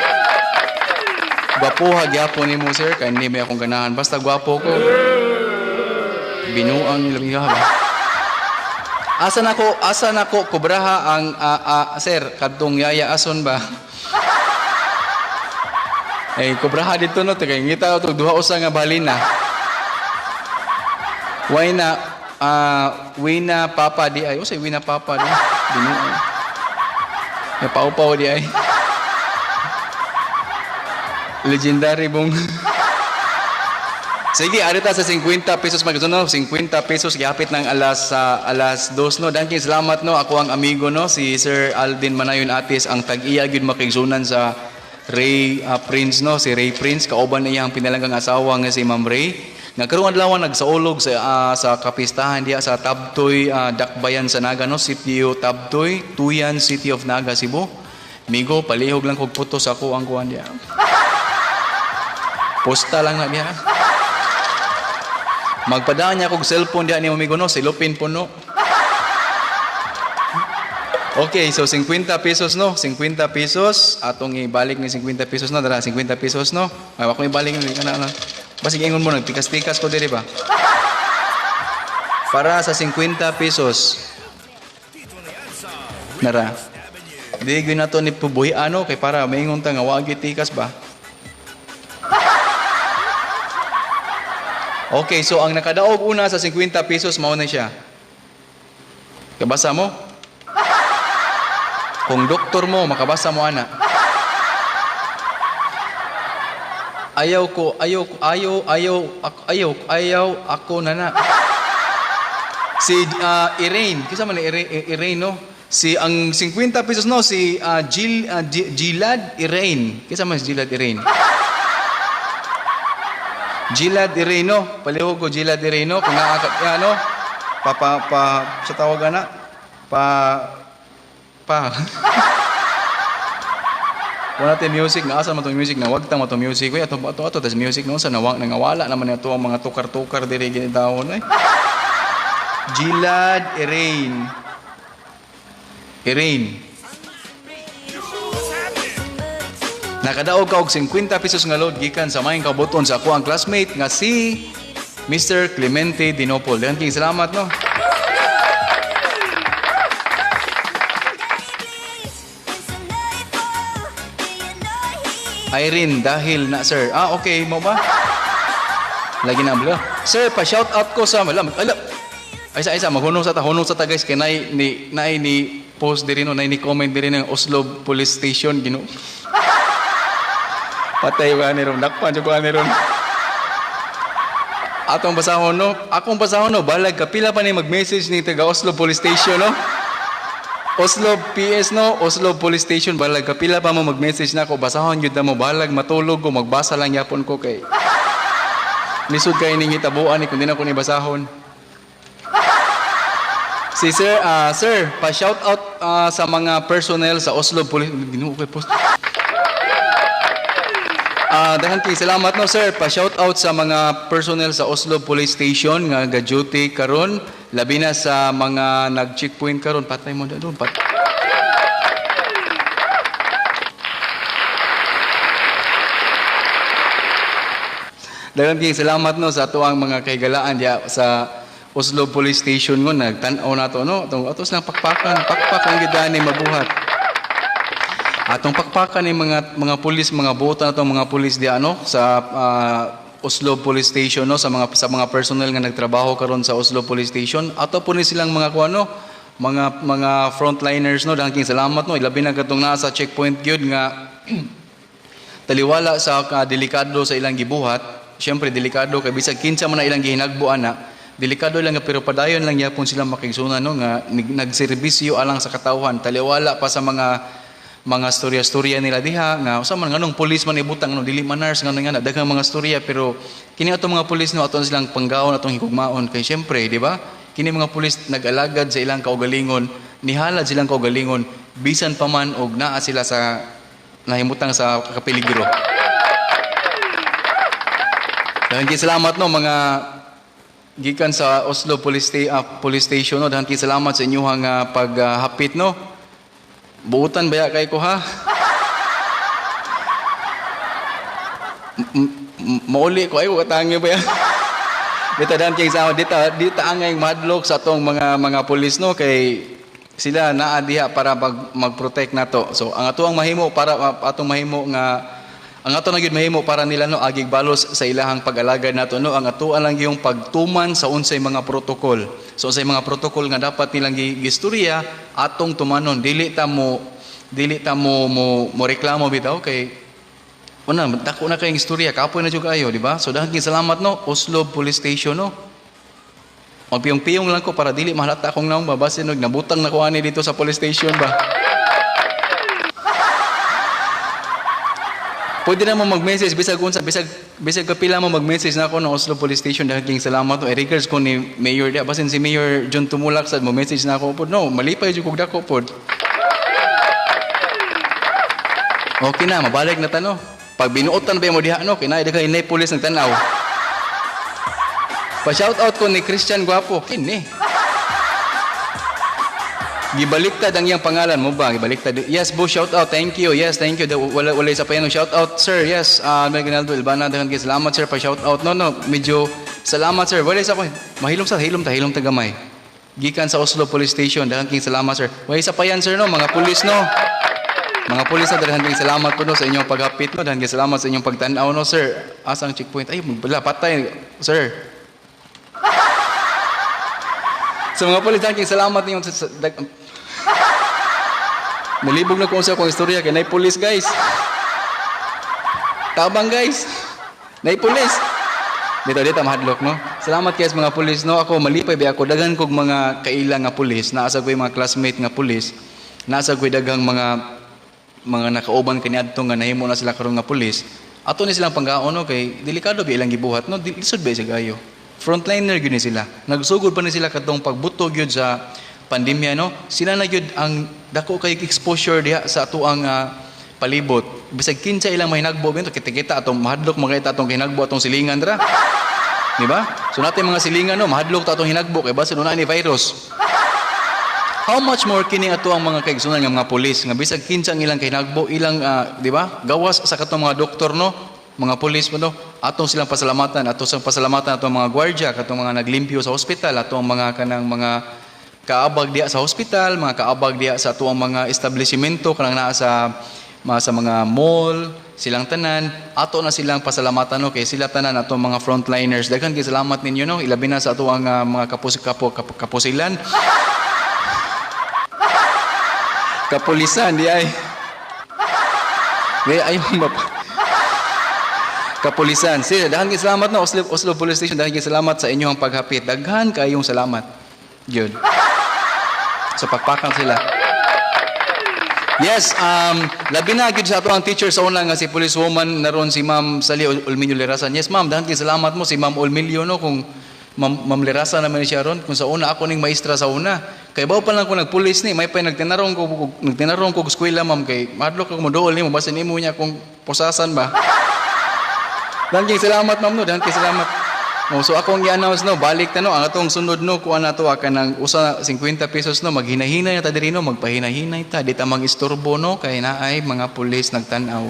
Gwapuha gyapon nimo sir kay hindi may akong ganahan basta gwapo ko. Binuang nilabiha ba? Asa nako kubraha ang sir kadtong yaya ason ba? Kubraha dito no kay ngita to duha usa nga balina. Wina papa di ay usay wina papa di. Binuang. Pau-pau di ay. Legendary bong. Sige, arita sa 50 pesos magkano 50 pesos gihapit ng alas 2 no. Dangking salamat no. Ako ang amigo no si Sir Aldin Manayon Atis ang tag-iya gyud makigsunan sa Ray Prince no, si Ray Prince kauban niya ang pinalanggang asawa nga si Ma'am Ray. Nagkaroon adlaw nagsaulog sa kapistahan diya sa Tabtoy Dakbayan sa Naga no, City of Tabtoy, Tuyan City of Naga Cebu. Migo palihog lang kog puto sa ako ang kuan diya. Posta lang na diya. Magpadaan niya kog cellphone diya ni amigo no, silupin po no. Okay, so 50 pesos no, 50 pesos atong ibalik ni 50 pesos no, dara 50 pesos no. Ay ako ibalik ni kana na. Basig ingon mo nagpikas-pikas ko diri ba. Para sa 50 pesos. Nara. Di gyud nato ni pubuhi ano kay para maingon ta nga wa gyud tikas ba. Okay, so ang nakadaog una sa 50 pesos mao na siya. Kabasa mo? Kung doktor mo, makabasa mo ana. Ayaw ako na. Si Irene, kisa man Irene no? Si ang 50 pesos no, si Gilad Irene. Kisa man si Gilad Irene? Gilad Ireno, palihog ko Gilad Ireno, kung ano, sa tawagan na, wala natin music, naasa mo itong music, na wag tang mo itong music, ato, tas music noon, sa nangawala naman ito ang mga tukar-tukar, diri ginitawon, Gilad Irene. Nakadaog ka og 50 pesos nga load gikan sa maing kabuton sa ako ang classmate nga si Mr. Clemente Dinopol. Daghang salamat no. Irene dahil na sir. Okay mo ba? Lagi na bla. Sir, pa shout out ko sa malam. Isa maghunong sa ta guys kay ni post diri no, ni comment diri ng Oslo Police Station gino. Patay ka ni ron. Dakpan siya ka ni ron. Atong basahon no. Akong basahon no. Balag kapila pa ni mag-message ni taga Oslo Police Station no. Oslo PS no. Oslo Police Station. Balag kapila pa mo mag-message na ako. Basahon yun na mo. Balag matulog ko. Magbasa lang yapon ko kay. Lisod kayo ning hitabuan ni kundi na ko ni basahon. Si sir, sir, pa-shout out sa mga personnel sa Oslo Police. Ginuo kay post. Dahan kay salamat no sir, pa-shout out sa mga personnel sa Oslo Police Station nga ga-duty karon, labi na sa mga nag-checkpoint karon. Patay mo doon. Dahan kay salamat no sa tuang mga kaigalaan diya sa Oslo Police Station ngo nagtan-aw nato no atong atos lang pakpakan ang gidani mabuhat atong pakpakan ni mga pulis mga bota natong mga pulis di ano sa Oslo Police Station no sa mga personnel nga nagtrabaho karon sa Oslo Police Station ato po ni silang mga kuano mga frontliners no daghang salamat no ilabi na katong naa sa checkpoint gyud nga taliwala sa delikado sa ilang gibuhat syempre delikado kay bisag kinsa man na ilang gihinagbuan na delikado lang nga pero padayon lang yapon sila makigsunan no nga nagserbisyo alang sa katawhan taliwala pa sa mga storya-storya nila diha nga usa man nganong pulis man ibutang no dili manars nganong nga daghang mga storya pero kini atong mga pulis no aton silang panggaon atong higugmaon kay syempre di ba kini mga pulis nag-alagad sa ilang kaugalingon nihalad silang kaugalingon bisan pa man og naa sila sa nahimutang sa kapeligro. Daghang salamat no mga gikan sa Oslo Police Station no daghang salamat sa inyong paghapit no buutan baya kay ko ha mauli ko ay katangi ba dita daghang sa dita angay madlock sa atong mga pulis no kay sila naa diha para mag-protect nato so ang atuang mahimo para atong mahimo nga ang ato na gyud mahimo para nila no agig balos sa ilahang pag-alagad nato no ang atuan lang yung pagtuman sa unsay mga protokol. So unsay mga protokol nga dapat nilang gistorya atong tumanon dili ta mo reklamo bitaw kay una dako na kay istorya kapoy na jud kayo di ba? So daghang salamat no Oslo Police Station no. Magpiyong-piyong lang ko para dili mahalata akong naong babasin og nabutang na ko ani dito sa police station ba. Pwede na mo mag-message bisag kapila mo mag-message na ako ng Oslo Police Station daghang salamat no regards ko ni Mayor dia basin si Mayor John Tumulak sad mo message na ako pod no malipay jud kog dako pod. Okay na mabalik na tano pag binuotan ba mo diha no kinay daghang inay police nagtanaw. Pa shout out ko ni Christian Guapo kini gibaliktad ang iyang pangalan mo ba? Gibaliktad. Yes, boss, shout out. Thank you. Yes, thank you. Wala isa pa yan. Shout out, sir. Yes, Meganaldo Ilbana. Salamat, sir, pa shout out. No, medyo salamat, sir. Wala isa pa. Mahilom ta gamay. Gikan sa Oslo Police Station. Daghang salamat, sir. Wala isa pa yan, sir, no? Mga pulis, no? Mga pulis, daghang salamat po, no, sa inyong paghapit, no? Daghang salamat sa inyong pagtanaw, no, sir? Asang checkpoint? Ay, wala, patay, sir. So mga pulis, daghang salamat ninyo sa nalibog na kung sa akong istorya kay nay pulis guys. Tabang guys. Nay pulis. Dito mahadlok no. Salamat kay mga pulis no. Ako malipay ba ako daghan kog mga kaila nga pulis, naasa ko mga classmate nga pulis. Naasa ko daghang mga nakauban kaniadto nga nahimo na sila karon nga pulis. Ato ni silang panggaon no kay delikado ba ilang gibuhat no. Lisod ba sa gayo. Frontliner gyud ni sila. Nagsugod pa ni sila kadtong pagbutog gyud sa pandemya no. Sila na gyud ang dako kay exposure diha sa atuang palibot. Bisag kinsa ilang mahinagbo bento kita atong mahadlok makita atong hinagbo atong silingan dra. Di ba? So natin mga silingan no mahadlok ta atong hinagbo kay basta una ni virus. How much more kini atuang mga kaigsunan nga mga pulis nga bisag kinsa ang ilang hinagbo ilang di ba? Gawas sa katong mga doktor no, mga pulis mo no. Atong silang pasalamatan, atong pasalamatan atong mga gwardiya katong mga naglimpyo sa ospital, atong mga kanang mga kaabag diya sa hospital, mga kaabag diya sa tuwang mga establishmento kanang naa sa mga mall, silang tanan, ato na silang pasalamatan no kay sila tanan atong mga frontliners. Daghang salamat ninyo no, ilabi na sa tuwang mga kapusilan. Kapulisan di ay. Ay Kapulisan. Sir, daghan kay salamat no Oslo Police Station, daghan kay salamat sa inyong paghapit. Daghan kayong salamat. Good. So pakpakan sila. Yes, labi na gid sa ato ang teacher sa una nga si policewoman naron si Ma'am Sally Olminio Lerasan. Yes, ma'am, dahil salamat mo si Ma'am Olminio no kung Ma'am Lerasan naman siya ron kung sa una ako ning maestra sa una. Kay baw pa lang ko nagpulis ni, may pa nagtinarong ko eskwela ma'am kay madlok ko mo dool nimo basin nimo niya kung posasan ba. Dahil salamat ma'am no, dahil salamat. No, so akong i-announce no, balik ta no, ang atong sunod no, kuha na to ka ng usa 50 pesos no, maghinahinay na ta diri no, magpahinahinay ta, di ta mag-istorbo no, kay naay mga pulis nagtan-aw.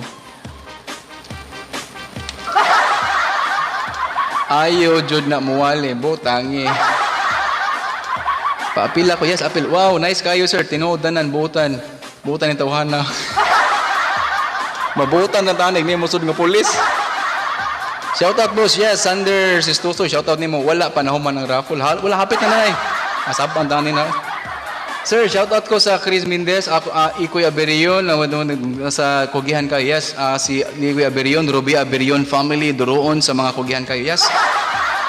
Ayo jud na muwali, butangi. Paapila ko, yes, apil. Wow, nice kayo sir, tinuodanan, butan ni tawhana. Mabutan na tanig ni musud nga pulis. Shoutout boss, yes, Sander Sistuso, shoutout nimo. Wala panahon man ng raffle. Wala hapit na nay. Asab ang dani na. Sir, shoutout ko sa Chris Mendez, ako Ikoy Aberion, sa Kugihan kayo. Yes, si Ikoy Aberion, Ruby Aberion family duroon sa mga Kugihan kayo. Yes.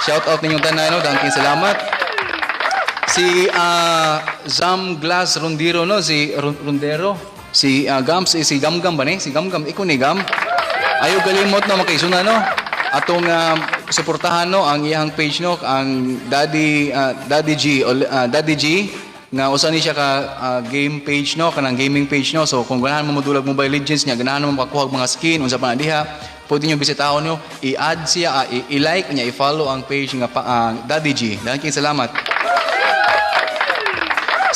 Shoutout ninyong tanan no, dangking salamat. Si Zam Glass Rondiro no, si Rondero, si Gams, si Gamgam ba ni? Si Gamgam, iko ni Gam. Ayo galimot no makaisuna no. Atong suportahan no ang iyang page no, ang Daddy G nga usa ni siya ka game page no, kanang gaming page no. So kung ganahan mo modulag Mobile Legends nya, ganahan mo makakuha mga skin unsa pa na diha, pwede niyo bisitahon niyo, i-add siya, i-like nya, i-follow ang page nga Daddy G. Daghang salamat.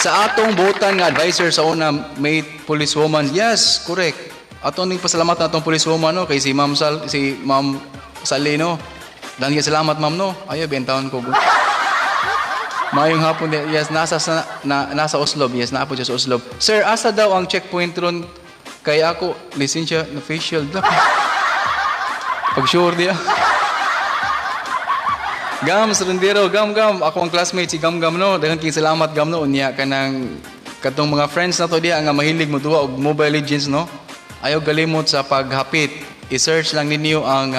Sa atong butan nga advisor sa una, mate policewoman. Yes, correct. Atong ning pasalamat na atong policewoman no, kay si Ma'am Sally no. Daghang salamat ma'am no. Ayo bentawon ko. Mayong hapon din. Yes, nasa Oslo. Yes, naapo siya sa Oslo. Sir, asa daw ang checkpoint ron? Kaya ako, lisensya na facial daw. Pag sure diya. Gams, Rondero, Gam. Ako ang classmate si Gam no. Daghang salamat Gam no. Unya ka ng katong mga friends na to diya nga mahilig mo duwa og Mobile Legends no. Ayaw galimot sa paghapit. I-search lang ninyo ang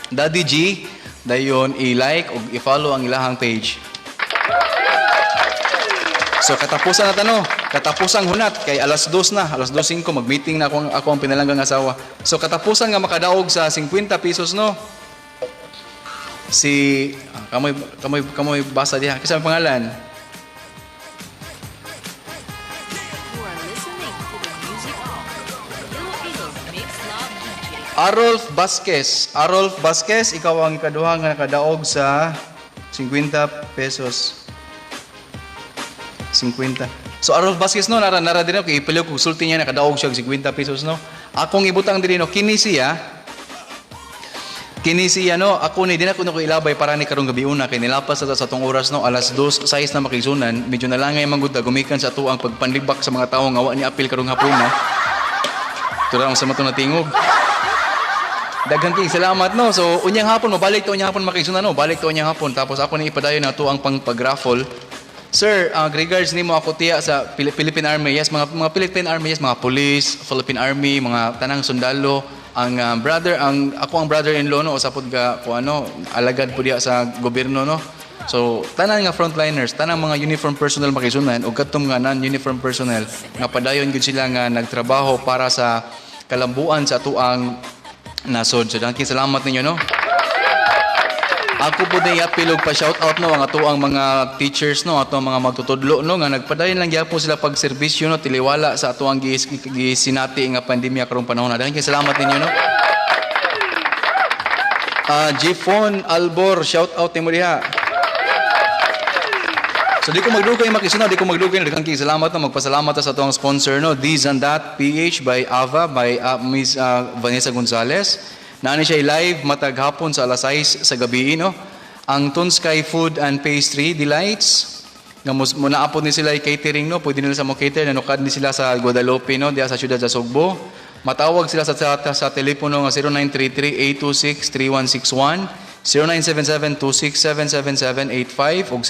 Daddy G. Dayon i-like o i-follow ang ilahang page. So katapusan na tano, katapusang hunat kay alas 2 na, alas 2:05 mag-meeting na ako ang pinalanggang asawa. So katapusan nga makadaog sa 50 pesos no. Si kamoy basa diha. Kisa ang pangalan? You are listening to the music of Filipinos Mix Love DJ. Arolf Vasquez, ikaw ang ikaduha nga nakadaog sa 50 pesos. 50. So Arolf Vasquez no, nara din ako, ipiliw ko, sulti niya nakadaog siya 50 pesos no. Akong ibutang din no, kini siya no, ako ni din ako ilabay para ni karong gabi una kay nilapas sa tong oras no, alas 2 size na makisunan, medyo nalangay manggod gumikan sa ato ang pagpanlibak sa mga tawo nga wa ni apil karong hapon na. Turang sa matong natingog. Daghang salamat no. So unyang hapon mabalik to unyang hapon makisunan no, balik to unyang hapon tapos ako ni ipadayon na to ang pang-raffle. Sir, regards nimo ako tiya sa Philippine Army. Yes, mga Philippine Army, yes, mga police, Philippine Army, mga tanang sundalo. Ako ang brother-in-law no, usapod ga ko ano, alagad po diya sa gobyerno no. So, tanan nga frontliners, tanang mga uniform personnel makisunan ug kadtong nga non-uniform personnel nga padayon gid sila nga nagtrabaho para sa kalambuan sa atuang nasod. So, daghang salamat ninyo no. Ako po din yapilog pa shout out no ang ato ang mga teachers no, ato ang mga magtutudlo no nga nagpadayon lang gyapon sila pag serbisyo no, tiliwala sa ato ang gisinati nga pandemya karong panahon. Daghang salamat ninyo no. Jifon Albor, shout out nimo diha. So di ko magdugay makisuna, di ko magdugay daghang salamat no, magpasalamat sa ato ang sponsor no, This and That PH by Ava by Miss Vanessa Gonzalez. Naani siya live matag hapon sa alas 6 sa gabi no. Ang Tunsky Food and Pastry Delights nga mo naapod ni sila catering no, pwede nila sa mo cater nanukad ni sila sa Guadalupe no, diya sa siyudad sa Sugbo. Matawag sila sa telepono nga 0933-826-3161, 0977-2677785 ug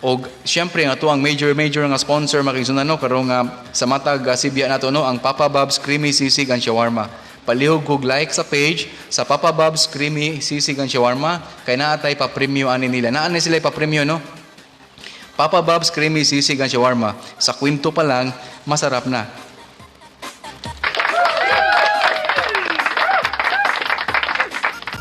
Og syempre nga to ang major nga sponsor makigsunan no karong sa matag Sibya nato no ang Papa Bob's Creamy Sisig and Shawarma. Palihog kog like sa page sa Papa Bob's Creamy Sisig and Shawarma kay naatay pa premium ani nila. Naa na sila pa premium no. Papa Bob's Creamy Sisig and Shawarma. Sa kwento pa lang masarap na.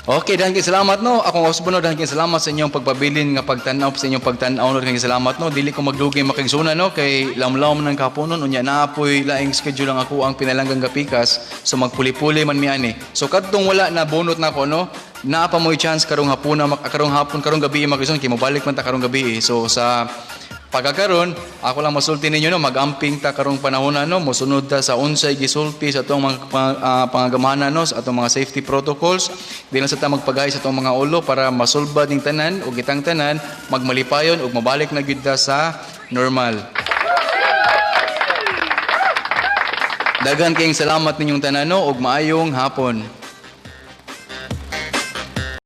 Okay, dahan kay salamat no. Akong husband no, dahan kay salamat sa inyong pagpabilin nga pagtan-aw sa inyong pagtan-aw no, dahan kay salamat no. Dili ko magdugi makigsunan no kay lamlaw man ng kapunon unya naapoy laing schedule lang ako ang pinalanggang gapikas so magpuli-puli man mi ani. So kadtong wala na bunot na ko no. Naa pa mo'y chance karong hapon karong gabi makigsunan kay mobalik man ta karong gabi. So sa pagkakaroon, ako lang masulti ninyo no, mag-amping ta karong panahon na no, mosunod ta sa unsay gisulti sa atong mga pangagamanan no, sa atong mga safety protocols. Di lang sa ta magpagay sa atong mga ulo para masulbad ning tanan o gitang tanan, magmalipayon ug mabalik na gyud ta sa normal. Daghan kayong salamat ninyong tanan no, ug maayong hapon.